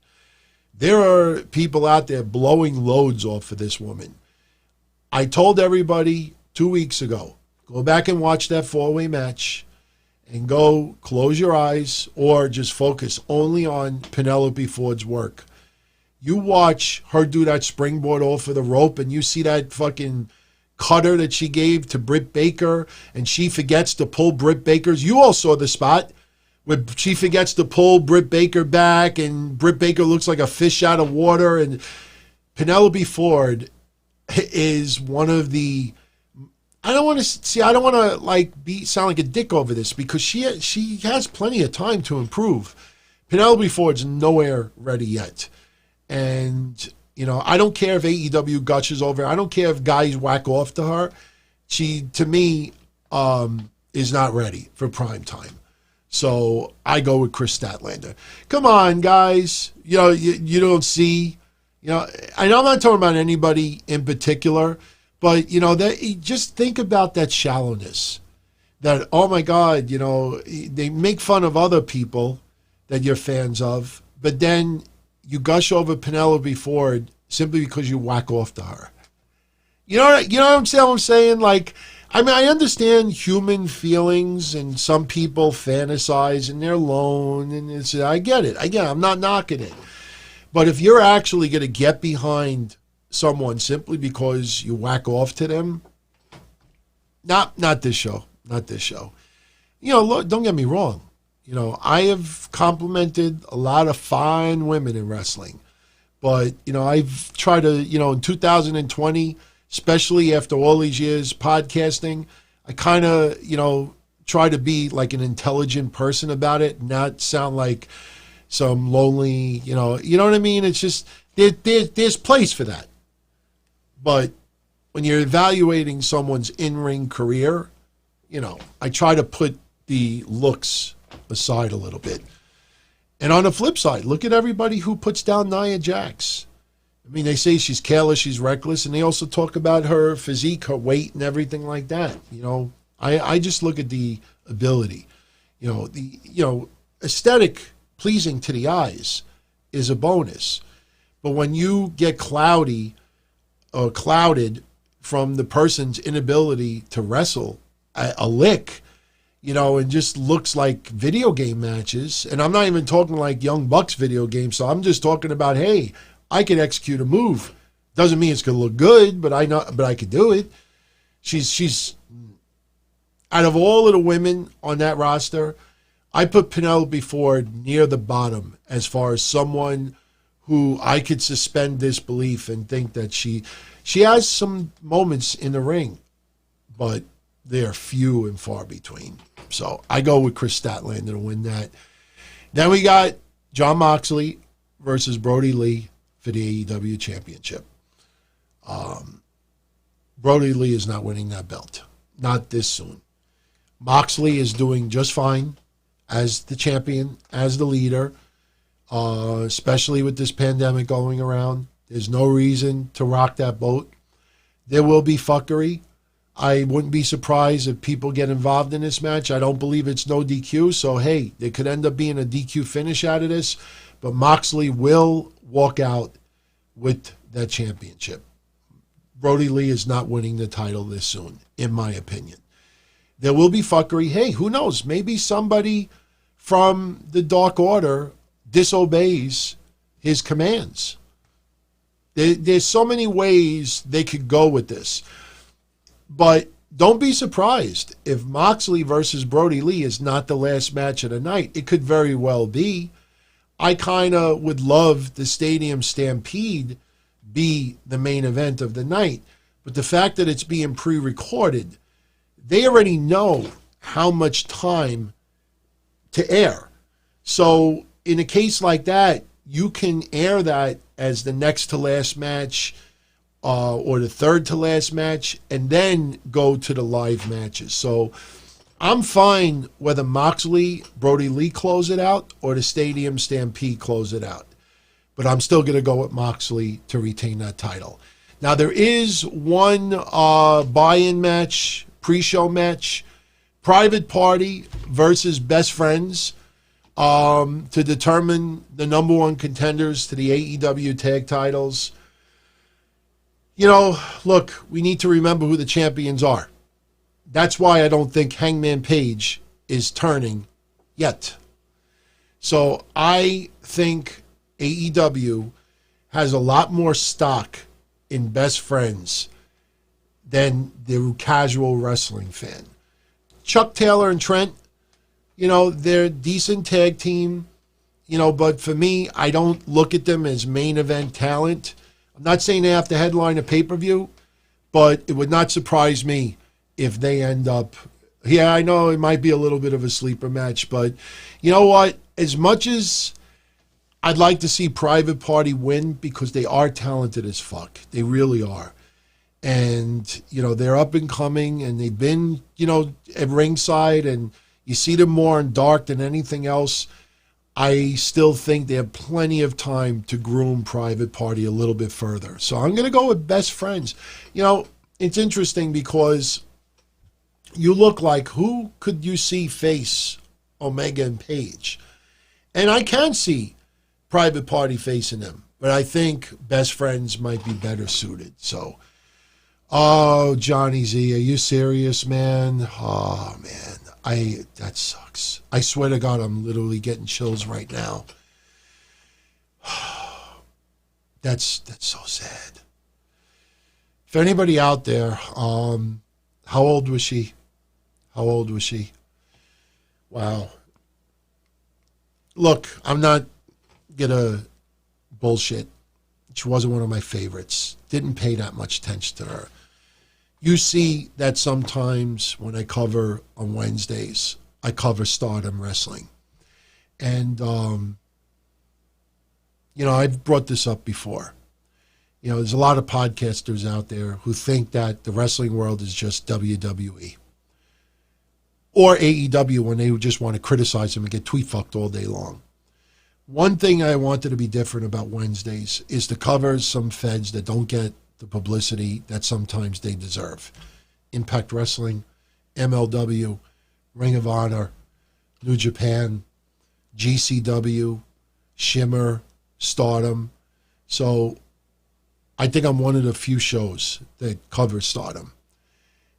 There are people out there blowing loads off of this woman. I told everybody 2 weeks ago, go back and watch that four-way match and go close your eyes or just focus only on Penelope Ford's work. You watch her do that springboard off of the rope and you see that fucking cutter that she gave to Britt Baker and she forgets to pull Britt Baker's. You all saw the spot where she forgets to pull Britt Baker back and Britt Baker looks like a fish out of water. And Penelope Ford is one of the, I don't want to like sound like a dick over this because she has plenty of time to improve. Penelope Ford's nowhere ready yet. And, you know, I don't care if AEW gushes over her. I don't care if guys whack off to her. She, to me, is not ready for prime time. So I go with Chris Statlander. Come on, guys. You know, you don't see, you know, I know I'm not talking about anybody in particular, But, just think about that shallowness. That, oh my God, they make fun of other people that you're fans of, but then you gush over Penelope Ford simply because you whack off to her. You know what I'm saying? Like, I understand human feelings, and some people fantasize and they're alone, and I get it. I'm not knocking it. But if you're actually going to get behind someone simply because you whack off to them, not this show. Not this show. Look, don't get me wrong. I have complimented a lot of fine women in wrestling. But, I've tried to, in 2020, especially after all these years podcasting, I kind of, try to be like an intelligent person about it, not sound like some lonely, you know what I mean? It's just, there's place for that. But when you're evaluating someone's in-ring career, I try to put the looks aside a little bit. And on the flip side, look at everybody who puts down Nia Jax. I mean, they say she's careless, she's reckless, and they also talk about her physique, her weight, and everything like that. I just look at the ability. Aesthetic pleasing to the eyes is a bonus. But when you get clouded from the person's inability to wrestle a lick, and just looks like video game matches. And I'm not even talking like Young Bucks video games. So I'm just talking about, hey, I can execute a move. Doesn't mean it's going to look good, but I could do it. She's out of all of the women on that roster, I put Penelope Ford near the bottom as far as someone who I could suspend disbelief and think that she has some moments in the ring, but they're few and far between. So I go with Chris Statlander to win that. Then we got Jon Moxley versus Brody Lee for the AEW Championship. Brody Lee is not winning that belt. Not this soon. Moxley is doing just fine as the champion, as the leader, especially with this pandemic going around. There's no reason to rock that boat. There will be fuckery. I wouldn't be surprised if people get involved in this match. I don't believe it's no DQ, so hey, there could end up being a DQ finish out of this, but Moxley will walk out with that championship. Brody Lee is not winning the title this soon, in my opinion. There will be fuckery. Hey, who knows? Maybe somebody from the Dark Order disobeys his commands. There's so many ways they could go with this. But don't be surprised if Moxley versus Brody Lee is not the last match of the night. It could very well be. I kind of would love the Stadium Stampede be the main event of the night. But the fact that it's being pre-recorded, they already know how much time to air. So in a case like that, you can air that as the next to last match or the third to last match, and then go to the live matches. So I'm fine whether Moxley, Brody Lee close it out or the Stadium Stampede close it out. But I'm still going to go with Moxley to retain that title. Now, there is one buy-in match, pre-show match, Private Party versus Best Friends to determine the number one contenders to the AEW tag titles. Look, we need to remember who the champions are. That's why I don't think Hangman Page is turning yet. So I think AEW has a lot more stock in Best Friends than the casual wrestling fan. Chuck Taylor and Trent, they're a decent tag team, but for me, I don't look at them as main event talent. I'm not saying they have to headline a pay-per-view, but it would not surprise me if they end up, I know it might be a little bit of a sleeper match, but you know what? As much as I'd like to see Private Party win because they are talented as fuck. They really are. And, they're up and coming, and they've been, at ringside, and you see them more in dark than anything else. I still think they have plenty of time to groom Private Party a little bit further. So I'm going to go with Best Friends. it's interesting because you look like, who could you see face Omega and Paige? And I can see Private Party facing them, but I think Best Friends might be better suited. So, oh, Johnny Z, are you serious, man? Oh, man, that sucks. I swear to God, I'm literally getting chills right now. That's so sad. If anybody out there, how old was she? How old was she? Wow. Look, I'm not gonna bullshit. She wasn't one of my favorites. Didn't pay that much attention to her. You see that sometimes when I cover on Wednesdays, I cover Stardom Wrestling. And, I've brought this up before. There's a lot of podcasters out there who think that the wrestling world is just WWE. Or AEW when they just want to criticize them and get tweet fucked all day long. One thing I wanted to be different about Wednesdays is to cover some feds that don't get the publicity that sometimes they deserve. Impact Wrestling, MLW, Ring of Honor, New Japan, GCW, Shimmer, Stardom. So I think I'm one of the few shows that covers Stardom.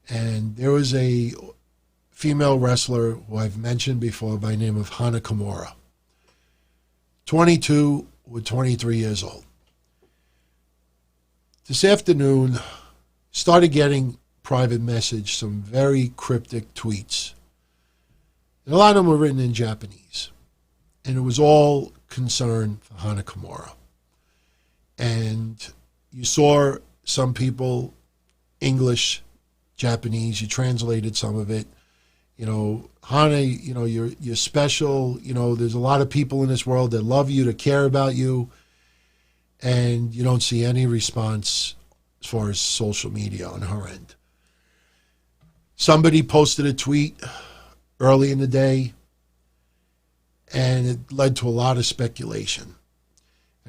And there was a female wrestler who I've mentioned before by the name of Hana Kimura. 22 or 23 years old. This afternoon, started getting private message, some very cryptic tweets. And a lot of them were written in Japanese. And it was all concern for Hana Kimura. And you saw some people, English, Japanese, you translated some of it. Hana, you're special. There's a lot of people in this world that love you, that care about you. And you don't see any response as far as social media on her end. Somebody posted a tweet early in the day, and it led to a lot of speculation.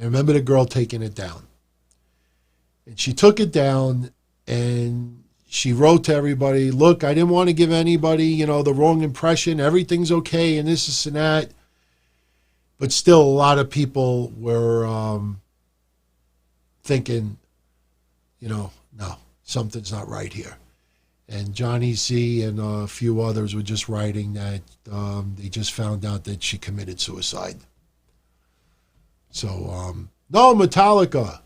I remember the girl taking it down. And she took it down, and she wrote to everybody, look, I didn't want to give anybody, the wrong impression. Everything's okay, and this and that. But still, a lot of people were thinking, no, something's not right here. And Johnny Z and a few others were just writing that they just found out that she committed suicide. So, no, Metallica,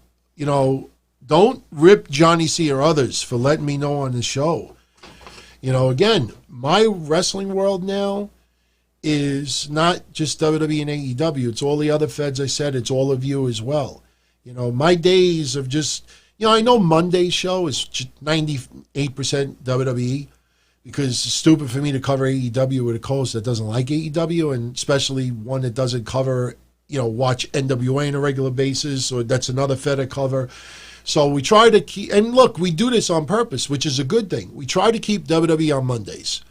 don't rip Johnny C or others for letting me know on the show. Again, my wrestling world now is not just WWE and AEW. It's all the other feds I said. It's all of you as well. My days of just, I know Monday's show is 98% WWE because it's stupid for me to cover AEW with a host that doesn't like AEW, and especially one that doesn't cover, watch NWA on a regular basis, or that's another fed I cover. So we try to keep, and look, we do this on purpose, which is a good thing. We try to keep WWE on Mondays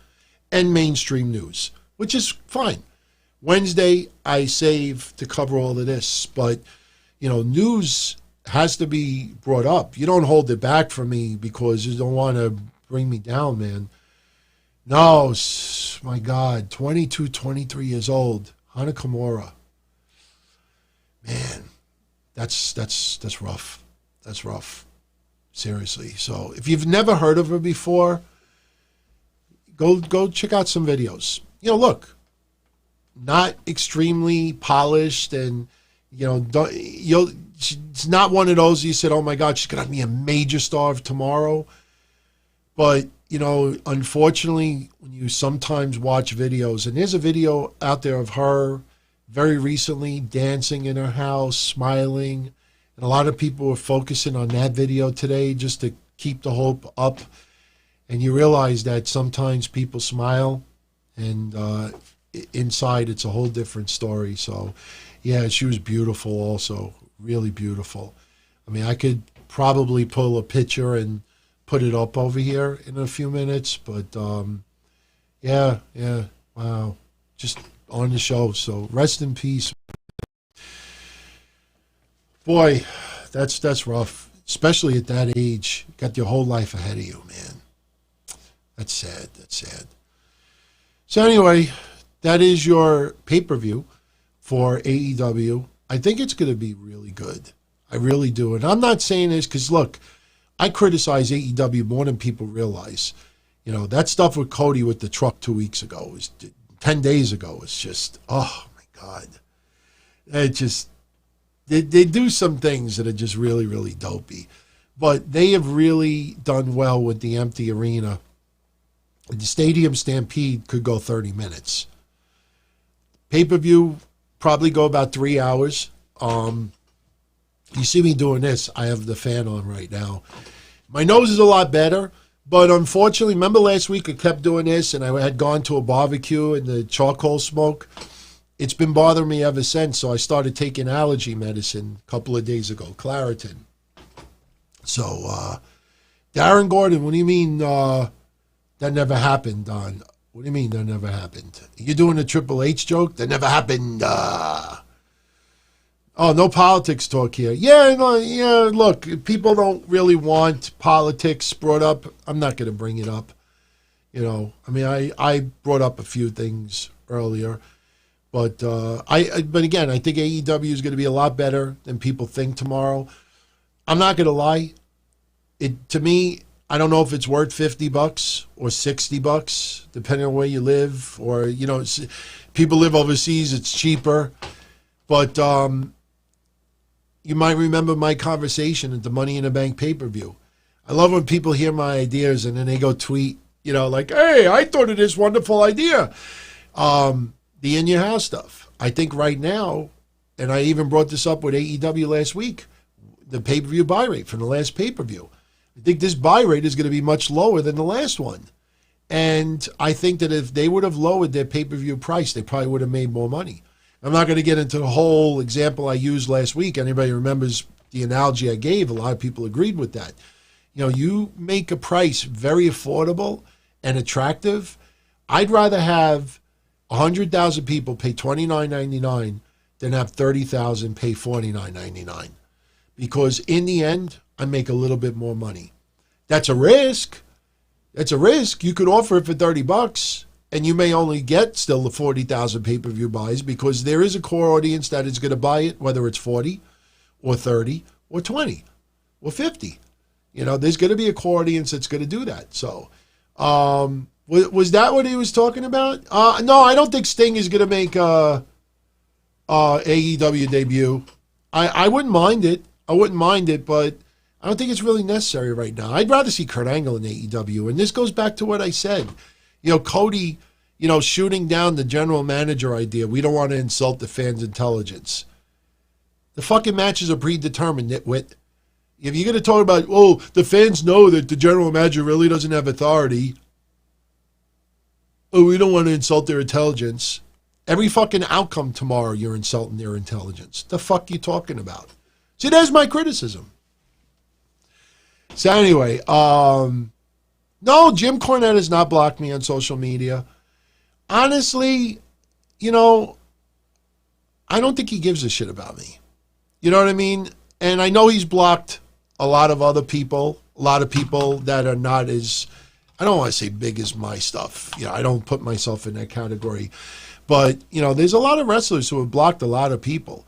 and mainstream news, which is fine. Wednesday, I save to cover all of this, but, news has to be brought up. You don't hold it back from me because you don't want to bring me down, man. No, my God, 22, 23 years old, Hana Kimura. Man, that's rough. That's rough. Seriously. So if you've never heard of her before, go check out some videos. Look, not extremely polished, and it's not one of those you said, oh my God, she's gonna be a major star of tomorrow. But unfortunately, when you sometimes watch videos, and there's a video out there of her very recently dancing in her house, smiling. And a lot of people were focusing on that video today just to keep the hope up. And you realize that sometimes people smile, and inside it's a whole different story. So, yeah, she was beautiful also, really beautiful. I mean, I could probably pull a picture and put it up over here in a few minutes. But, yeah, wow, just on the show. So rest in peace. Boy, that's rough. especially at that age. You got your whole life ahead of you, man. That's sad. That's sad. So anyway, that is your pay-per-view for AEW. I think it's going to be really good. I really do. And I'm not saying this because, look, I criticize AEW more than people realize. You know, that stuff with Cody with the truck 2 weeks ago, was 10 days ago, was just, oh, my God. It just, they do some things that are just really, really dopey. But they have really done well with the empty arena. The Stadium Stampede could go 30 minutes. Pay-per-view probably go about 3 hours. You see me doing this. I have the fan on right now. My nose is a lot better, but unfortunately, remember last week I kept doing this and I had gone to a barbecue and the charcoal smoke? It's been bothering me ever since, so I started taking allergy medicine a couple of days ago, Claritin. So, Darren Gordon, what do you mean that never happened, Don? What do you mean that never happened? You're doing a Triple H joke? That never happened. Oh, no politics talk here. Yeah, no, yeah, look, people don't really want politics brought up. I'm not going to bring it up. You know, I mean, I brought up a few things earlier. But but again, I think AEW is going to be a lot better than people think tomorrow. I'm not going to lie. To me, I don't know if it's worth $50 or $60, depending on where you live. Or, you know, people live overseas, it's cheaper. But you might remember my conversation at the Money in the Bank pay-per-view. I love when people hear my ideas and then they go tweet, you know, like, hey, I thought of this wonderful idea. The In Your House stuff. I think right now, and I even brought this up with AEW last week, the pay-per-view buy rate from the last pay-per-view. I think this buy rate is going to be much lower than the last one. And I think that if they would have lowered their pay-per-view price, they probably would have made more money. I'm not going to get into the whole example I used last week. Anybody remembers the analogy I gave? A lot of people agreed with that. You know, you make a price very affordable and attractive. I'd rather have 100,000 people pay $29.99 than have 30,000 pay $49.99. Because in the end, I make a little bit more money. That's a risk. That's a risk. You could offer it for $30, and you may only get still the 40,000 pay-per-view buys because there is a core audience that is going to buy it, whether it's 40 or 30 or 20 or 50. You know, there's going to be a core audience that's going to do that. So, was that what he was talking about? No, I don't think Sting is going to make a AEW debut. I wouldn't mind it. I wouldn't mind it, but I don't think it's really necessary right now. I'd rather see Kurt Angle in AEW. And this goes back to what I said. You know, Cody, you know, shooting down the general manager idea. We don't want to insult the fans' intelligence. The fucking matches are predetermined, nitwit. If you're going to talk about, oh, the fans know that the general manager really doesn't have authority. Oh, we don't want to insult their intelligence. Every fucking outcome tomorrow, you're insulting their intelligence. The fuck you talking about? See, there's my criticism. So anyway, no, Jim Cornette has not blocked me on social media. Honestly, you know, I don't think he gives a shit about me. You know what I mean? And I know he's blocked a lot of other people, a lot of people that are not as, I don't want to say big as my stuff. You know, I don't put myself in that category. But, you know, there's a lot of wrestlers who have blocked a lot of people.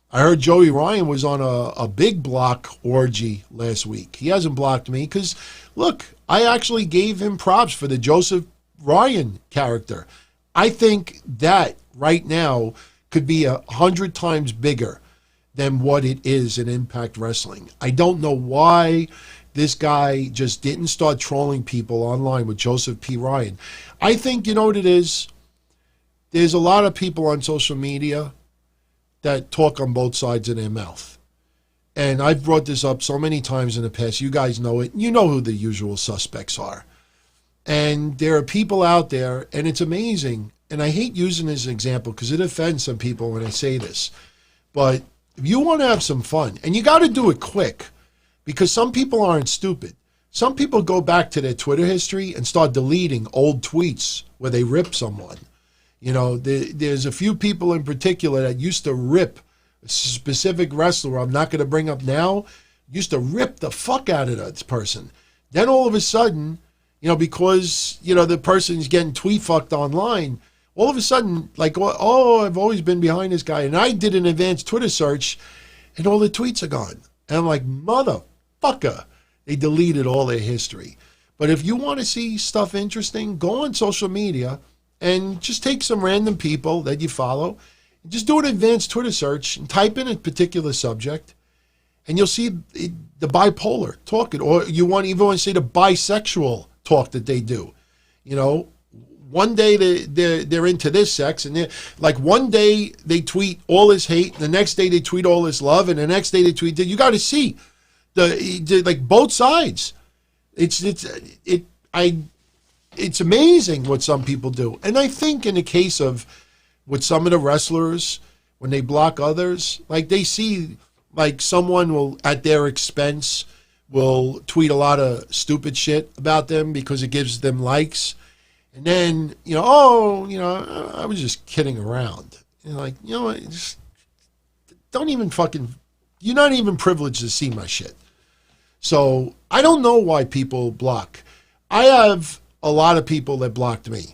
I heard Joey Ryan was on a big block orgy last week. He hasn't blocked me because, look, I actually gave him props for the Joseph Ryan character. I think that right now could be 100 times bigger than what it is in Impact Wrestling. I don't know why this guy just didn't start trolling people online with Joseph P. Ryan. I think, you know what it is? There's a lot of people on social media that talk on both sides of their mouth. And I've brought this up so many times in the past. You guys know it. You know who the usual suspects are. And there are people out there, and it's amazing. And I hate using this as an example because it offends some people when I say this. But if you want to have some fun, and you got to do it quick, because some people aren't stupid. Some people go back to their Twitter history and start deleting old tweets where they rip someone. You know, there's a few people in particular that used to rip a specific wrestler I'm not going to bring up now, used to rip the fuck out of that person. Then all of a sudden, because, the person's getting tweet fucked online, all of a sudden, like, oh, I've always been behind this guy. And I did an advanced Twitter search, and all the tweets are gone. And I'm like, motherfucker. They deleted all their history. But if you want to see stuff interesting, go on social media and just take some random people that you follow, and just do an advanced Twitter search and type in a particular subject, and you'll see the bipolar talk, or you even want to see the bisexual talk that they do. One day they're into this sex, and they're like, one day they tweet all this hate, the next day they tweet all this love, and the next day they tweet. You got to see like both sides. It's amazing what some people do. And I think in the case of with some of the wrestlers, when they block others, like they see like someone will at their expense will tweet a lot of stupid shit about them because it gives them likes. And then, I was just kidding around. And just don't even you're not even privileged to see my shit. So I don't know why people block. I have a lot of people that blocked me.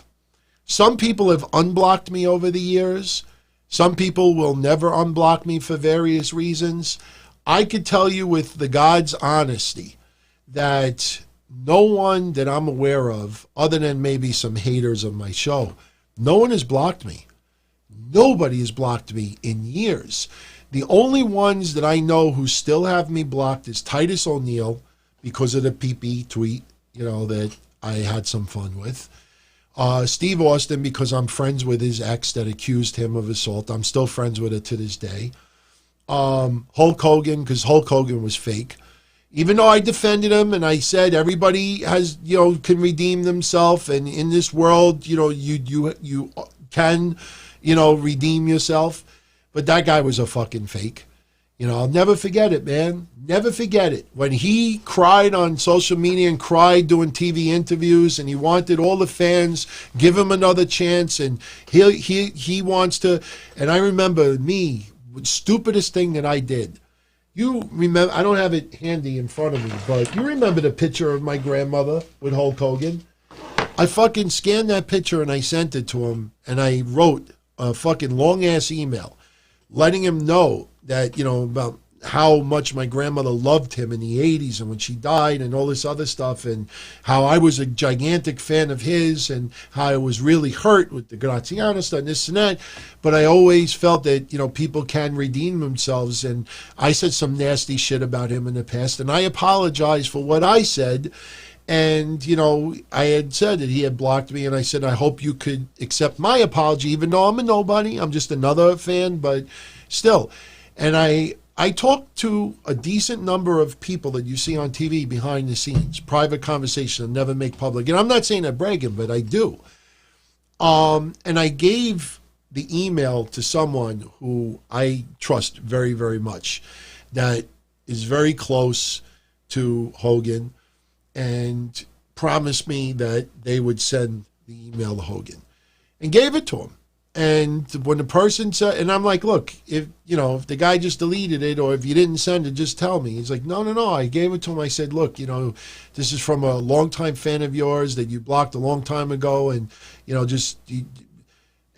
Some people have unblocked me over the years. Some people will never unblock me for various reasons. I could tell you with the God's honesty that no one that I'm aware of, other than maybe some haters of my show, no one has blocked me. Nobody has blocked me in years. The only ones that I know who still have me blocked is Titus O'Neil because of the PP tweet, that I had some fun with. Steve Austin because I'm friends with his ex that accused him of assault. I'm still friends with her to this day. Hulk Hogan because Hulk Hogan was fake. Even though I defended him and I said everybody has, can redeem themselves, and in this world, you can, redeem yourself. But that guy was a fucking fake. I'll never forget it, man. Never forget it. When he cried on social media and cried doing TV interviews, and he wanted all the fans give him another chance, and he wants to. And I remember me, stupidest thing that I did. You remember? I don't have it handy in front of me, but you remember the picture of my grandmother with Hulk Hogan? I fucking scanned that picture and I sent it to him, and I wrote a fucking long ass email, letting him know that, about how much my grandmother loved him in the 80s and when she died and all this other stuff, and how I was a gigantic fan of his and how I was really hurt with the Graziano stuff and this and that. But I always felt that, people can redeem themselves. And I said some nasty shit about him in the past, and I apologize for what I said. And, I had said that he had blocked me, and I said, I hope you could accept my apology, even though I'm a nobody. I'm just another fan, but still. And I talked to a decent number of people that you see on TV behind the scenes, private conversations I never make public. And I'm not saying that bragging, but I do. And I gave the email to someone who I trust very, very much, that is very close to Hogan, and promised me that they would send the email to Hogan, and gave it to him. And when the person said, and I'm like, look, if the guy just deleted it, or if you didn't send it, just tell me. He's like, no. I gave it to him. I said, look, this is from a longtime fan of yours that you blocked a long time ago, and,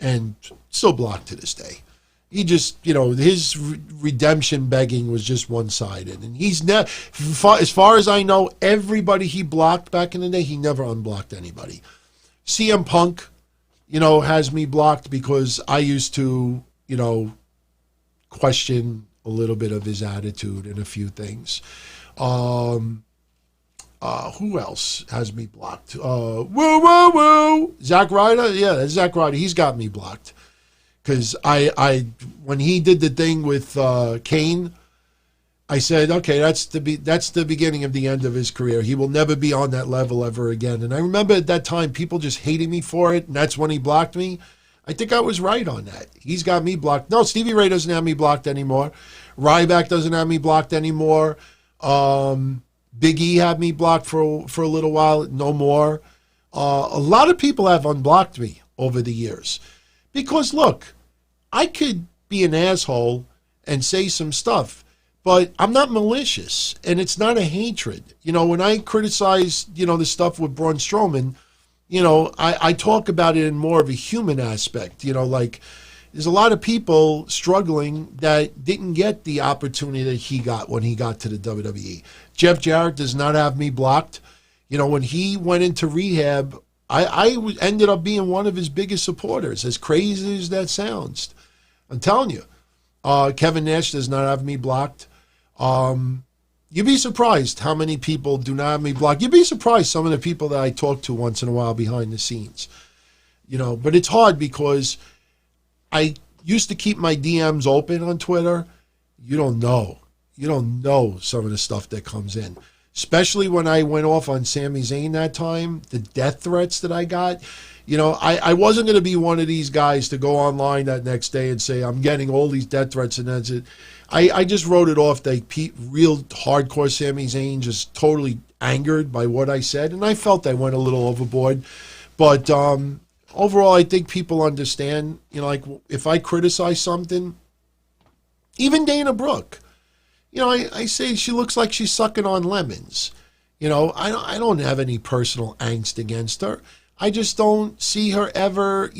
and still blocked to this day. He just, his redemption begging was just one-sided. And he's never, as far as I know, everybody he blocked back in the day, he never unblocked anybody. CM Punk, has me blocked because I used to, question a little bit of his attitude and a few things. Who else has me blocked? Zack Ryder? Yeah, that's Zack Ryder. He's got me blocked. Because when he did the thing with Kane, I said, okay, that's the beginning of the end of his career. He will never be on that level ever again. And I remember at that time, people just hated me for it, and that's when he blocked me. I think I was right on that. He's got me blocked. No, Stevie Ray doesn't have me blocked anymore. Ryback doesn't have me blocked anymore. Big E had me blocked for a little while. No more. A lot of people have unblocked me over the years. Because, look, I could be an asshole and say some stuff, But I'm not malicious, and it's not a hatred. You know, when I criticize, you know, the stuff with Braun Strowman, you know, I talk about it in more of a human aspect. You know, like, there's a lot of people struggling that didn't get the opportunity that he got when he got to the WWE. Jeff Jarrett does not have me blocked. You know, when he went into rehab, I ended up being one of his biggest supporters, as crazy as that sounds. I'm telling you. Kevin Nash does not have me blocked. You'd be surprised how many people do not have me blocked. You'd be surprised some of the people that I talk to once in a while behind the scenes. You know, but it's hard because I used to keep my DMs open on Twitter. You don't know. You don't know some of the stuff that comes in. Especially when I went off on Sami Zayn that time, the death threats that I got. You know, I wasn't going to be one of these guys to go online that next day and say, I'm getting all these death threats and that's it. I just wrote it off. Real hardcore Sami Zayn just totally angered by what I said. And I felt I went a little overboard. But overall, I think people understand, you know, like if I criticize something, even Dana Brooke, you know, I say she looks like she's sucking on lemons. You know, I don't have any personal angst against her. I just don't see her ever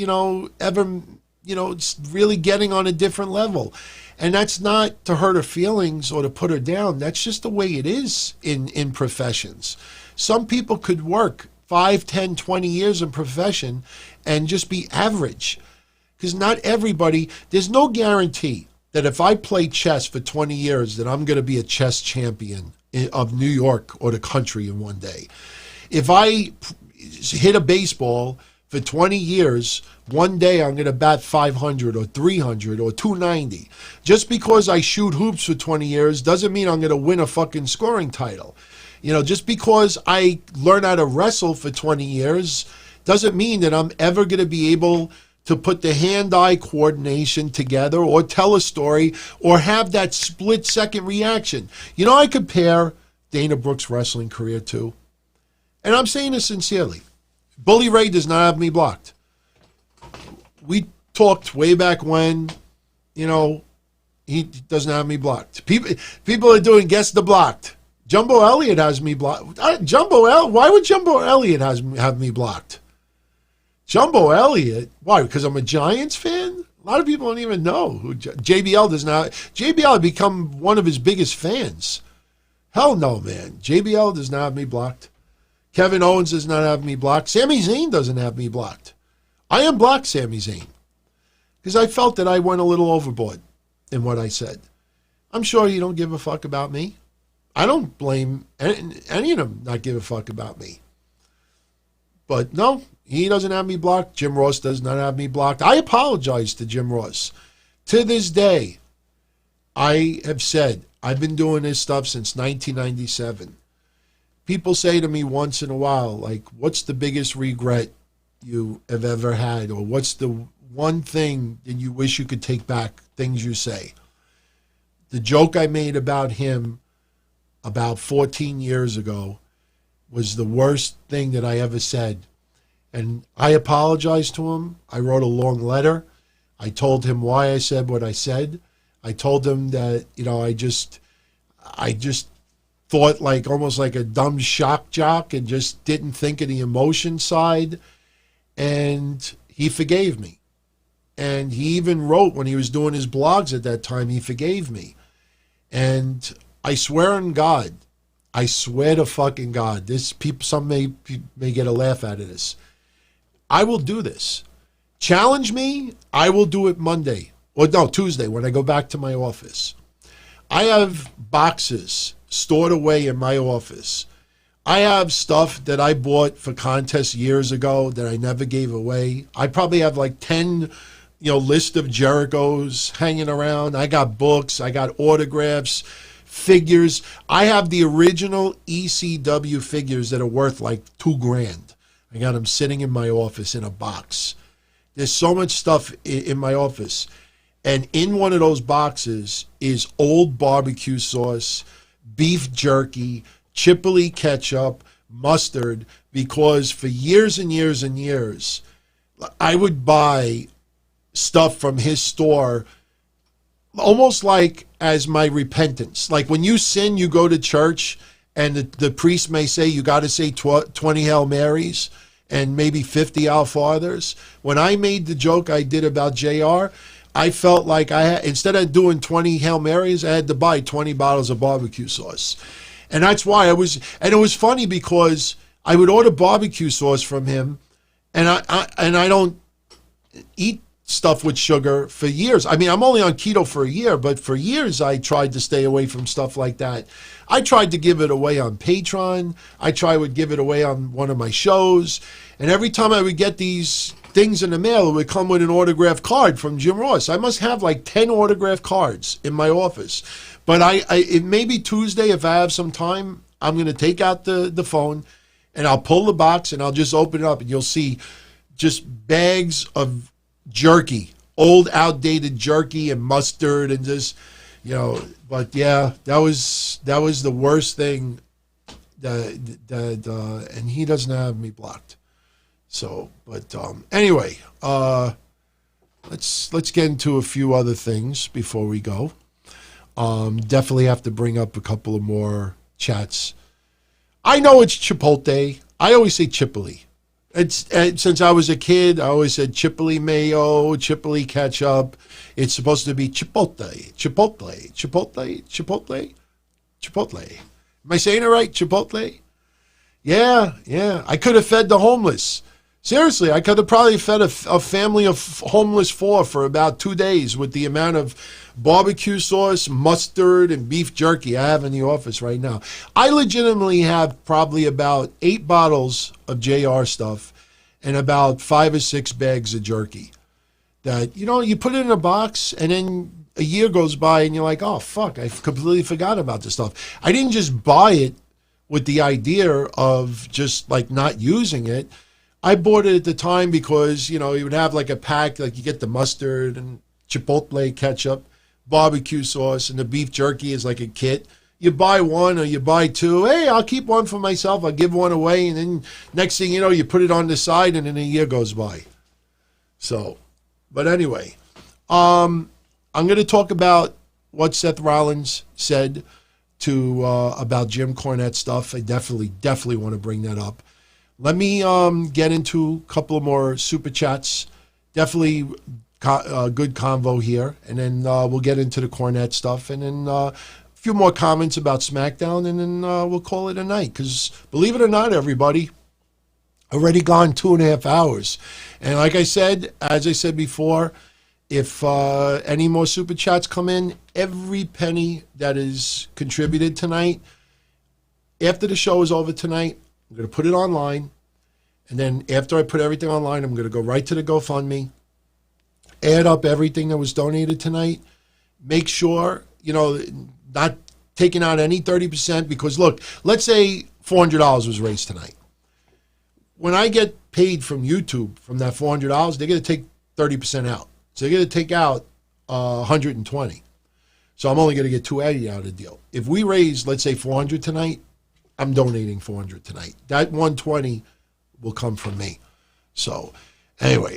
really getting on a different level. And that's not to hurt her feelings or to put her down. That's just the way it is in professions. Some people could work 5, 10, 20 years in profession and just be average. Because not everybody, there's no guarantee that if I play chess for 20 years that I'm going to be a chess champion of New York or the country in one day. If I hit a baseball for 20 years, one day I'm going to bat 500 or 300 or 290. Just because I shoot hoops for 20 years doesn't mean I'm going to win a fucking scoring title. You know, just because I learn how to wrestle for 20 years doesn't mean that I'm ever going to be able to put the hand-eye coordination together or tell a story or have that split-second reaction. You know, I compare Dana Brooke's wrestling career to, and I'm saying this sincerely, Bully Ray does not have me blocked. We talked way back when, you know, he doesn't have me blocked. People are doing guess the blocked. Jumbo Elliott has me blocked. Why would Jumbo Elliott have me blocked? Jumbo Elliott? Why? Because I'm a Giants fan? A lot of people don't even know who JBL does not. JBL had become one of his biggest fans. Hell no, man. JBL does not have me blocked. Kevin Owens does not have me blocked. Sami Zayn doesn't have me blocked. I unblocked Sami Zayn because I felt that I went a little overboard in what I said. I'm sure you don't give a fuck about me. I don't blame any of them not give a fuck about me. But no, he doesn't have me blocked. Jim Ross does not have me blocked. I apologize to Jim Ross. To this day, I have said, I've been doing this stuff since 1997. People say to me once in a while, like, what's the biggest regret you have ever had? Or what's the one thing that you wish you could take back, things you say? The joke I made about him about 14 years ago was the worst thing that I ever said. And I apologized to him. I wrote a long letter. I told him why I said what I said. I told him that, you know, I just thought like almost like a dumb shock jock and just didn't think of the emotion side. And he forgave me. And he even wrote when he was doing his blogs at that time, he forgave me. And I swear on God, I swear to fucking God, some may get a laugh out of this. I will do this. Challenge me, I will do it Monday. Or no, Tuesday when I go back to my office. I have boxes stored away in my office. I have stuff that I bought for contests years ago that I never gave away. I probably have like 10, list of Jerichos hanging around. I got books. I got autographs, figures. I have the original ECW figures that are worth like $2,000. I got them sitting in my office in a box. There's so much stuff in my office. And in one of those boxes is old barbecue sauce, beef jerky, Chipotle ketchup, mustard, because for years and years and years, I would buy stuff from his store almost like as my repentance. Like when you sin, you go to church, and the priest may say you got to say 20 Hail Marys and maybe 50 Our Fathers. When I made the joke I did about JR, I felt like I had, instead of doing 20 Hail Marys, I had to buy 20 bottles of barbecue sauce. And that's why it was funny because I would order barbecue sauce from him, and I don't eat stuff with sugar for years. I mean, I'm only on keto for a year, but for years I tried to stay away from stuff like that. I tried to give it away on Patreon. I would give it away on one of my shows. And every time I would get these things in the mail, it would come with an autographed card from Jim Ross. I must have like 10 autographed cards in my office. But it may be Tuesday, if I have some time, I'm going to take out the phone and I'll pull the box and I'll just open it up, and you'll see just bags of jerky, old outdated jerky and mustard and just, but yeah, that was the worst thing and he doesn't have me blocked. So, but anyway, let's get into a few other things before we go. Definitely have to bring up a couple of more chats. I know it's Chipotle. I always say Chipotle. Since I was a kid, I always said Chipotle mayo, Chipotle ketchup. It's supposed to be Chipotle, Chipotle, Chipotle, Chipotle, Chipotle. Am I saying it right? Chipotle? Yeah. I could have fed the homeless. Seriously, I could have probably fed a family of homeless for about 2 days with the amount of barbecue sauce, mustard, and beef jerky I have in the office right now. I legitimately have probably about 8 bottles of JR stuff and about 5 or 6 bags of jerky that, you put it in a box, and then a year goes by and you're like, oh, fuck, I completely forgot about this stuff. I didn't just buy it with the idea of just like not using it. I bought it at the time because, you would have like a pack, like you get the mustard and Chipotle ketchup, barbecue sauce, and the beef jerky is like a kit. You buy one or you buy 2. Hey, I'll keep one for myself. I'll give one away. And then next thing you know, you put it on the side and then a year goes by. So, but anyway, I'm going to talk about what Seth Rollins said about Jim Cornette stuff. I definitely want to bring that up. Let me get into a couple of more super chats. Definitely good convo here. And then we'll get into the Cornette stuff. And then a few more comments about SmackDown. And then we'll call it a night. Because believe it or not, everybody, already gone 2.5 hours. And like I said, as I said before, if any more super chats come in, every penny that is contributed tonight, after the show is over tonight, I'm going to put it online, and then after I put everything online, I'm going to go right to the GoFundMe, add up everything that was donated tonight, make sure, not taking out any 30%, because look, let's say $400 was raised tonight. When I get paid from YouTube from that $400, they're going to take 30% out. So they're going to take out 120. So I'm only going to get 280 out of the deal. If we raise, let's say $400 tonight, I'm donating $400 tonight. That 120 will come from me. So anyway,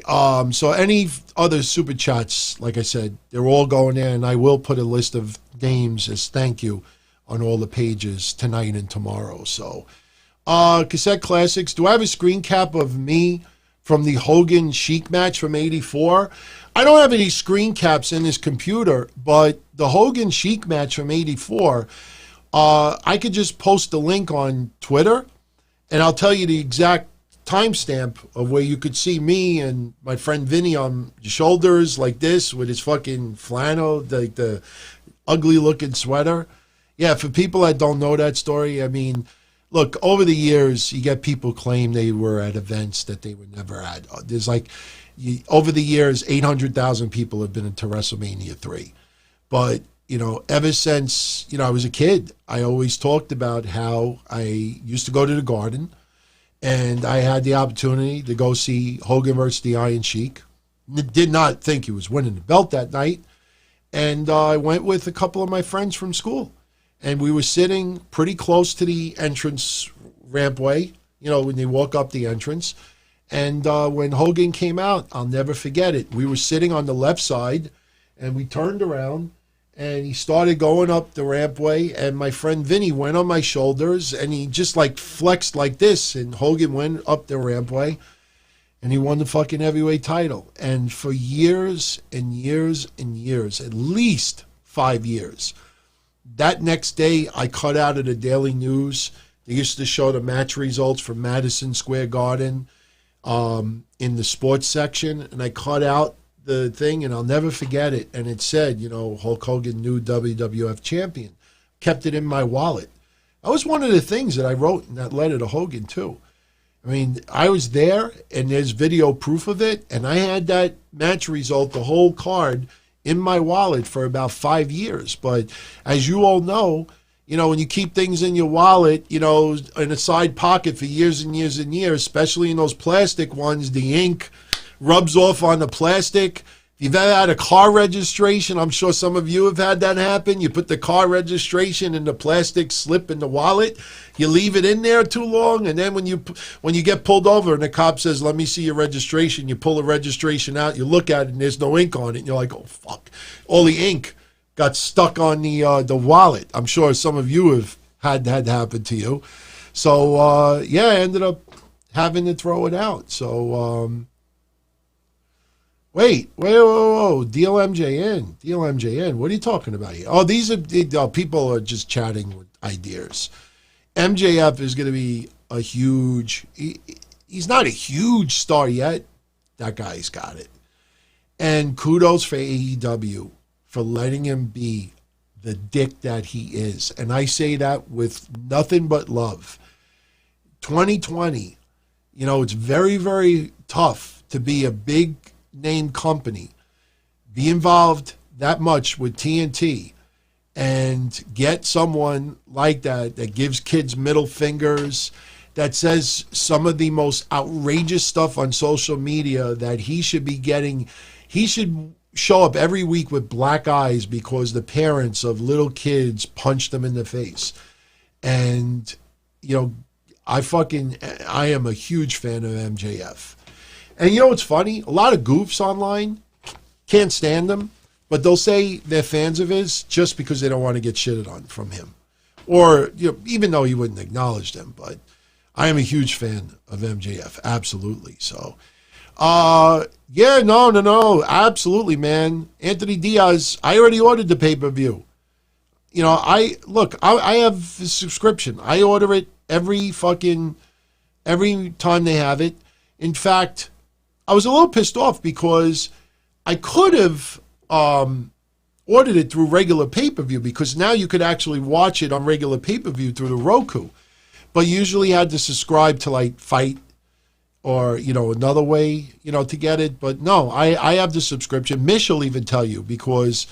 so any other super chats, like I said, they're all going in, and I will put a list of names as thank you on all the pages tonight and tomorrow. So Cassette Classics, do I have a screen cap of me from the Hogan Sheik match from '84? I don't have any screen caps in this computer, but the Hogan Sheik match from '84, I could just post the link on Twitter, and I'll tell you the exact timestamp of where you could see me and my friend Vinny on the shoulders like this with his fucking flannel, like the ugly-looking sweater. Yeah, for people that don't know that story, I mean, look, over the years, you get people claim they were at events that they were never at. There's like, over the years, 800,000 people have been into WrestleMania 3. But ever since, I was a kid, I always talked about how I used to go to the Garden, and I had the opportunity to go see Hogan versus the Iron Sheik. Did not think he was winning the belt that night. And I went with a couple of my friends from school. And we were sitting pretty close to the entrance rampway, when they walk up the entrance. And when Hogan came out, I'll never forget it. We were sitting on the left side, and we turned around, and he started going up the rampway, and my friend Vinny went on my shoulders, and he just like flexed like this, and Hogan went up the rampway, and he won the fucking heavyweight title. And for years and years and years, at least 5 years, that next day I cut out of the Daily News. They used to show the match results from Madison Square Garden in the sports section, and I cut out the thing, and I'll never forget it. And it said, Hulk Hogan, new WWF champion. Kept it in my wallet. That was one of the things that I wrote in that letter to Hogan, too. I mean, I was there, and there's video proof of it, and I had that match result, the whole card, in my wallet for about 5 years. But as you all know, when you keep things in your wallet, in a side pocket for years and years and years, especially in those plastic ones, the ink rubs off on the plastic. If you've ever had a car registration, I'm sure some of you have had that happen. You put the car registration in the plastic slip in the wallet. You leave it in there too long, and then when you get pulled over and the cop says, "Let me see your registration," you pull the registration out, you look at it, and there's no ink on it, and you're like, "Oh fuck!" All the ink got stuck on the wallet. I'm sure some of you have had that happen to you. So I ended up having to throw it out. So. Wait, Deal MJN. What are you talking about here? Oh, these are people are just chatting with ideas. MJF is going to be a huge. He's not a huge star yet. That guy's got it. And kudos for AEW for letting him be the dick that he is. And I say that with nothing but love. 2020, it's very, very tough to be a big name company, be involved that much with TNT, and get someone like that gives kids middle fingers, that says some of the most outrageous stuff on social media, that he should be getting. He should show up every week with black eyes because the parents of little kids punched them in the face. And I am a huge fan of MJF. And what's funny? A lot of goofs online can't stand him, but they'll say they're fans of his just because they don't want to get shitted on from him. Or, even though he wouldn't acknowledge them. But I am a huge fan of MJF, absolutely. So, no, absolutely, man. Anthony Diaz, I already ordered the pay-per-view. I have a subscription. I order it every time they have it. In fact, I was a little pissed off because I could have ordered it through regular pay-per-view, because now you could actually watch it on regular pay-per-view through the Roku. But usually had to subscribe to like Fight or, another way, to get it. But no, I have the subscription. Mish will even tell you, because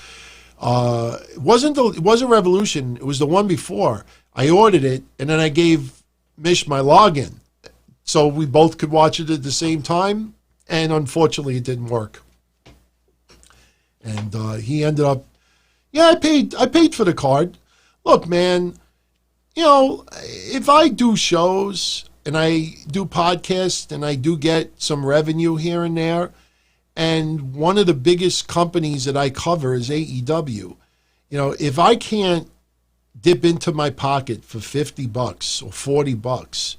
it wasn't Revolution. It was the one before. I ordered it, and then I gave Mish my login so we both could watch it at the same time. And unfortunately, it didn't work. And he ended up, I paid for the card. Look, man, if I do shows and I do podcasts and I do get some revenue here and there, and one of the biggest companies that I cover is AEW, if I can't dip into my pocket for $50 or $40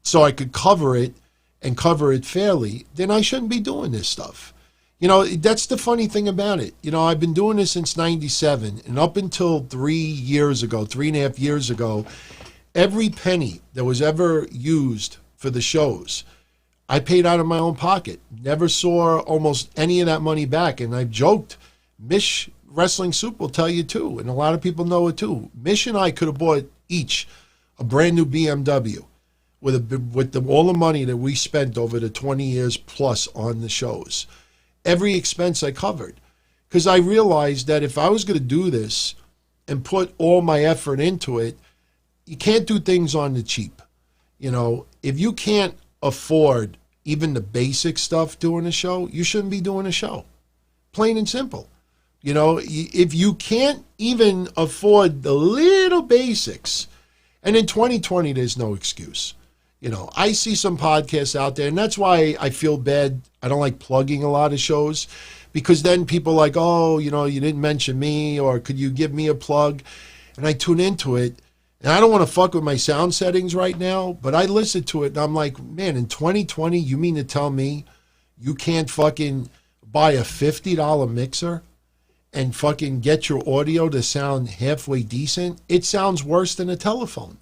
so I could cover it and cover it fairly, then I shouldn't be doing this stuff. That's the funny thing about it. I've been doing this since 97, and up until 3.5 years ago, every penny that was ever used for the shows, I paid out of my own pocket. Never saw almost any of that money back. And I've joked, Mish Wrestling Soup will tell you too, and a lot of people know it too. Mish and I could have bought each a brand new BMW with all the money that we spent over the 20 years plus on the shows. Every expense I covered. Because I realized that if I was going to do this and put all my effort into it, you can't do things on the cheap. If you can't afford even the basic stuff doing a show, you shouldn't be doing a show. Plain and simple. If you can't even afford the little basics, and in 2020, there's no excuse. I see some podcasts out there, and that's why I feel bad. I don't like plugging a lot of shows, because then people are like, oh, you know, you didn't mention me, or could you give me a plug? And I tune into it, and I don't want to fuck with my sound settings right now, but I listen to it, and I'm like, man, in 2020, you mean to tell me you can't fucking buy a $50 mixer and fucking get your audio to sound halfway decent? It sounds worse than a telephone.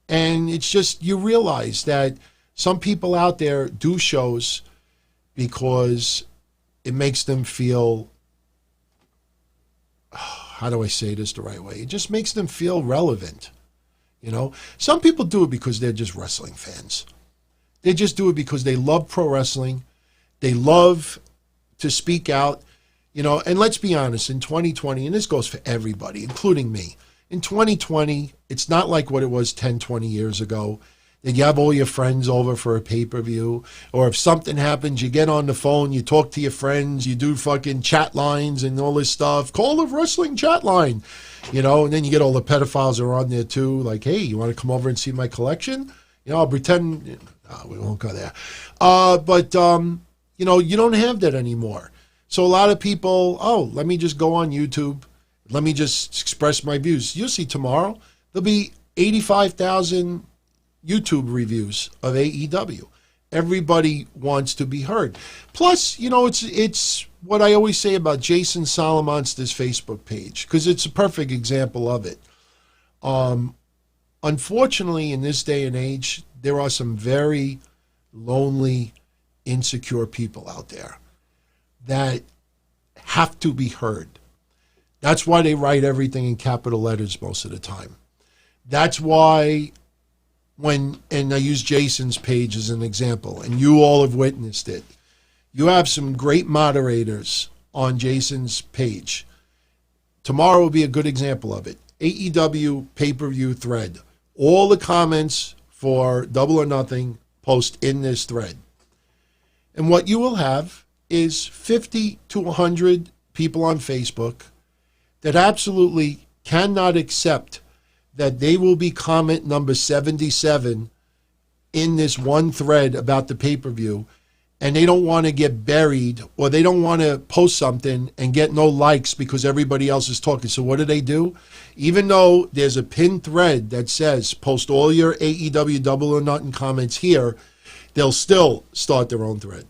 And it's just, you realize that some people out there do shows because it makes them feel, how do I say this the right way? It just makes them feel relevant. You know, some people do it because they're just wrestling fans. They just do it because they love pro wrestling. They love to speak out, you know, and let's be honest, in 2020, and this goes for everybody, including me, in 2020, it's not like what it was 10, 20 years ago, that you have all your friends over for a pay-per-view, or if something happens, you get on the phone, you talk to your friends, you do fucking chat lines and all this stuff, call the wrestling chat line, you know, and then you get all the pedophiles are on there too, like, hey, you want to come over and see my collection? You know, I'll pretend, we won't go there. But you know, you don't have that anymore. So a lot of people, oh, let me just go on YouTube. Let me just express my views. You'll see tomorrow, there'll be 85,000 YouTube reviews of AEW. Everybody wants to be heard. Plus, you know, it's what I always say about Jason Solomonster's Facebook page, because it's a perfect example of it. Unfortunately, in this day and age, there are some very lonely, insecure people out there that have to be heard. That's why they write everything in capital letters most of the time. That's why and I use Jason's page as an example, and you all have witnessed it. You have some great moderators on Jason's page. Tomorrow will be a good example of it. AEW pay-per-view thread. All the comments for Double or Nothing post in this thread. And what you will have is 50 to 100 people on Facebook that absolutely cannot accept that they will be comment number 77 in this one thread about the pay-per-view, and they don't want to get buried, or they don't want to post something and get no likes because everybody else is talking. So what do? Even though there's a pinned thread that says post all your AEW Double or Nothing comments here, they'll still start their own thread.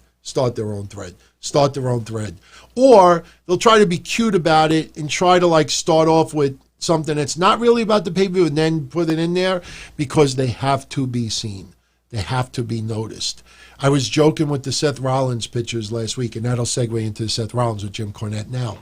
Or they'll try to be cute about it and try to like start off with something that's not really about the pay-per-view and then put it in there because they have to be seen. They have to be noticed. I was joking with the Seth Rollins pictures last week, and that'll segue into Seth Rollins with Jim Cornette now.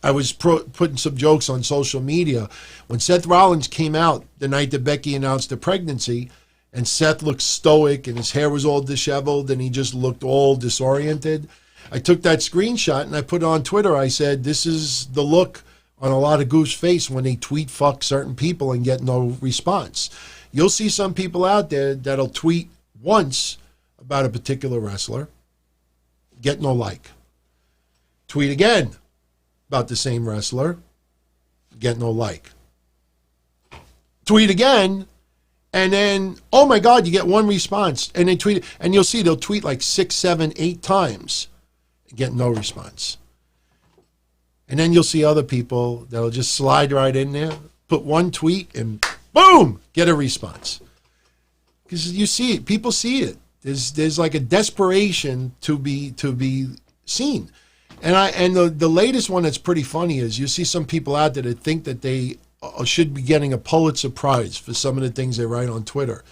I was putting some jokes on social media. When Seth Rollins came out the night that Becky announced the pregnancy, and Seth looked stoic and his hair was all disheveled and he just looked all disoriented, I took that screenshot and I put it on Twitter. I said, this is the look on a lot of goofs' face when they tweet fuck certain people and get no response. You'll see some people out there that'll tweet once about a particular wrestler, get no like. Tweet again about the same wrestler, get no like. Tweet again, and then, oh my God, you get one response. And they tweet, and you'll see they'll tweet like 6, 7, 8 times and get no response. And then you'll see other people that'll just slide right in there, put one tweet, and boom, get a response. Because you see it, people see it. There's like a desperation to be seen. And the latest one that's pretty funny is you see some people out there that think that they should be getting a Pulitzer Prize for some of the things they write on Twitter.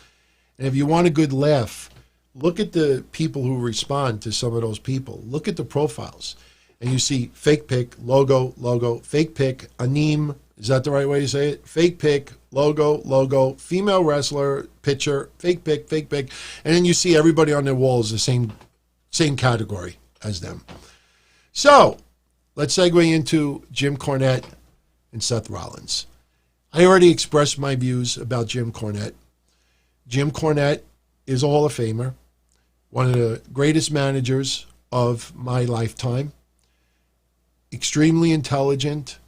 And if you want a good laugh, look at the people who respond to some of those people. Look at the profiles. And you see fake pic, logo, fake pic, anime, is that the right way to say it? Fake pic, logo, female wrestler, picture, fake pic. And then you see everybody on their walls the same category as them. So let's segue into Jim Cornette and Seth Rollins. I already expressed my views about Jim Cornette. Jim Cornette is a Hall of Famer, one of the greatest managers of my lifetime. Extremely intelligent,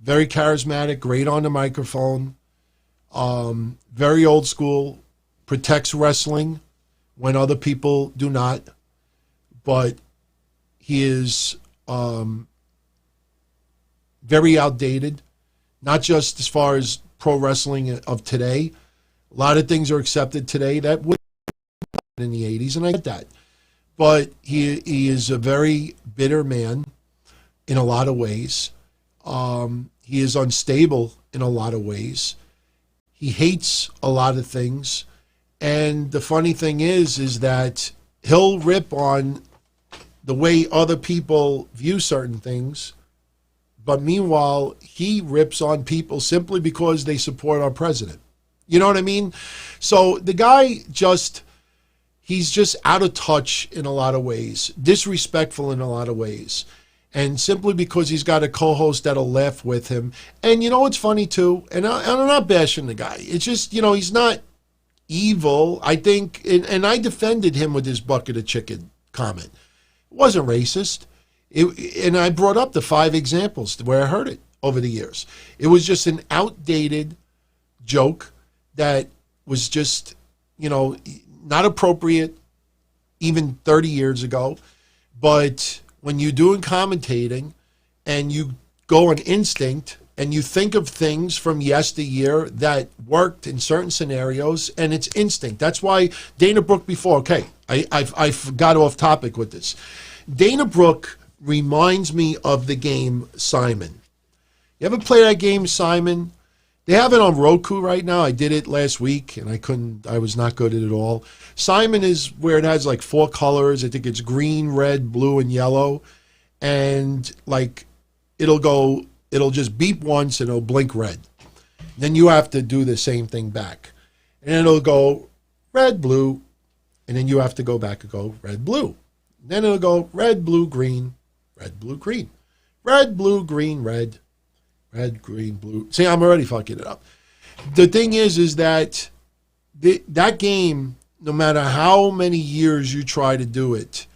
very charismatic, great on the microphone, very old school, protects wrestling when other people do not, but he is very outdated, not just as far as pro wrestling of today. A lot of things are accepted today that would in the 80s, and I get that. But he is a very bitter man in a lot of ways. He is unstable in a lot of ways. He hates a lot of things. And the funny thing is that he'll rip on the way other people view certain things, but meanwhile, he rips on people simply because they support our president. You know what I mean? So the guy he's just out of touch in a lot of ways, disrespectful in a lot of ways. And simply because he's got a co-host that'll laugh with him. And you know what's funny too? And I'm not bashing the guy. It's just, he's not evil. I think, and I defended him with his bucket of chicken comment. It wasn't racist. And I brought up the 5 examples where I heard it over the years. It was just an outdated joke that was just, not appropriate even 30 years ago. But when you're doing commentating and you go on instinct and you think of things from yesteryear that worked in certain scenarios, and it's instinct. That's why Dana Brooke before, okay, I got off topic with this. Dana Brooke reminds me of the game Simon. You ever play that game Simon? They have it on Roku right now. I did it last week, and I was not good at it all. Simon is where it has like 4 colors. I think it's green, red, blue, and yellow. And like, it'll just beep once and it'll blink red. Then you have to do the same thing back. And it'll go red, blue, and then you have to go back and go red, blue. Then it'll go red, blue, green, red, blue, green. Red, blue, green, red. Red, green, blue. See, I'm already fucking it up. The thing is that that game, no matter how many years you try to do it,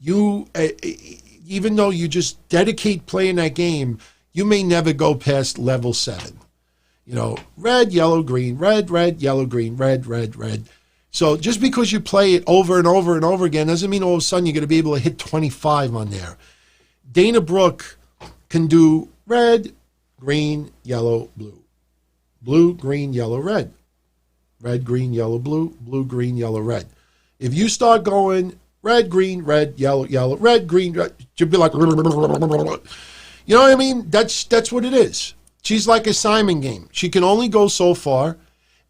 even though you just dedicate playing that game, you may never go past level 7. Red, yellow, green, red, yellow, green, red, red. So just because you play it over and over and over again doesn't mean all of a sudden you're going to be able to hit 25 on there. Dana Brooke can do red, green, yellow, blue. Blue, green, yellow, red. Red, green, yellow, blue. Blue, green, yellow, red. If you start going red, green, red, yellow, yellow, red, green, red, you'll be like, you know what I mean? That's what it is. She's like a Simon game. She can only go so far,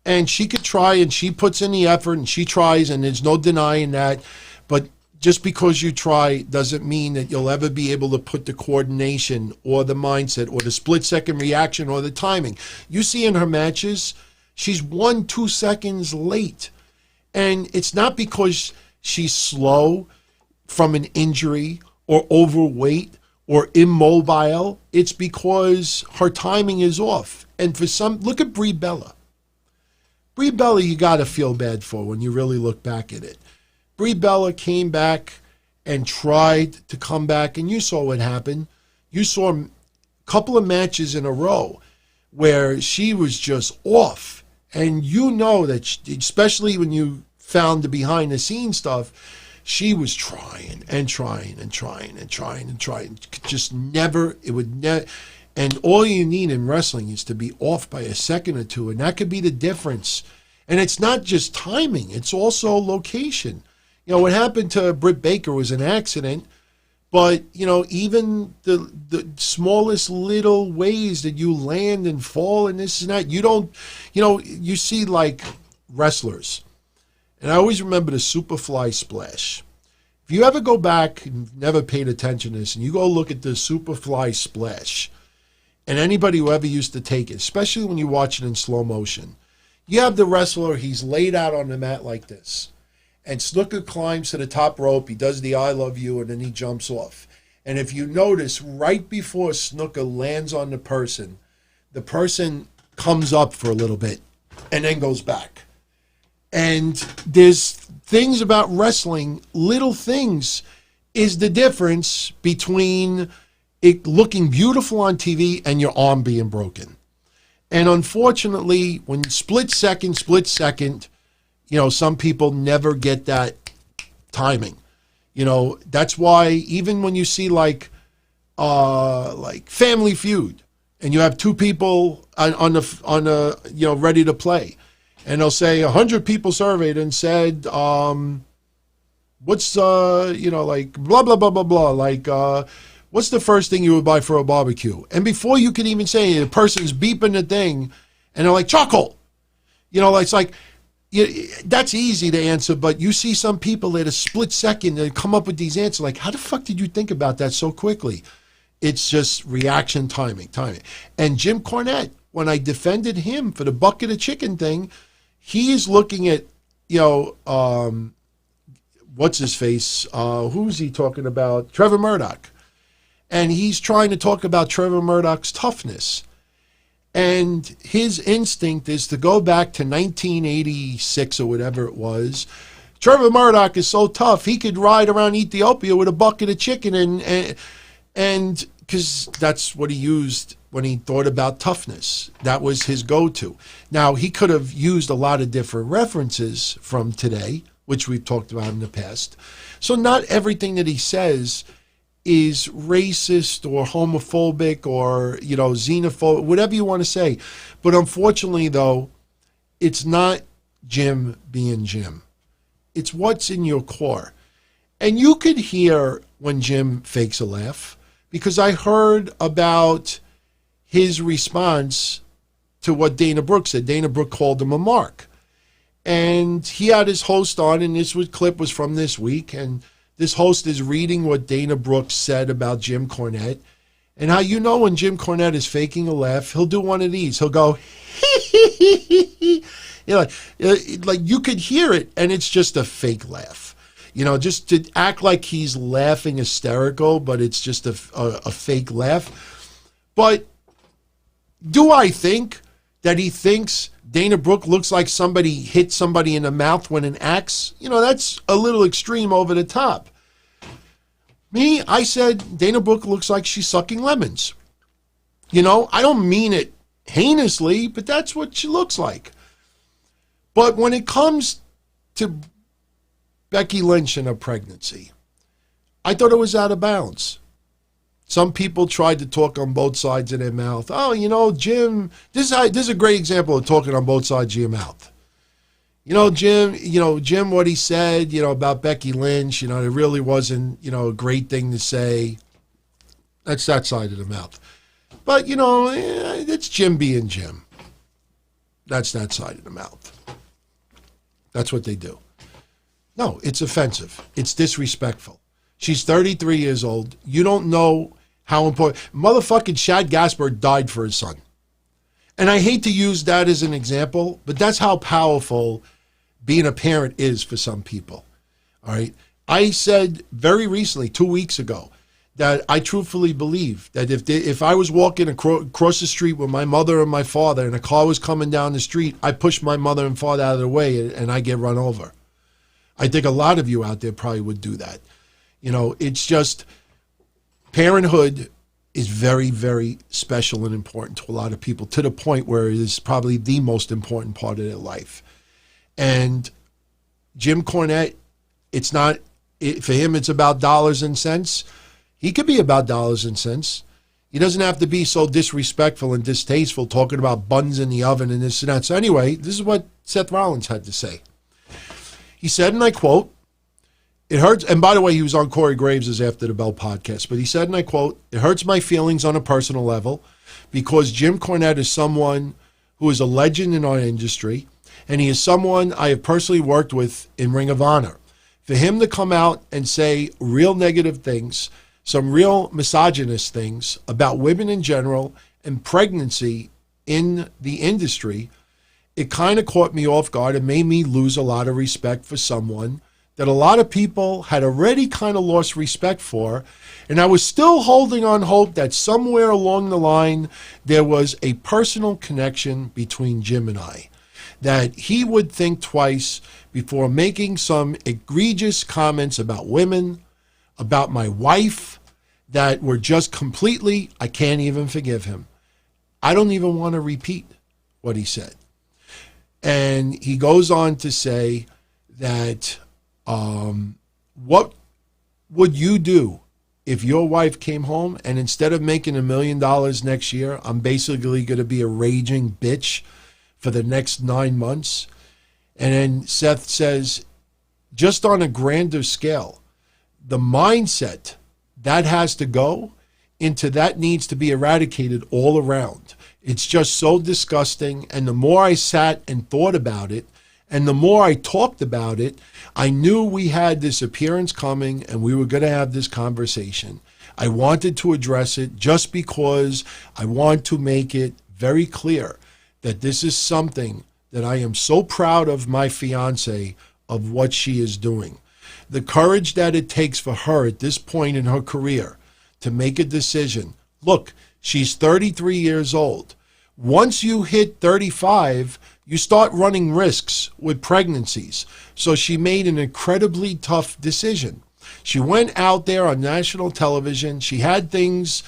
and she could try, and she puts in the effort, and she tries, and there's no denying that. But just because you try doesn't mean that you'll ever be able to put the coordination or the mindset or the split-second reaction or the timing. You see in her matches, she's 1-2 seconds late. And it's not because she's slow from an injury or overweight or immobile. It's because her timing is off. And look at Brie Bella. Brie Bella, you got to feel bad for when you really look back at it. Brie Bella came back and tried to come back, and you saw what happened. You saw a couple of matches in a row where she was just off. And you know that, especially when you found the behind-the-scenes stuff, she was trying and trying and trying and trying and trying. Just never, it would never. And all you need in wrestling is to be off by a second or two, and that could be the difference. And it's not just timing, it's also location. What happened to Britt Baker was an accident, but, even the smallest little ways that you land and fall and this and that, you don't, you see like wrestlers. And I always remember the Superfly Splash. If you ever go back and never paid attention to this, and you go look at the Superfly Splash, and anybody who ever used to take it, especially when you watch it in slow motion, you have the wrestler, he's laid out on the mat like this. And Snooker climbs to the top rope. He does the I love you, and then he jumps off. And if you notice, right before Snooker lands on the person comes up for a little bit and then goes back. And there's things about wrestling, little things, is the difference between it looking beautiful on TV and your arm being broken. And unfortunately, when split second, some people never get that timing. That's why even when you see like like Family Feud, and you have two people on the ready to play, and they'll say 100 people surveyed and said, what's like blah blah blah blah blah, like what's the first thing you would buy for a barbecue? And before you can even say it, the person's beeping the thing, and they're like, charcoal. It's like, that's easy to answer, but you see some people at a split second, they come up with these answers like, how the fuck did you think about that so quickly? It's just reaction timing. And Jim Cornette, when I defended him for the bucket of chicken thing, he's looking at, what's his face? Who's he talking about? Trevor Murdoch. And he's trying to talk about Trevor Murdoch's toughness. And his instinct is to go back to 1986 or whatever it was. Trevor Murdoch is so tough, he could ride around Ethiopia with a bucket of chicken, and because that's what he used when he thought about toughness. That was his go-to. Now, he could have used a lot of different references from today, which we've talked about in the past. So not everything that he says is racist or homophobic or, xenophobic, whatever you want to say. But unfortunately, though, it's not Jim being Jim. It's what's in your core. And you could hear when Jim fakes a laugh, because I heard about his response to what Dana Brooke said. Dana Brooke called him a mark. And he had his host on, and clip was from this week, and this host is reading what Dana Brooke said about Jim Cornette, and how when Jim Cornette is faking a laugh, he'll do one of these. He'll go, like you could hear it, and it's just a fake laugh. Just to act like he's laughing hysterical, but it's just a fake laugh. But do I think that he thinks Dana Brooke looks like somebody hit somebody in the mouth with an axe? That's a little extreme over the top. Me, I said Dana Brooke looks like she's sucking lemons. I don't mean it heinously, but that's what she looks like. But when it comes to Becky Lynch and her pregnancy, I thought it was out of bounds. Some people tried to talk on both sides of their mouth. Oh, Jim, this is a great example of talking on both sides of your mouth. Jim, what he said, about Becky Lynch, it really wasn't, a great thing to say. That's that side of the mouth. But, it's Jim being Jim. That's that side of the mouth. That's what they do. No, it's offensive. It's disrespectful. She's 33 years old. You don't know how important. Motherfucking Shad Gaspard died for his son. And I hate to use that as an example, but that's how powerful being a parent is for some people. All right. I said very recently, 2 weeks ago, that I truthfully believe that if I was walking across the street with my mother and my father and a car was coming down the street, I push my mother and father out of the way and I get run over. I think a lot of you out there probably would do that. It's just parenthood is very, very special and important to a lot of people, to the point where it is probably the most important part of their life. And Jim Cornette, for him, it's about dollars and cents. He could be about dollars and cents. He doesn't have to be so disrespectful and distasteful talking about buns in the oven and this and that. So anyway, this is what Seth Rollins had to say. He said, and I quote, "It hurts," and by the way, he was on Corey Graves' After the Bell podcast, but he said, and I quote, "It hurts my feelings on a personal level because Jim Cornette is someone who is a legend in our industry, and he is someone I have personally worked with in Ring of Honor. For him to come out and say real negative things, some real misogynist things about women in general and pregnancy in the industry, it kind of caught me off guard and made me lose a lot of respect for someone that a lot of people had already kind of lost respect for. And I was still holding on hope that somewhere along the line there was a personal connection between Jim and I, that he would think twice before making some egregious comments about women, about my wife, that were just completely, I can't even forgive him. I don't even want to repeat what he said. And he goes on to say that, what would you do if your wife came home and instead of making $1 million next year, I'm basically going to be a raging bitch for the next 9 months. And then Seth says, just on a grander scale, the mindset that has to go into that needs to be eradicated all around. It's just so disgusting. And the more I sat and thought about it, and the more I talked about it, I knew we had this appearance coming and we were going to have this conversation. I wanted to address it just because I want to make it very clear that this is something that I am so proud of my fiance, of what she is doing. The courage that it takes for her at this point in her career to make a decision. Look, she's 33 years old. Once you hit 35, you start running risks with pregnancies. So she made an incredibly tough decision. She went out there on national television. She had things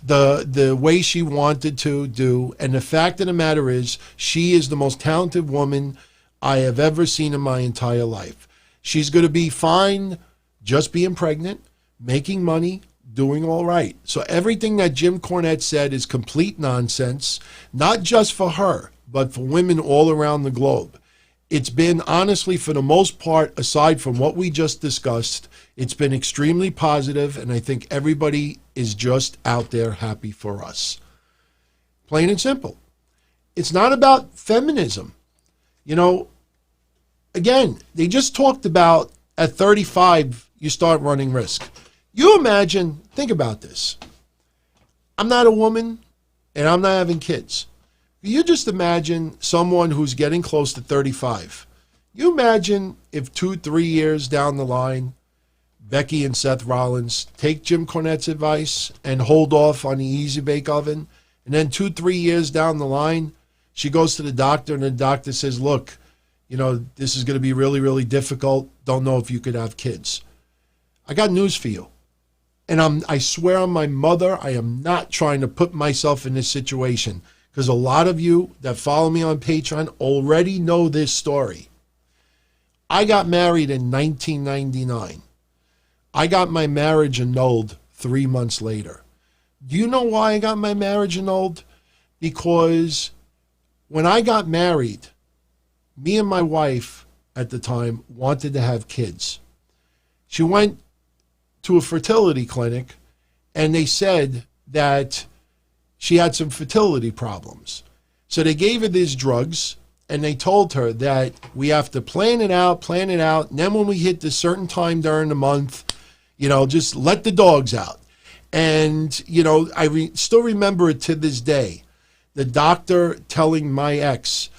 the way she wanted to do. And the fact of the matter is, she is the most talented woman I have ever seen in my entire life. She's going to be fine just being pregnant, making money, doing all right. So everything that Jim Cornette said is complete nonsense, not just for her, but for women all around the globe. It's been, honestly, for the most part, aside from what we just discussed, it's been extremely positive, and I think everybody is just out there happy for us. Plain and simple. It's not about feminism. You know, again, they just talked about at 35, you start running risk. You imagine, think about this. I'm not a woman, and I'm not having kids. You just imagine someone who's getting close to 35. You imagine if 2-3 years down the line, Becky and Seth Rollins take Jim Cornette's advice and hold off on the Easy Bake Oven, and then 2-3 years down the line, she goes to the doctor, and the doctor says, look, you know, this is going to be really, really difficult. Don't know if you could have kids. I got news for you. And I swear on my mother, I am not trying to put myself in this situation, because a lot of you that follow me on Patreon already know this story. I got married in 1999. I got my marriage annulled 3 months later. Do you know why I got my marriage annulled? Because when I got married, me and my wife at the time wanted to have kids. She went to a fertility clinic, and they said that she had some fertility problems. So they gave her these drugs, and they told her that we have to plan it out, and then when we hit this certain time during the month, you know, just let the dogs out. And, you know, I still remember it to this day. The doctor telling my ex,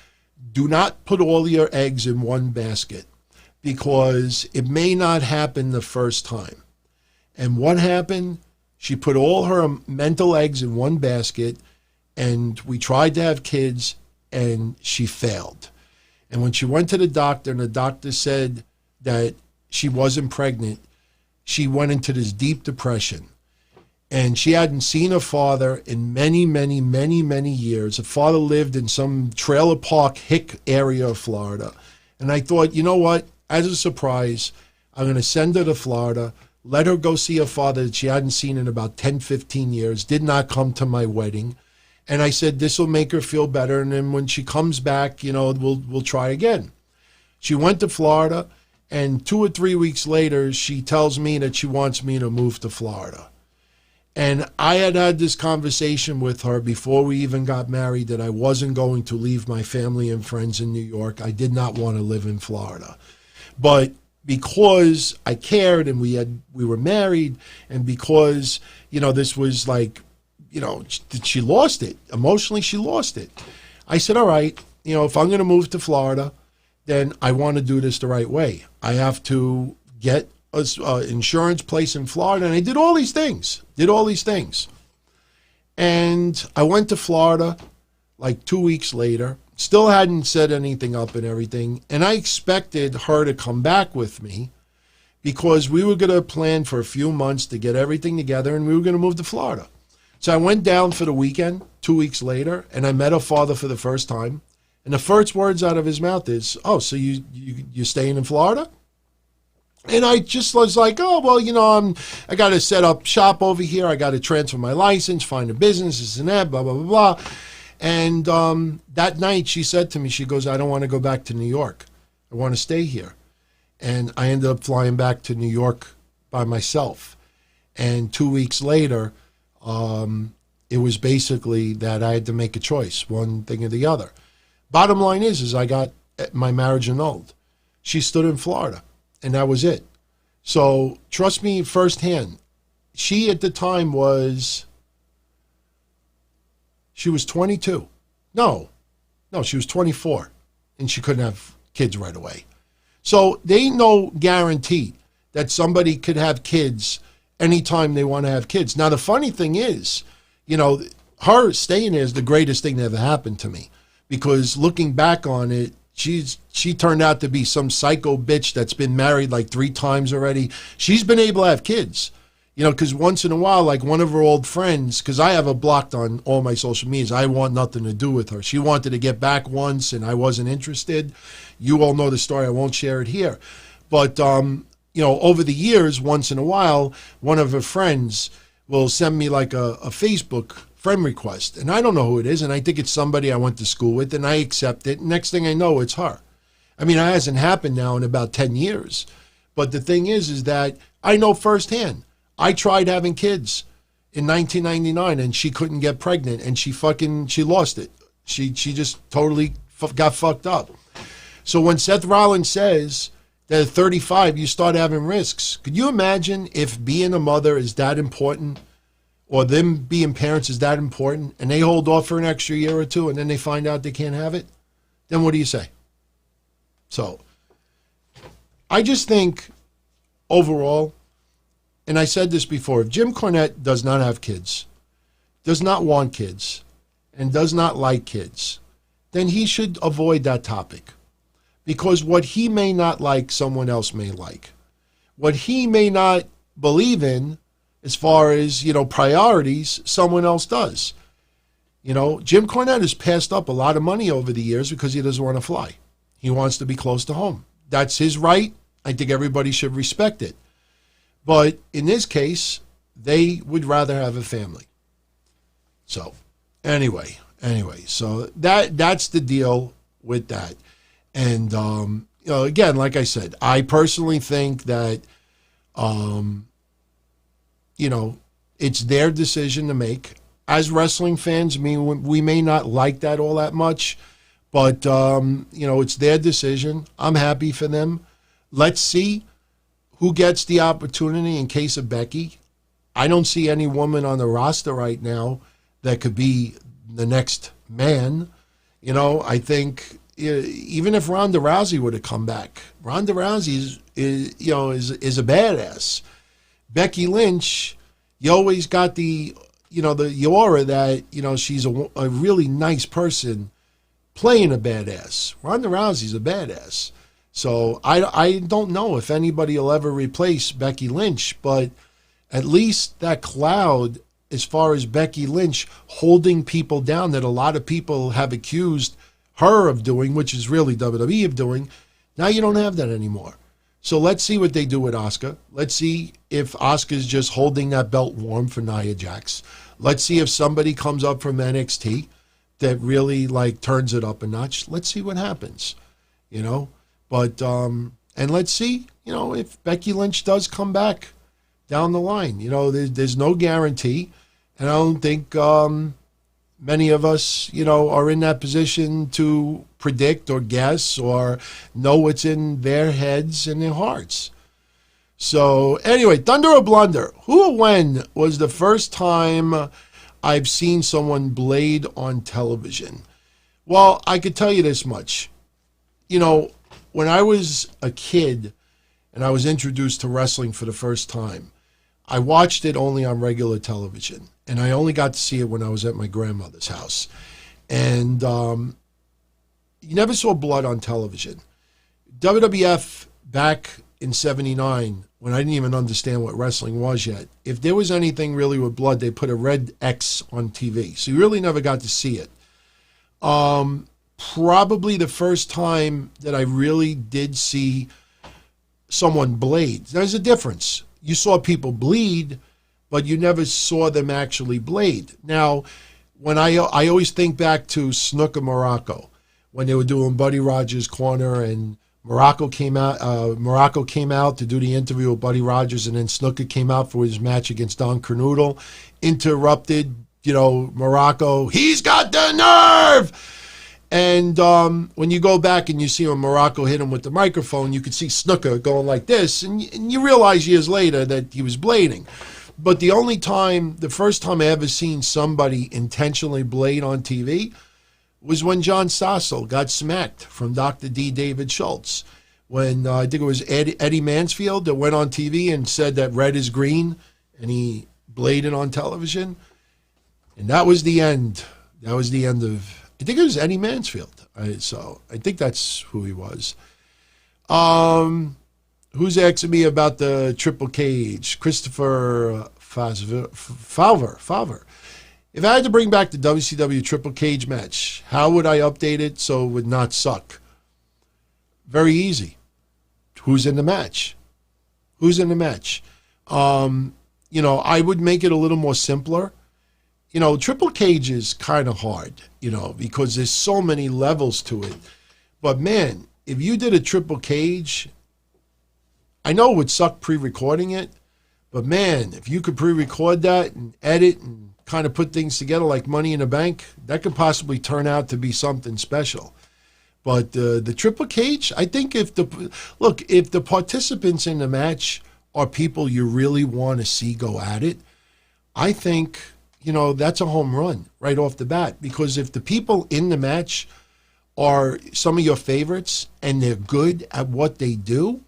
do not put all your eggs in one basket, because it may not happen the first time. And what happened? She put all her mental eggs in one basket, and we tried to have kids, and she failed. And when she went to the doctor, and the doctor said that she wasn't pregnant, she went into this deep depression. And she hadn't seen her father in many, many, many, many years. Her father lived in some trailer park hick area of Florida. And I thought, you know what? As a surprise, I'm going to send her to Florida, let her go see her father that she hadn't seen in about 10, 15 years, did not come to my wedding. And I said, this will make her feel better. And then when she comes back, you know, we'll try again. She went to Florida, and 2 or 3 weeks later, she tells me that she wants me to move to Florida. And I had this conversation with her before we even got married, that I wasn't going to leave my family and friends in New York. I did not want to live in Florida. But because I cared, and we were married, and because, you know, this was like, you know, she lost it. Emotionally, she lost it. I said, all right, you know, if I'm going to move to Florida, then I want to do this the right way. I have to get an insurance place in Florida, and I did all these things. And I went to Florida like 2 weeks later, still hadn't set anything up and everything, and I expected her to come back with me, because we were going to plan for a few months to get everything together, and we were going to move to Florida. So I went down for the weekend 2 weeks later, and I met her father for the first time, and the first words out of his mouth is, oh, so you're staying in Florida? And I just was like, oh, well, I got to set up shop over here. I got to transfer my license, find a business, this and that, blah, blah, blah, blah. And that night she said to me, she goes, I don't want to go back to New York. I want to stay here. And I ended up flying back to New York by myself. And 2 weeks later, it was basically that I had to make a choice, one thing or the other. Bottom line is I got my marriage annulled. She stood in Florida, and that was it. So trust me firsthand, she at the time she was 22. No, she was 24, and she couldn't have kids right away. So there ain't no guarantee that somebody could have kids anytime they want to have kids. Now, the funny thing is, her staying there is the greatest thing that ever happened to me, because looking back on it, she turned out to be some psycho bitch that's been married like 3 times already. She's been able to have kids, because once in a while, like one of her old friends, because I have her blocked on all my social medias, I want nothing to do with her. She wanted to get back once, and I wasn't interested. You all know the story. I won't share it here. But, over the years, once in a while, one of her friends will send me like a Facebook friend request, and I don't know who it is, and I think it's somebody I went to school with, and I accept it. Next thing I know, it's her. I mean, it hasn't happened now in about 10 years. But the thing is that I know firsthand. I tried having kids in 1999, and she couldn't get pregnant, and she lost it. She just totally got fucked up. So when Seth Rollins says that at 35, you start having risks, could you imagine if being a mother is that important, or them being parents is that important, and they hold off for an extra year or two, and then they find out they can't have it? Then what do you say? So I just think overall, and I said this before, if Jim Cornette does not have kids, does not want kids, and does not like kids, then he should avoid that topic. Because what he may not like, someone else may like. What he may not believe in, as far as, priorities, someone else does. Jim Cornette has passed up a lot of money over the years because he doesn't want to fly. He wants to be close to home. That's his right. I think everybody should respect it. But in this case, they would rather have a family. So anyway, so that's the deal with that. And, again, like I said, I personally think that, it's their decision to make. As wrestling fans, we may not like that all that much, but, it's their decision. I'm happy for them. Let's see who gets the opportunity in case of Becky. I don't see any woman on the roster right now that could be the next man. I think even if Ronda Rousey would have come back, Ronda Rousey is a badass. Becky Lynch, you always got the aura that, she's a really nice person playing a badass. Ronda Rousey's a badass. So I don't know if anybody will ever replace Becky Lynch, but at least that cloud, as far as Becky Lynch holding people down that a lot of people have accused her of doing, which is really WWE of doing, now you don't have that anymore. So let's see what they do with Asuka. Let's see if Asuka's just holding that belt warm for Nia Jax. Let's see if somebody comes up from NXT that really turns it up a notch. Let's see what happens, But and let's see, if Becky Lynch does come back down the line. There's no guarantee, and I don't think many of us, are in that position to predict or guess or know what's in their heads and their hearts. So anyway, Thunder or Blunder, who or when was the first time I've seen someone blade on television? Well, I could tell you this much. When I was a kid and I was introduced to wrestling for the first time, I watched it only on regular television. And I only got to see it when I was at my grandmother's house. And you never saw blood on television. WWF back in 79, when I didn't even understand what wrestling was yet, if there was anything really with blood, they put a red X on TV. So you really never got to see it. Probably the first time that I really did see someone blade. There's a difference. You saw people bleed, but you never saw them actually blade. Now, when I always think back to Snuka Morocco, when they were doing Buddy Rogers' Corner, and Morocco came out to do the interview with Buddy Rogers, and then Snuka came out for his match against Don Cornudel, interrupted, Morocco, he's got the nerve! And when you go back and you see when Morocco hit him with the microphone, you could see Snuka going like this, and you realize years later that he was blading. But the first time I ever seen somebody intentionally blade on TV was when John Sassel got smacked from Dr. D. David Schultz. When I think it was Eddie Mansfield that went on TV and said that red is green, and he bladed on television. And that was the end. That was the end of... I think it was Eddie Mansfield. So I think that's who he was. Who's asking me about the triple cage? Christopher Favre. If I had to bring back the WCW triple cage match, how would I update it so it would not suck? Very easy. Who's in the match? Who's in the match? I would make it a little more simpler. Triple cage is kind of hard, because there's so many levels to it. But man, if you did a triple cage, I know it would suck pre-recording it, but man, if you could pre-record that and edit and kind of put things together like Money in the Bank, that could possibly turn out to be something special. But the triple cage, I think if the participants in the match are people you really want to see go at it, I think... that's a home run right off the bat, because if the people in the match are some of your favorites and they're good at what they do,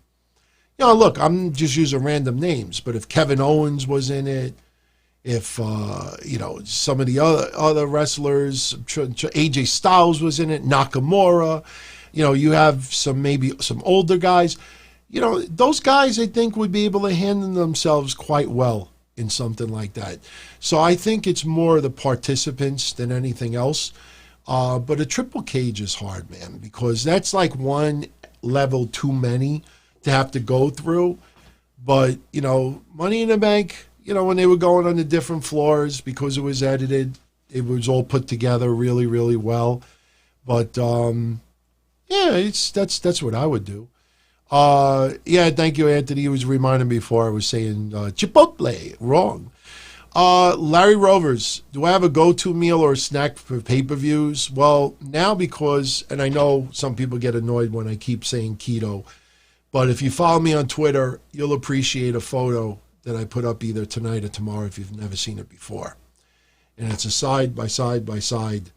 look, I'm just using random names, but if Kevin Owens was in it, if, some of the other wrestlers, AJ Styles was in it, Nakamura, you have maybe some older guys, those guys I think would be able to handle themselves quite well in something like that. So I think it's more the participants than anything else. But a triple cage is hard, man, because that's like one level too many to have to go through. But, Money in the Bank, when they were going on the different floors, because it was edited, it was all put together really, really well. But, that's what I would do. Thank you, Anthony. He was reminding me before I was saying Chipotle. Wrong. Larry Rovers, do I have a go-to meal or a snack for pay-per-views? Well, now and I know some people get annoyed when I keep saying keto, but if you follow me on Twitter, you'll appreciate a photo that I put up either tonight or tomorrow if you've never seen it before. And it's a side-by-side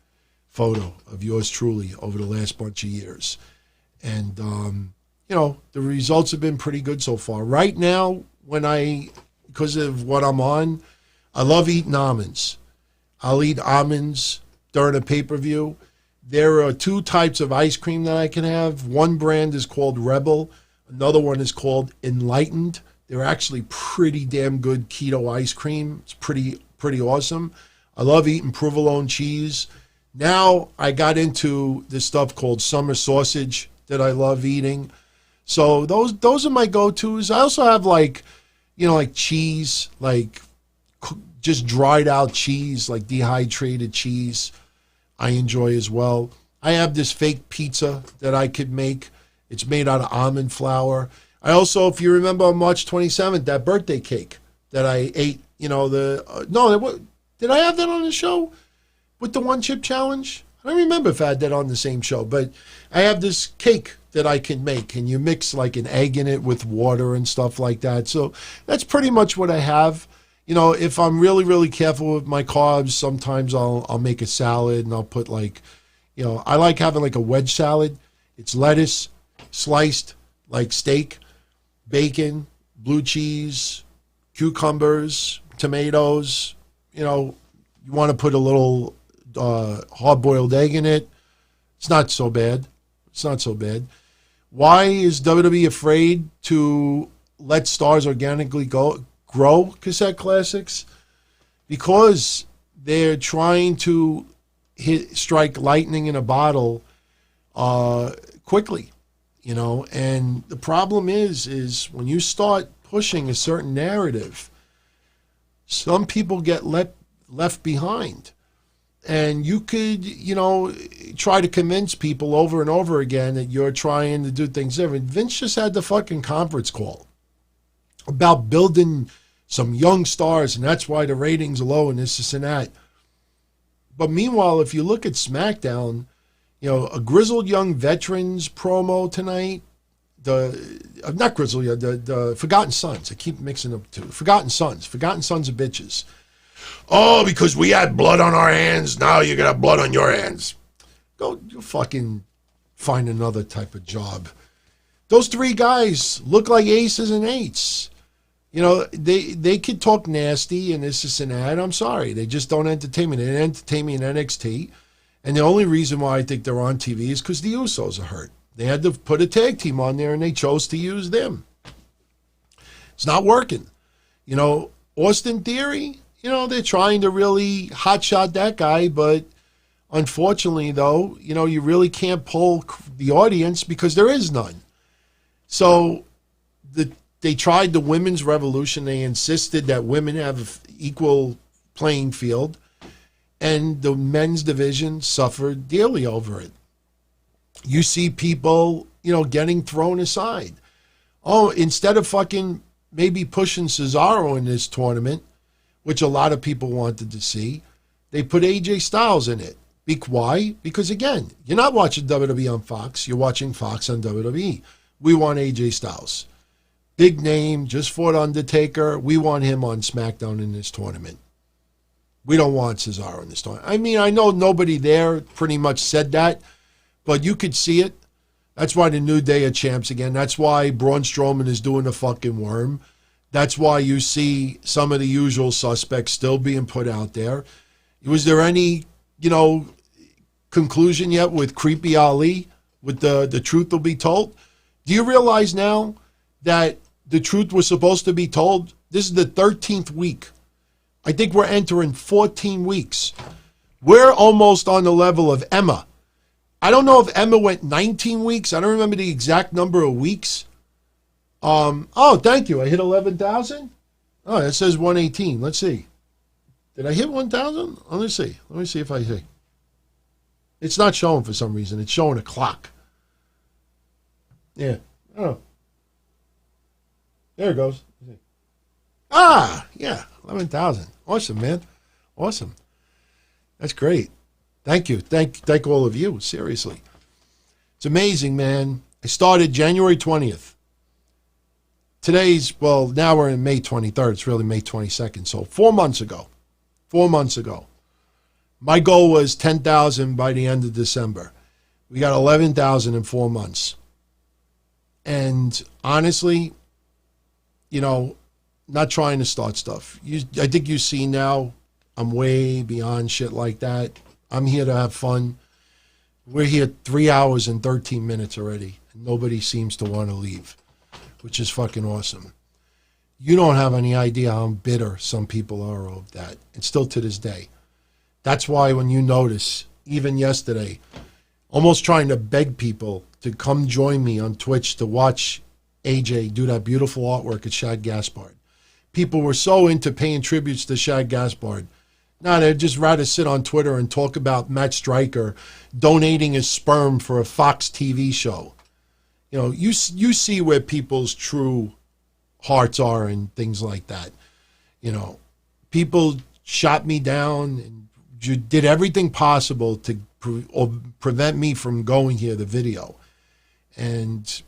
photo of yours truly over the last bunch of years. And, the results have been pretty good so far. Right now, because of what I'm on, I love eating almonds. I'll eat almonds during a pay-per-view. There are two types of ice cream that I can have. One brand is called Rebel. Another one is called Enlightened. They're actually pretty damn good keto ice cream. It's pretty awesome. I love eating provolone cheese. Now I got into this stuff called summer sausage that I love eating. So those are my go-tos. I also have like cheese, like just dried out cheese, like dehydrated cheese. I enjoy as well. I have this fake pizza that I could make. It's made out of almond flour. I also, if you remember on March 27th, that birthday cake that I ate, did I have that on the show with the one chip challenge? I don't remember if I had that on the same show, but I have this cake that I can make, and you mix like an egg in it with water and stuff like that. So that's pretty much what I have. If I'm really, really careful with my carbs, sometimes I'll make a salad and I'll put I like having like a wedge salad. It's lettuce, sliced like steak, bacon, blue cheese, cucumbers, tomatoes. You want to put a little hard-boiled egg in it. It's not so bad. Why is WWE afraid to let stars organically grow cassette classics? Because they're trying to strike lightning in a bottle quickly. And the problem is when you start pushing a certain narrative, some people get left behind. And you could, try to convince people over and over again that you're trying to do things different. Vince just had the fucking conference call about building some young stars, and that's why the ratings are low and this and that. But meanwhile, if you look at SmackDown, a grizzled young veterans promo tonight, not grizzled, the Forgotten Sons. I keep mixing up two. Forgotten Sons of bitches. Oh, because we had blood on our hands, now you're going to have blood on your hands. Go fucking find another type of job. Those three guys look like aces and eights. They could talk nasty and this and that. I'm sorry. They just don't entertain me. They didn't entertain me in NXT. And the only reason why I think they're on TV is because the Usos are hurt. They had to put a tag team on there, and they chose to use them. It's not working. Austin Theory, they're trying to really hotshot that guy, but unfortunately, though, you really can't pull the audience because there is none. So they tried the women's revolution. They insisted that women have an equal playing field, and the men's division suffered dearly over it. You see people, getting thrown aside. Oh, instead of fucking maybe pushing Cesaro in this tournament, which a lot of people wanted to see, they put AJ Styles in it. Why? Because, again, you're not watching WWE on Fox. You're watching Fox on WWE. We want AJ Styles. Big name, just fought Undertaker. We want him on SmackDown in this tournament. We don't want Cesaro in this tournament. I mean, I know nobody there pretty much said that, but you could see it. That's why the New Day are champs again. That's why Braun Strowman is doing the fucking worm. That's why you see some of the usual suspects still being put out there. Was there any, conclusion yet with Creepy Ali, with the truth will be told? Do you realize now that the truth was supposed to be told? This is the 13th week. I think we're entering 14 weeks. We're almost on the level of Emma. I don't know if Emma went 19 weeks. I don't remember the exact number of weeks. Thank you. I hit 11,000. Oh, it says 118. Let's see. Did I hit 1,000? Let me see. Let me see if I see. It's not showing for some reason. It's showing a clock. Yeah. Oh. There it goes. Yeah. 11,000. Awesome, man. Awesome. That's great. Thank you. Thank all of you. Seriously. It's amazing, man. I started January 20th. Now we're in May 23rd. It's really May 22nd. So 4 months ago. My goal was 10,000 by the end of December. We got 11,000 in 4 months. And honestly, not trying to start stuff. I think you see now I'm way beyond shit like that. I'm here to have fun. We're here 3 hours and 13 minutes already, and nobody seems to want to leave, which is fucking awesome. You don't have any idea how bitter some people are of that, and still to this day. That's why when you notice, even yesterday, almost trying to beg people to come join me on Twitch to watch AJ do that beautiful artwork at Shad Gaspard. People were so into paying tributes to Shad Gaspard. No, they'd just rather sit on Twitter and talk about Matt Stryker donating his sperm for a Fox TV show. You see where people's true hearts are and things like that. People shot me down and did everything possible to prevent me from going here, the video. And,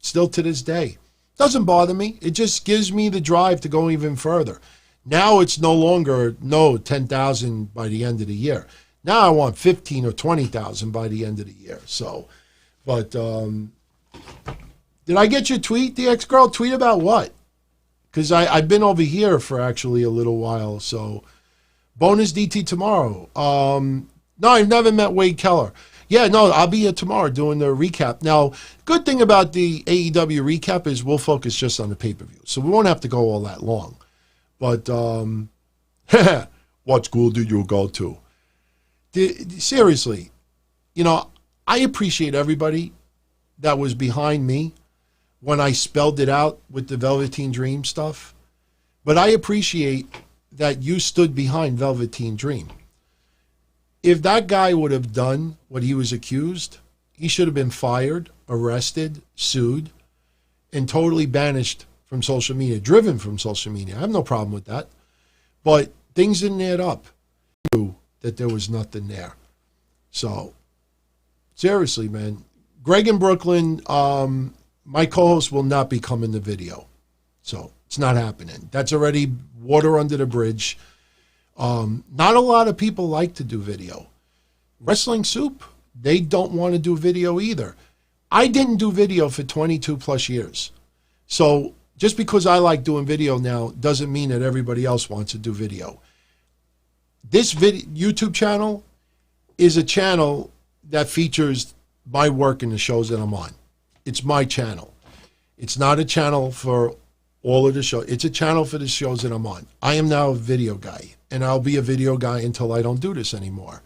still to this day, doesn't bother me. It just gives me the drive to go even further. Now it's no longer 10,000 by the end of the year. Now I want 15 or 20,000 by the end of the year. So, but did I get your tweet, the ex-girl? Tweet about what? Because I've been over here for actually a little while. So, bonus DT tomorrow. No, I've never met Wade Keller. Yeah, no, I'll be here tomorrow doing the recap. Now, good thing about the AEW recap is we'll focus just on the pay-per-view. So we won't have to go all that long. But, what school did you go to? Seriously, I appreciate everybody that was behind me when I spelled it out with the Velveteen Dream stuff. But I appreciate that you stood behind Velveteen Dream. If that guy would have done what he was accused, he should have been fired, arrested, sued, and totally banished from social media, driven from social media. I have no problem with that. But things didn't add up. I knew that there was nothing there. So, seriously, man. Greg in Brooklyn, my co-host will not be coming to video. So, it's not happening. That's already water under the bridge. Not a lot of people like to do video. Wrestling Soup, they don't want to do video either. I didn't do video for 22 plus years. So just because I like doing video now doesn't mean that everybody else wants to do video. This YouTube channel is a channel that features my work in the shows that I'm on. It's my channel. It's not a channel for all of the shows. It's a channel for the shows that I'm on. I am now a video guy, and I'll be a video guy until I don't do this anymore.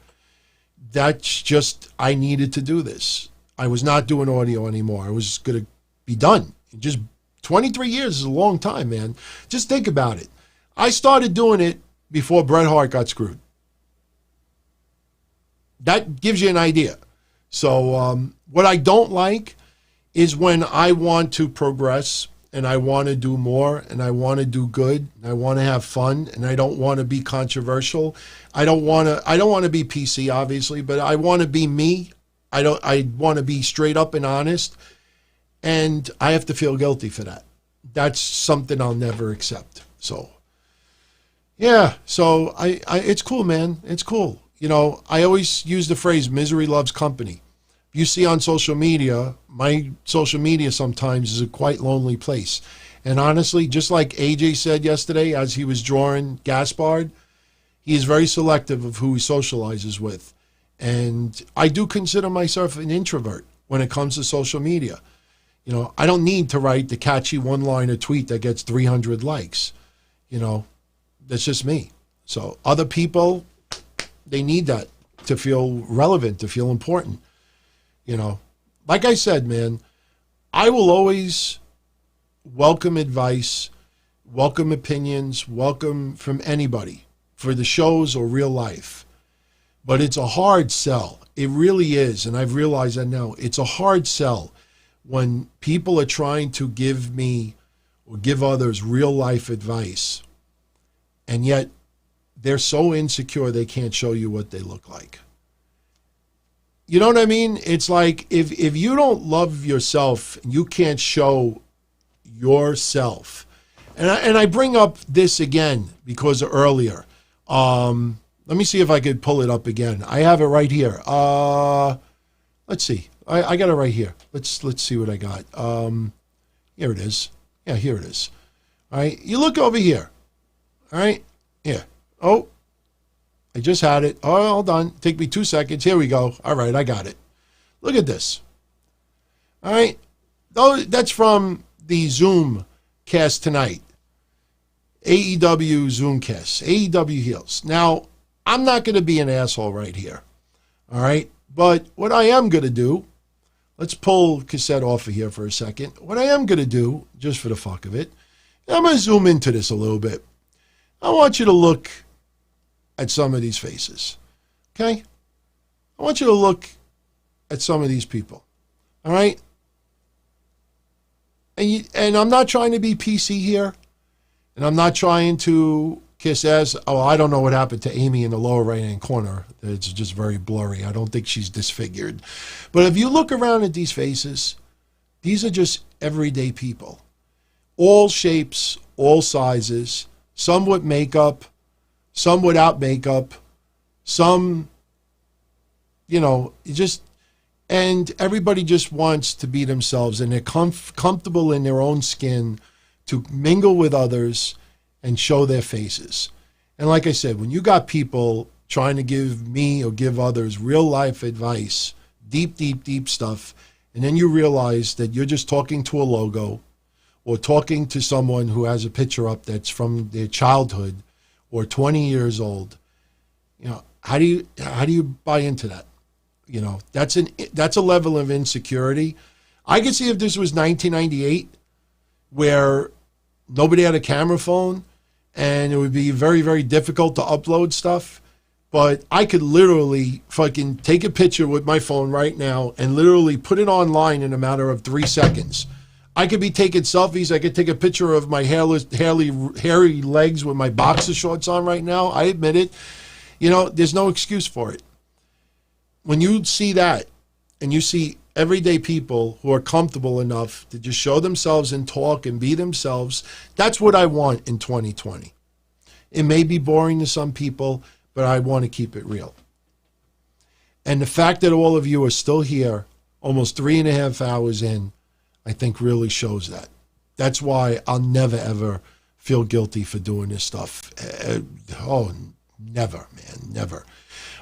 That's just, I needed to do this. I was not doing audio anymore. I was going to be done. Just 23 years is a long time, man. Just think about it. I started doing it before Bret Hart got screwed. That gives you an idea. So what I don't like is when I want to progress and I want to do more and I want to do good and I want to have fun and I don't want to be controversial. I don't want to be PC, obviously, but I want to be me. I want to be straight up and honest, and I have to feel guilty for that. That's something I'll never accept. So, yeah. So it's cool, man. It's cool. You know, I always use the phrase "misery loves company." You see on social media, my social media sometimes is a quite lonely place. And honestly, just like AJ said yesterday, as he was drawing Gaspard, he is very selective of who he socializes with. And I do consider myself an introvert when it comes to social media. You know, I don't need to write the catchy one-liner tweet that gets 300 likes. You know, that's just me. So other people, they need that to feel relevant, to feel important. You know, like I said, man, I will always welcome advice, welcome opinions, welcome from anybody for the shows or real life. But it's a hard sell. It really is. And I've realized that now. It's a hard sell when people are trying to give me or give others real life advice. And yet they're so insecure they can't show you what they look like. You know what I mean? It's like if you don't love yourself, you can't show yourself. And I bring up this again because earlier. Let me see if I could pull it up again. I have it right here. Let's see. I got it right here. Let's see what I got. Here it is. Yeah, here it is. All right. You look over here. All right. Here. Oh, I just had it. Oh, hold on. Take me 2 seconds. Here we go. All right, I got it. Look at this. All right. That's from the Zoom cast tonight. AEW Zoom cast. AEW Heels. Now, I'm not going to be an asshole right here. All right. But what I am going to do, let's pull cassette off of here for a second. What I am going to do, just for the fuck of it, I'm going to zoom into this a little bit. I want you to look at some of these faces. Okay? I want you to look at some of these people. All right? And I'm not trying to be PC here. And I'm not trying to kiss ass. Oh, I don't know what happened to Amy in the lower right-hand corner. It's just very blurry. I don't think she's disfigured. But if you look around at these faces, these are just everyday people. All shapes, all sizes, some with makeup, some without makeup, some, you know, and everybody just wants to be themselves, and they're comfortable in their own skin to mingle with others and show their faces. And like I said, when you got people trying to give me or give others real life advice, deep, deep, deep stuff, and then you realize that you're just talking to a logo or talking to someone who has a picture up that's from their childhood or 20 years old, you know, how do you buy into that? You know, that's a level of insecurity. I could see if this was 1998, where nobody had a camera phone, and it would be very, very difficult to upload stuff. But I could literally fucking take a picture with my phone right now and literally put it online in a matter of 3 seconds. I could be taking selfies. I could take a picture of my hairy legs with my boxer shorts on right now. I admit it. You know, there's no excuse for it. When you see that and you see everyday people who are comfortable enough to just show themselves and talk and be themselves, that's what I want in 2020. It may be boring to some people, but I want to keep it real. And the fact that all of you are still here, almost 3.5 hours in, I think really shows that. That's why I'll never, ever feel guilty for doing this stuff. Never, man, never.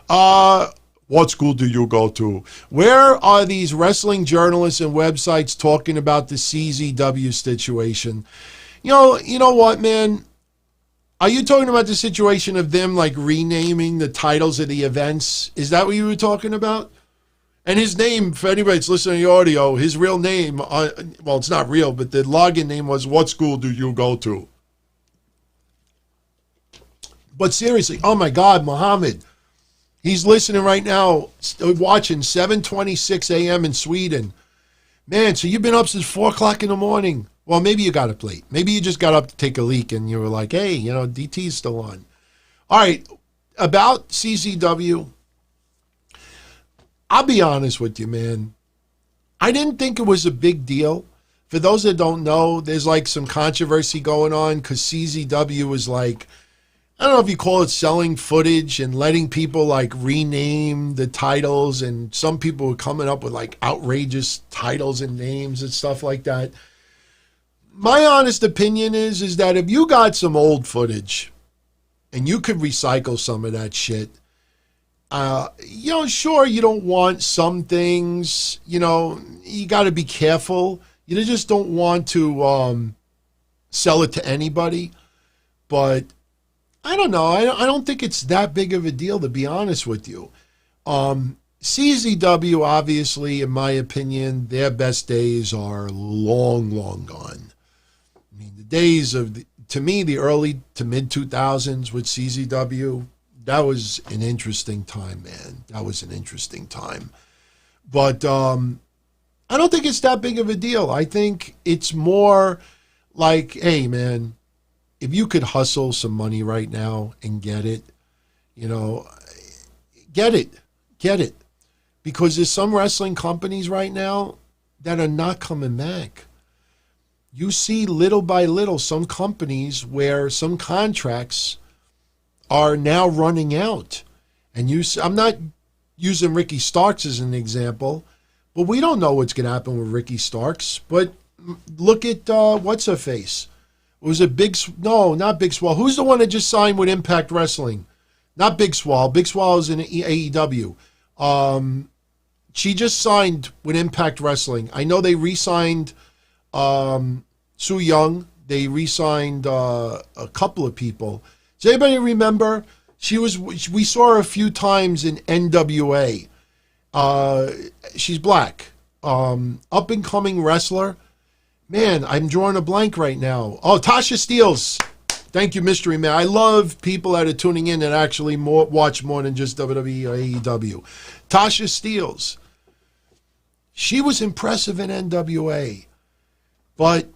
What school do you go to? Where are these wrestling journalists and websites talking about the CZW situation? You know what, man? Are you talking about the situation of them like renaming the titles of the events? Is that what you were talking about? And his name, for anybody that's listening to the audio, his real name, well, it's not real, but the login name was, what school do you go to? But seriously, oh my God, Muhammad, he's listening right now, watching 7:26 a.m. in Sweden. Man, so you've been up since 4 o'clock in the morning. Well, maybe you got up late. Maybe you just got up to take a leak and you were like, hey, DT's still on. All right, about CZW, I'll be honest with you, man. I didn't think it was a big deal. For those that don't know, there's like some controversy going on because CZW was like, I don't know if you call it selling footage and letting people like rename the titles, and some people were coming up with like outrageous titles and names and stuff like that. My honest opinion is that if you got some old footage and you could recycle some of that shit, sure, you don't want some things, you got to be careful. You just don't want to sell it to anybody. But I don't know. I don't think it's that big of a deal, to be honest with you. CZW, obviously, in my opinion, their best days are long, long gone. I mean, the days of, to me, the early to mid-2000s with CZW, that was an interesting time, man. That was an interesting time. But I don't think it's that big of a deal. I think it's more like, hey, man, if you could hustle some money right now and get it, get it. Because there's some wrestling companies right now that are not coming back. You see little by little some companies where some contracts are now running out. And I'm not using Ricky Starks as an example, but we don't know what's going to happen with Ricky Starks. But look at what's-her-face. It was not Big Swall. Who's the one that just signed with Impact Wrestling? Not Big Swall. Big Swall is in AEW. She just signed with Impact Wrestling. I know they re-signed Su Yung. They re-signed a couple of people. Does anybody remember? We saw her a few times in NWA. She's black. Up-and-coming wrestler. Man, I'm drawing a blank right now. Oh, Tasha Steelz. Thank you, Mystery Man. I love people that are tuning in and actually watch more than just WWE or AEW. Tasha Steelz. She was impressive in NWA, but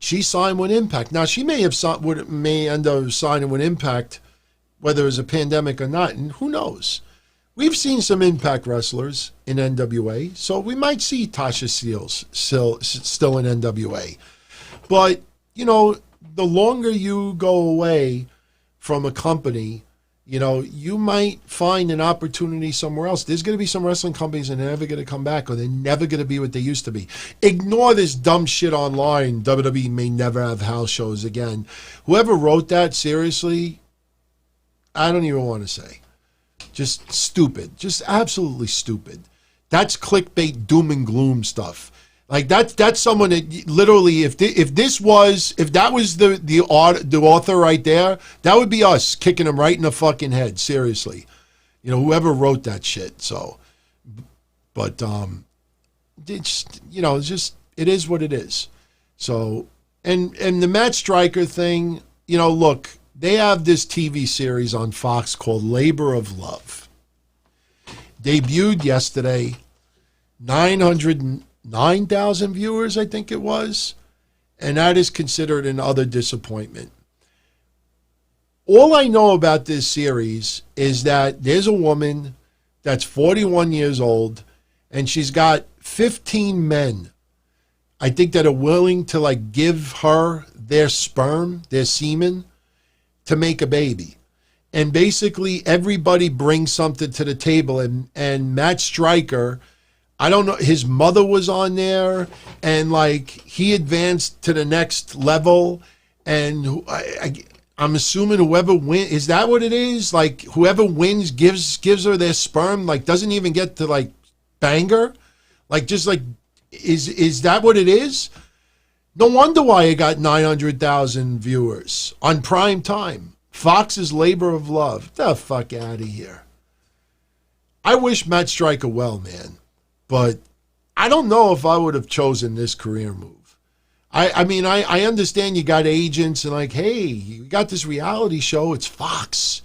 she signed with Impact. Now, she may end up signing with Impact, whether it was a pandemic or not, and who knows? We've seen some Impact wrestlers in NWA, so we might see Tasha Steelz still in NWA. But, the longer you go away from a company, you might find an opportunity somewhere else. There's going to be some wrestling companies that are never going to come back, or they're never going to be what they used to be. Ignore this dumb shit online. WWE may never have house shows again. Whoever wrote that, seriously, I don't even want to say. Just stupid. Just absolutely stupid. That's clickbait, doom and gloom stuff. Like that's someone that literally, if that was the author right there, that would be us kicking him right in the fucking head. Seriously, whoever wrote that shit. So, but it is what it is. So, and the Matt Striker thing, look, they have this TV series on Fox called Labor of Love. Debuted yesterday, 909,000 viewers, I think it was, and that is considered another disappointment. All I know about this series is that there's a woman that's 41 years old, and she's got 15 men, I think, that are willing to give her their sperm, their semen, to make a baby. And basically everybody brings something to the table, and Matt Striker, I don't know, his mother was on there, and he advanced to the next level, and I'm assuming whoever wins, is that what it is? Whoever wins gives her their sperm, doesn't even get to bang her? Is that what it is? No wonder why it got 900,000 viewers on prime time. Fox's Labor of Love. Get the fuck out of here. I wish Matt Striker well, man. But I don't know if I would have chosen this career move. I mean, I understand you got agents and hey, you got this reality show. It's Fox.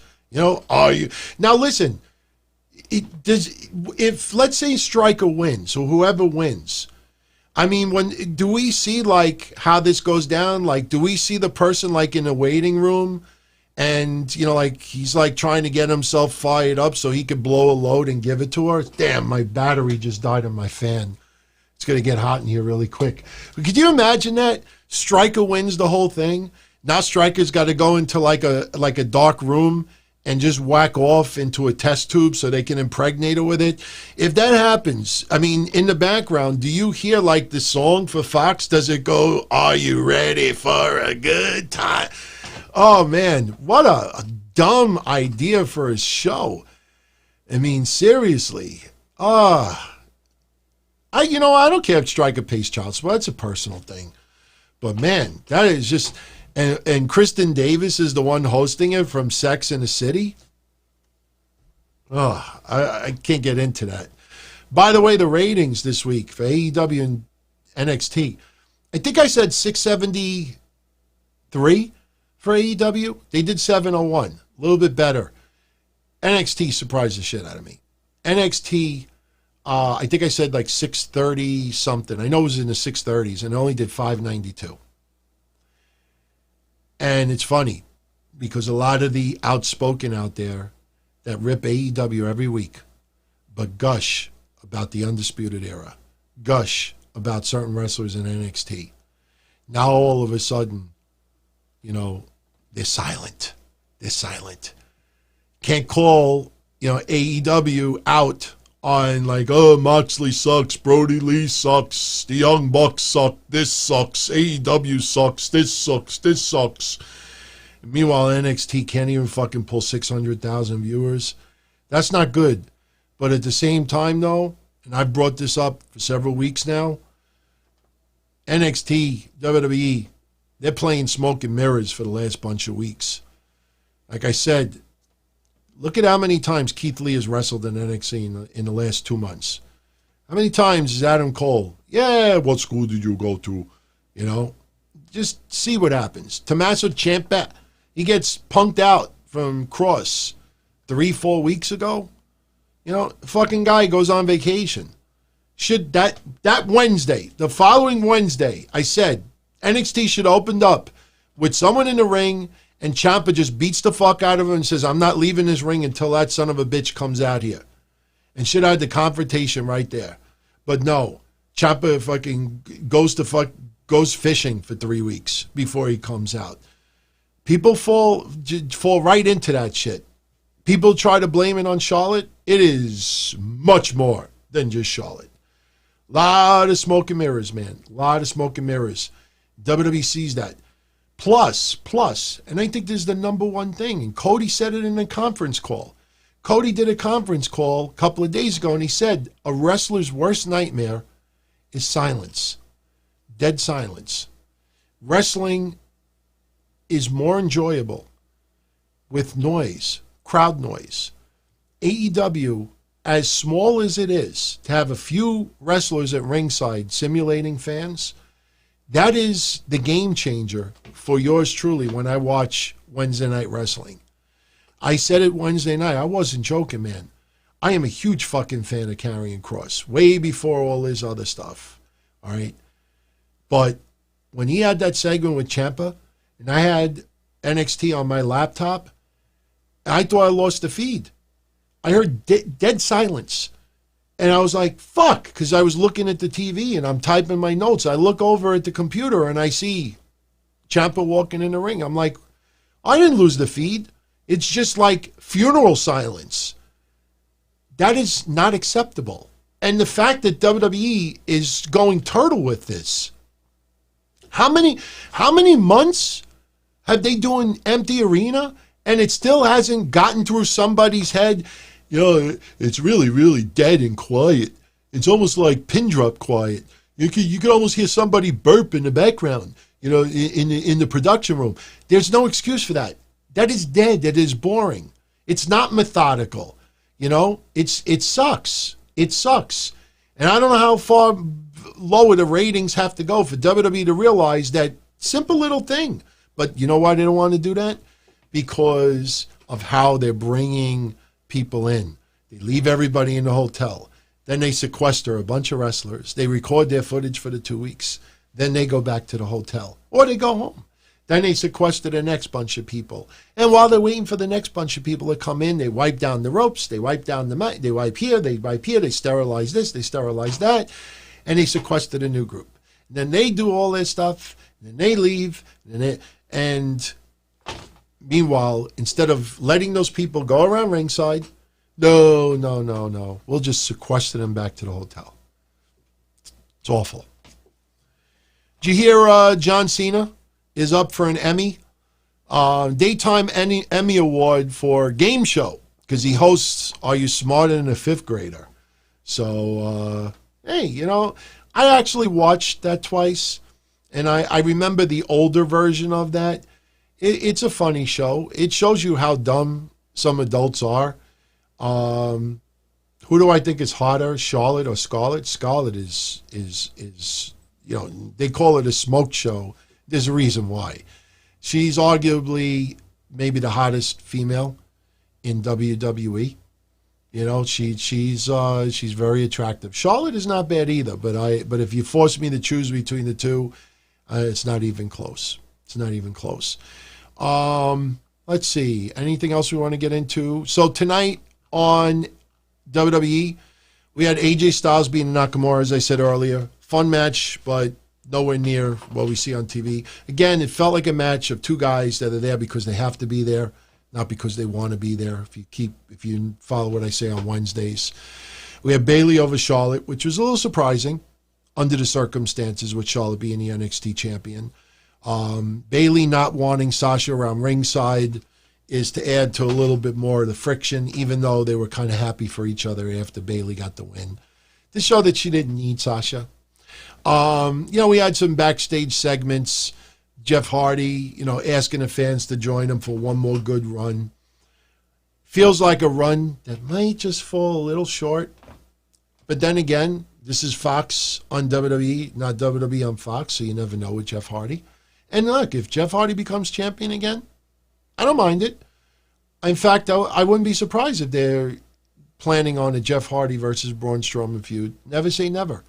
Are you? Now, listen. If let's say Striker wins, or whoever wins, I mean, do we see how this goes down? Do we see the person in the waiting room, and he's trying to get himself fired up so he could blow a load and give it to her? Damn, my battery just died on my fan. It's gonna get hot in here really quick. But could you imagine that Striker wins the whole thing? Now Striker's got to go into a dark room and just whack off into a test tube so they can impregnate her with it. If that happens, I mean, in the background, do you hear the song for Fox? Does it go, "Are you ready for a good time"? Oh man, what a dumb idea for a show. I mean, seriously. I don't care if Striker pays child support. That's a personal thing. But man, that is just... And Kristen Davis is the one hosting it from Sex and the City. I can't get into that. By the way, the ratings this week for AEW and NXT. I think I said 673 for AEW. They did 701. A little bit better. NXT surprised the shit out of me. NXT, I think I said 630 something. I know it was in the 630s and only did 592. And it's funny because a lot of the outspoken out there that rip AEW every week, but gush about the Undisputed Era, gush about certain wrestlers in NXT. Now all of a sudden, they're silent. They're silent. Can't call, AEW out on Moxley sucks, Brody Lee sucks, the Young Bucks suck, this sucks, AEW sucks, this sucks, this sucks. Meanwhile, NXT can't even fucking pull 600,000 viewers. That's not good. But at the same time, though, and I've brought this up for several weeks now, NXT, WWE, they're playing smoke and mirrors for the last bunch of weeks. Like I said, look at how many times Keith Lee has wrestled in NXT in the last 2 months. How many times is Adam Cole? Yeah, what school did you go to? Just see what happens. Tommaso Ciampa, he gets punked out from Cross 3-4 weeks ago. Fucking guy goes on vacation. Should that Wednesday, the following Wednesday, I said NXT should have opened up with someone in the ring, and Ciampa just beats the fuck out of him and says, "I'm not leaving this ring until that son of a bitch comes out here." And should have had the confrontation right there. But no, Ciampa fucking goes fishing for 3 weeks before he comes out. People fall right into that shit. People try to blame it on Charlotte. It is much more than just Charlotte. Lot of smoke and mirrors, man. Lot of smoke and mirrors. WWE sees that. Plus, and I think this is the number one thing, and Cody said it in a conference call. Cody did a conference call a couple of days ago, and he said a wrestler's worst nightmare is silence. Dead silence. Wrestling is more enjoyable with noise, crowd noise. AEW as small as it is, to have a few wrestlers at ringside simulating fans, that is the game changer for yours truly when I watch Wednesday Night Wrestling. I said it Wednesday night. I wasn't joking, man. I am a huge fucking fan of Karrion Kross, way before all this other stuff. All right? But when he had that segment with Ciampa, and I had NXT on my laptop, I thought I lost the feed. I heard dead silence. And I was like, fuck, because I was looking at the TV and I'm typing my notes. I look over at the computer and I see Ciampa walking in the ring. I'm like, I didn't lose the feed. It's just like funeral silence. That is not acceptable. And the fact that WWE is going turtle with this. How many months have they doing empty arena and it still hasn't gotten through somebody's head? You know, it's really, really dead and quiet. It's almost like pin drop quiet. You could almost hear somebody burp in the background, you know, in the production room. There's no excuse for that. That is dead. That is boring. It's not methodical. You know, it sucks. It sucks. And I don't know how far lower the ratings have to go for WWE to realize that simple little thing. But you know why they don't want to do that? Because of how they're bringing people in. They leave everybody in the hotel. Then they sequester a bunch of wrestlers. They record their footage for the 2 weeks. Then they go back to the hotel. Or they go home. Then they sequester the next bunch of people. And while they're waiting for the next bunch of people to come in, they wipe down the ropes, they wipe down the mat, they wipe here, they sterilize this, they sterilize that, and they sequester the new group. And then they do all their stuff, and then they leave, and meanwhile, instead of letting those people go around ringside, no. We'll just sequester them back to the hotel. It's awful. Did you hear John Cena is up for an Emmy? Daytime Emmy Award for Game Show, because he hosts Are You Smarter Than a Fifth Grader? So, hey, you know, I actually watched that twice, and I remember the older version of that. It's a funny show. It shows you how dumb some adults are. Who do I think is hotter, Charlotte or Scarlett? Scarlett is you know, they call it a smoke show. There's a reason why. She's arguably maybe the hottest female in WWE. You know, she's very attractive. Charlotte is not bad either, but if you force me to choose between the two, it's not even close. It's not even close. Let's see. Anything else we want to get into? So tonight on WWE, we had AJ Styles beating Nakamura, as I said earlier. Fun match, but nowhere near what we see on TV. Again, it felt like a match of two guys that are there because they have to be there, not because they want to be there. If you follow what I say on Wednesdays. We have Bayley over Charlotte, which was a little surprising under the circumstances with Charlotte being the NXT champion. Bayley not wanting Sasha around ringside is to add to a little bit more of the friction, even though they were kind of happy for each other after Bayley got the win. To show that she didn't need Sasha. You know, we had some backstage segments. Jeff Hardy, you know, asking the fans to join him for one more good run. Feels like a run that might just fall a little short. But then again, this is Fox on WWE, not WWE on Fox, so you never know with Jeff Hardy. And look, if Jeff Hardy becomes champion again, I don't mind it. In fact, I wouldn't be surprised if they're planning on a Jeff Hardy versus Braun Strowman feud. Never say never.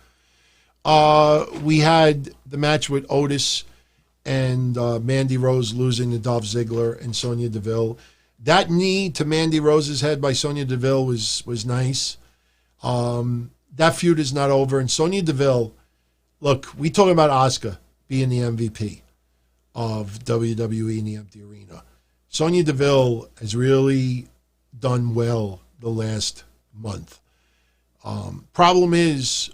We had the match with Otis and Mandy Rose losing to Dolph Ziggler and Sonya Deville. That knee to Mandy Rose's head by Sonya Deville was nice. That feud is not over. And Sonya Deville, look, we talking about Asuka being the MVP of WWE in the empty arena. Sonya Deville has really done well the last month. Problem is,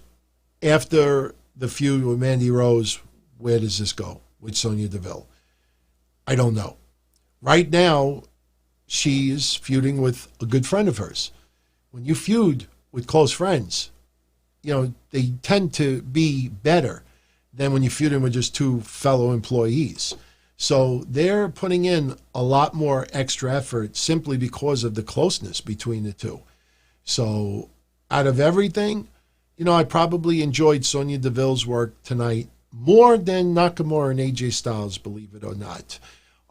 after the feud with Mandy Rose, where does this go with Sonya Deville? I don't know. Right now, she is feuding with a good friend of hers. When you feud with close friends, you know, they tend to be better than when you feud with just two fellow employees. So they're putting in a lot more extra effort simply because of the closeness between the two. So out of everything, I probably enjoyed Sonya Deville's work tonight more than Nakamura and AJ Styles, believe it or not.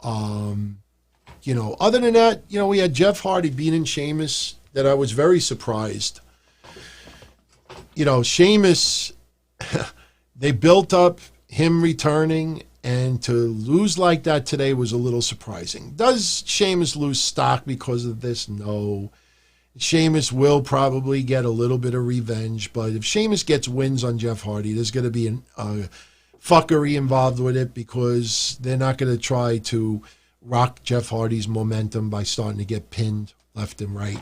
Other than that, we had Jeff Hardy beating Sheamus that I was very surprised. Sheamus, they built up him returning, and to lose like that today was a little surprising. Does Sheamus lose stock because of this? No. Sheamus will probably get a little bit of revenge, but if Sheamus gets wins on Jeff Hardy, there's going to be a fuckery involved with it because they're not going to try to rock Jeff Hardy's momentum by starting to get pinned left and right.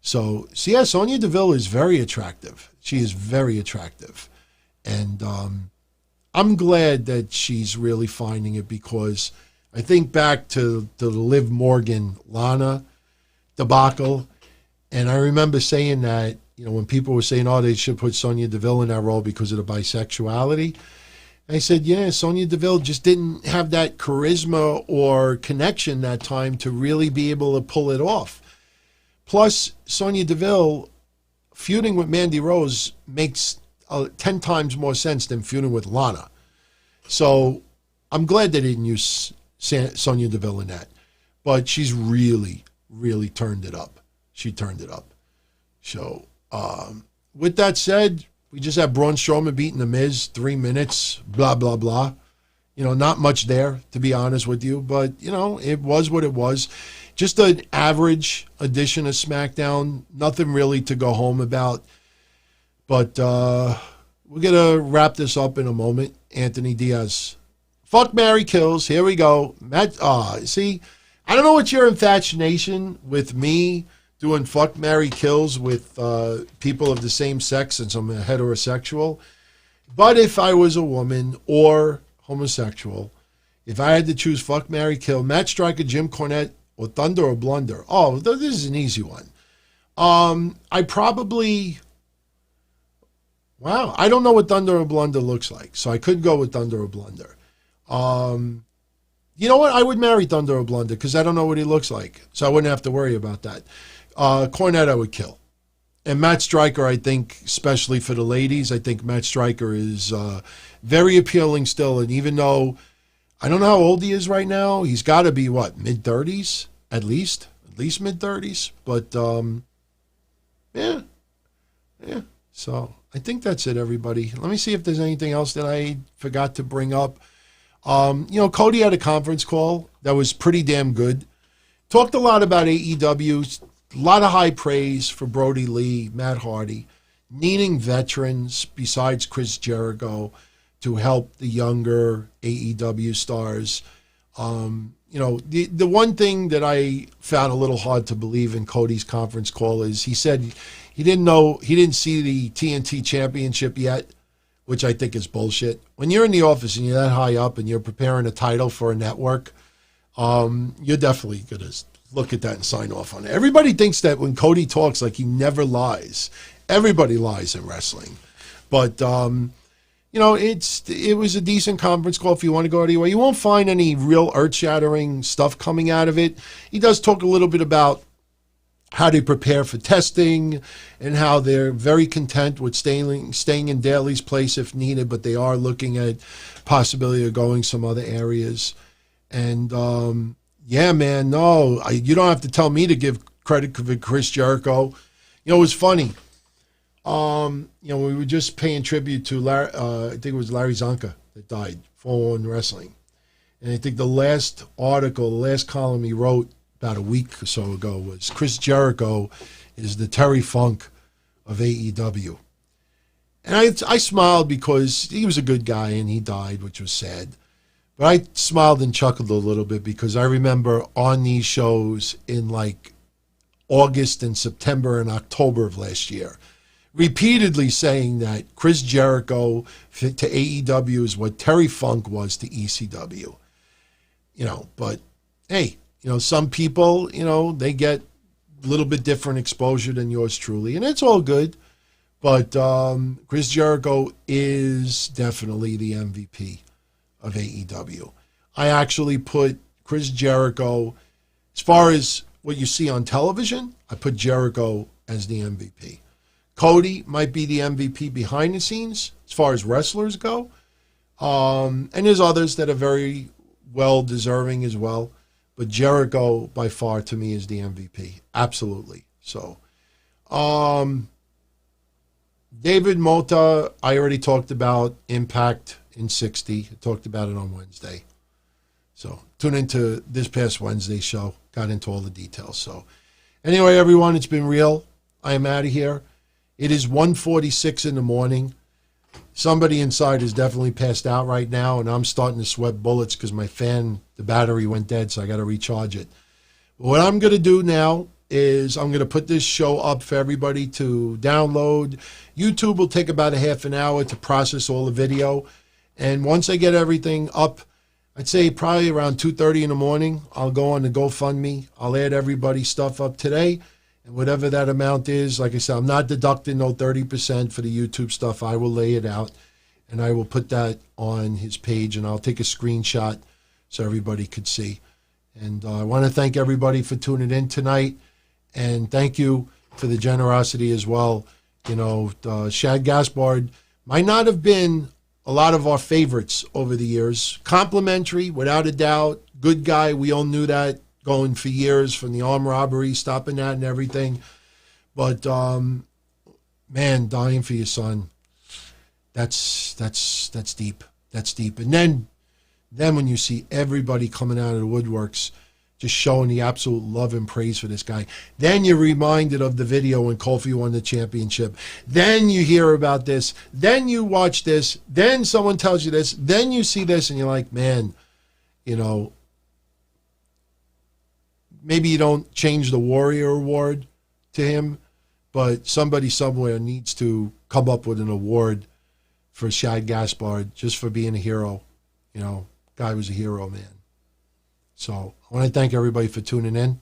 So yeah, Sonya Deville is very attractive. She is very attractive. And I'm glad that she's really finding it because I think back to the Liv Morgan, Lana debacle, and I remember saying that, when people were saying, they should put Sonya Deville in that role because of the bisexuality. I said, yeah, Sonya Deville just didn't have that charisma or connection that time to really be able to pull it off. Plus, Sonya Deville feuding with Mandy Rose makes 10 times more sense than feuding with Lana. So I'm glad they didn't use Sonya Deville in that. But she's really, really turned it up. She turned it up. So with that said, we just have Braun Strowman beating The Miz, 3 minutes, blah, blah, blah. Not much there, to be honest with you. But, it was what it was. Just an average edition of SmackDown. Nothing really to go home about. But we're going to wrap this up in a moment. Anthony Diaz. Fuck, marry, kills. Here we go. See, I don't know what's your infatuation with me doing fuck, marry, kills with people of the same sex since I'm a heterosexual. But if I was a woman or homosexual, if I had to choose fuck, marry, kill, Matt Striker, Jim Cornette, or Thunder or Blunder. This is an easy one. I don't know what Thunder or Blunder looks like, so I could go with Thunder or Blunder. You know what? I would marry Thunder or Blunder because I don't know what he looks like, so I wouldn't have to worry about that. Cornette I would kill. And Matt Striker, I think, especially for the ladies, I think Matt Striker is very appealing still. And even though I don't know how old he is right now, he's got to be, mid-30s at least mid-30s. But, yeah. So I think that's it, everybody. Let me see if there's anything else that I forgot to bring up. Cody had a conference call that was pretty damn good. Talked a lot about AEW. A lot of high praise for Brody Lee, Matt Hardy, needing veterans besides Chris Jericho to help the younger AEW stars. The one thing that I found a little hard to believe in Cody's conference call is he said he didn't see the TNT championship yet, which I think is bullshit. When you're in the office and you're that high up and you're preparing a title for a network, you're definitely going to look at that and sign off on it. Everybody thinks that when Cody talks, like he never lies. Everybody lies in wrestling. But, it was a decent conference call if you want to go anyway. You won't find any real earth-shattering stuff coming out of it. He does talk a little bit about how they prepare for testing and how they're very content with staying in Daly's place if needed, but they are looking at possibility of going some other areas. And, yeah, man, no, you don't have to tell me to give credit to Chris Jericho. It was funny. We were just paying tribute to I think it was Larry Zonka that died, 401 Wrestling. And I think the last column he wrote about a week or so ago was Chris Jericho is the Terry Funk of AEW. And I smiled because he was a good guy and he died, which was sad. But I smiled and chuckled a little bit because I remember on these shows in August and September and October of last year, repeatedly saying that Chris Jericho to AEW is what Terry Funk was to ECW. But hey, some people, they get a little bit different exposure than yours truly, and it's all good. But Chris Jericho is definitely the MVP of AEW. I actually put Chris Jericho, as far as what you see on television, I put Jericho as the MVP. Cody might be the MVP behind the scenes as far as wrestlers go. And there's others that are very well deserving as well. But Jericho, by far, to me, is the MVP. Absolutely. So, David Mota, I already talked about Impact in 60. I talked about it on Wednesday. So, tune into this past Wednesday show. Got into all the details. So, anyway, everyone, it's been real. I am out of here. It is 1:46 in the morning. Somebody inside is definitely passed out right now, and I'm starting to sweat bullets because my fan, the battery went dead, so I got to recharge it. But what I'm going to do now is I'm going to put this show up for everybody to download. YouTube will take about a half an hour to process all the video. And once I get everything up, I'd say probably around 2:30 in the morning, I'll go on the GoFundMe. I'll add everybody's stuff up today. And whatever that amount is, like I said, I'm not deducting no 30% for the YouTube stuff. I will lay it out, and I will put that on his page, and I'll take a screenshot so everybody could see. And I want to thank everybody for tuning in tonight, and thank you for the generosity as well. You know, Shad Gaspard might not have been a lot of our favorites over the years. Complimentary, without a doubt. Good guy. We all knew that going for years from the armed robbery, stopping that and everything. But, man, dying for your son, that's deep. That's deep. And then when you see everybody coming out of the woodworks, just showing the absolute love and praise for this guy, then you're reminded of the video when Kofi won the championship. Then you hear about this. Then you watch this. Then someone tells you this. Then you see this, and you're like, man, you know, maybe you don't change the Warrior Award to him, but somebody somewhere needs to come up with an award for Shad Gaspard just for being a hero. You know, guy was a hero, man. So I want to thank everybody for tuning in.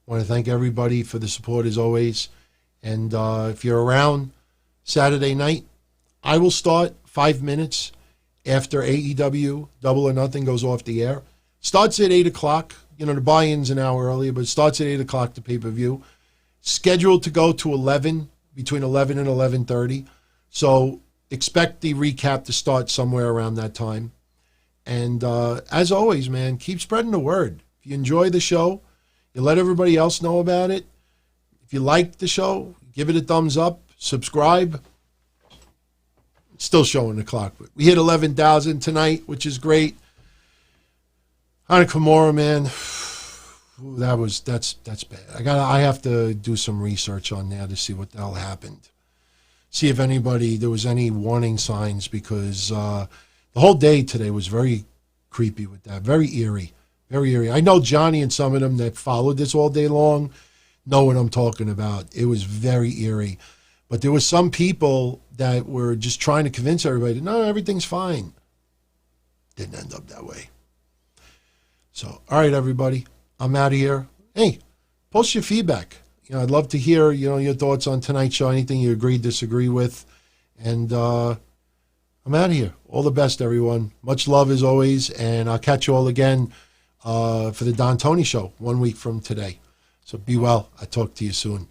I want to thank everybody for the support as always. And if you're around Saturday night, I will start 5 minutes after AEW Double or Nothing goes off the air. Starts at 8 o'clock. You know, the buy-in's an hour earlier, but it starts at 8 o'clock, the pay-per-view. Scheduled to go to 11, between 11 and 11:30. So expect the recap to start somewhere around that time. And as always, man, keep spreading the word. If you enjoy the show, you let everybody else know about it. If you like the show, give it a thumbs up, subscribe. It's still showing the clock. But we hit 11,000 tonight, which is great. Hana Kimura, man, that's bad. I have to do some research on that to see what the hell happened. See if there was any warning signs, because the whole day today was very creepy with that. Very eerie. Very eerie. I know Johnny and some of them that followed this all day long know what I'm talking about. It was very eerie. But there were some people that were just trying to convince everybody that, no, everything's fine. Didn't end up that way. So, all right, everybody, I'm out of here. Hey, post your feedback. You know, I'd love to hear, you know, your thoughts on tonight's show, anything you agree, disagree with. And I'm out of here. All the best, everyone. Much love as always, and I'll catch you all again for the Don Tony Show 1 week from today. So be well. I'll talk to you soon.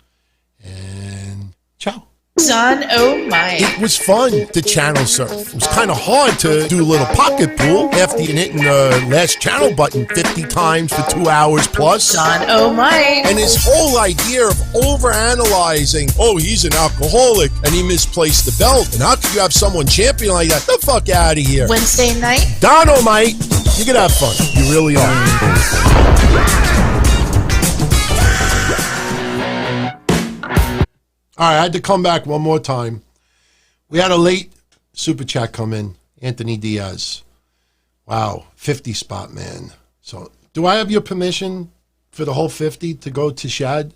And ciao. Son, oh my. It was fun to channel surf. It was kind of hard to do a little pocket pool after you hitting the last channel button 50 times for 2 hours plus. Son, oh my. And his whole idea of overanalyzing, oh, he's an alcoholic and he misplaced the belt. And how could you have someone champion like that? The fuck out of here. Wednesday night. Dynamite. You can have fun. You really are. All right, I had to come back one more time. We had a late super chat come in, Anthony Diaz. Wow, 50 spot, man. So do I have your permission for the whole 50 to go to Shad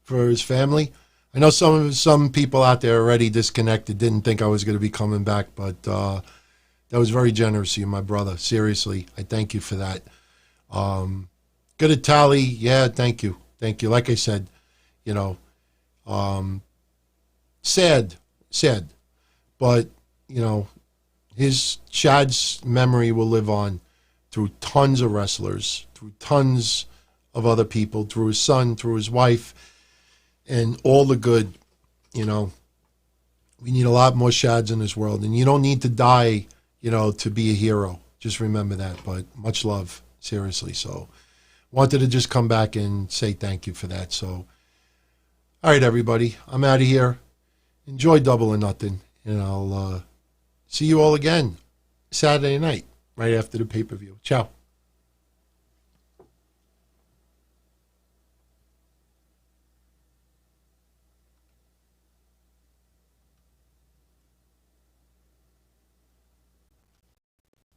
for his family? I know some people out there already disconnected, didn't think I was going to be coming back, but that was very generous of you, my brother. Seriously, I thank you for that. Good at tally. Yeah, thank you. Thank you. Like I said, you know, sad, but you know, Shad's memory will live on through tons of wrestlers, through tons of other people, through his son, through his wife, and all the good. You know, we need a lot more Shads in this world, and you don't need to die, you know, to be a hero. Just remember that. But much love, seriously. So wanted to just come back and say thank you for that. So, all right, everybody, I'm out of here. Enjoy Double or Nothing, and I'll see you all again Saturday night, right after the pay-per-view. Ciao.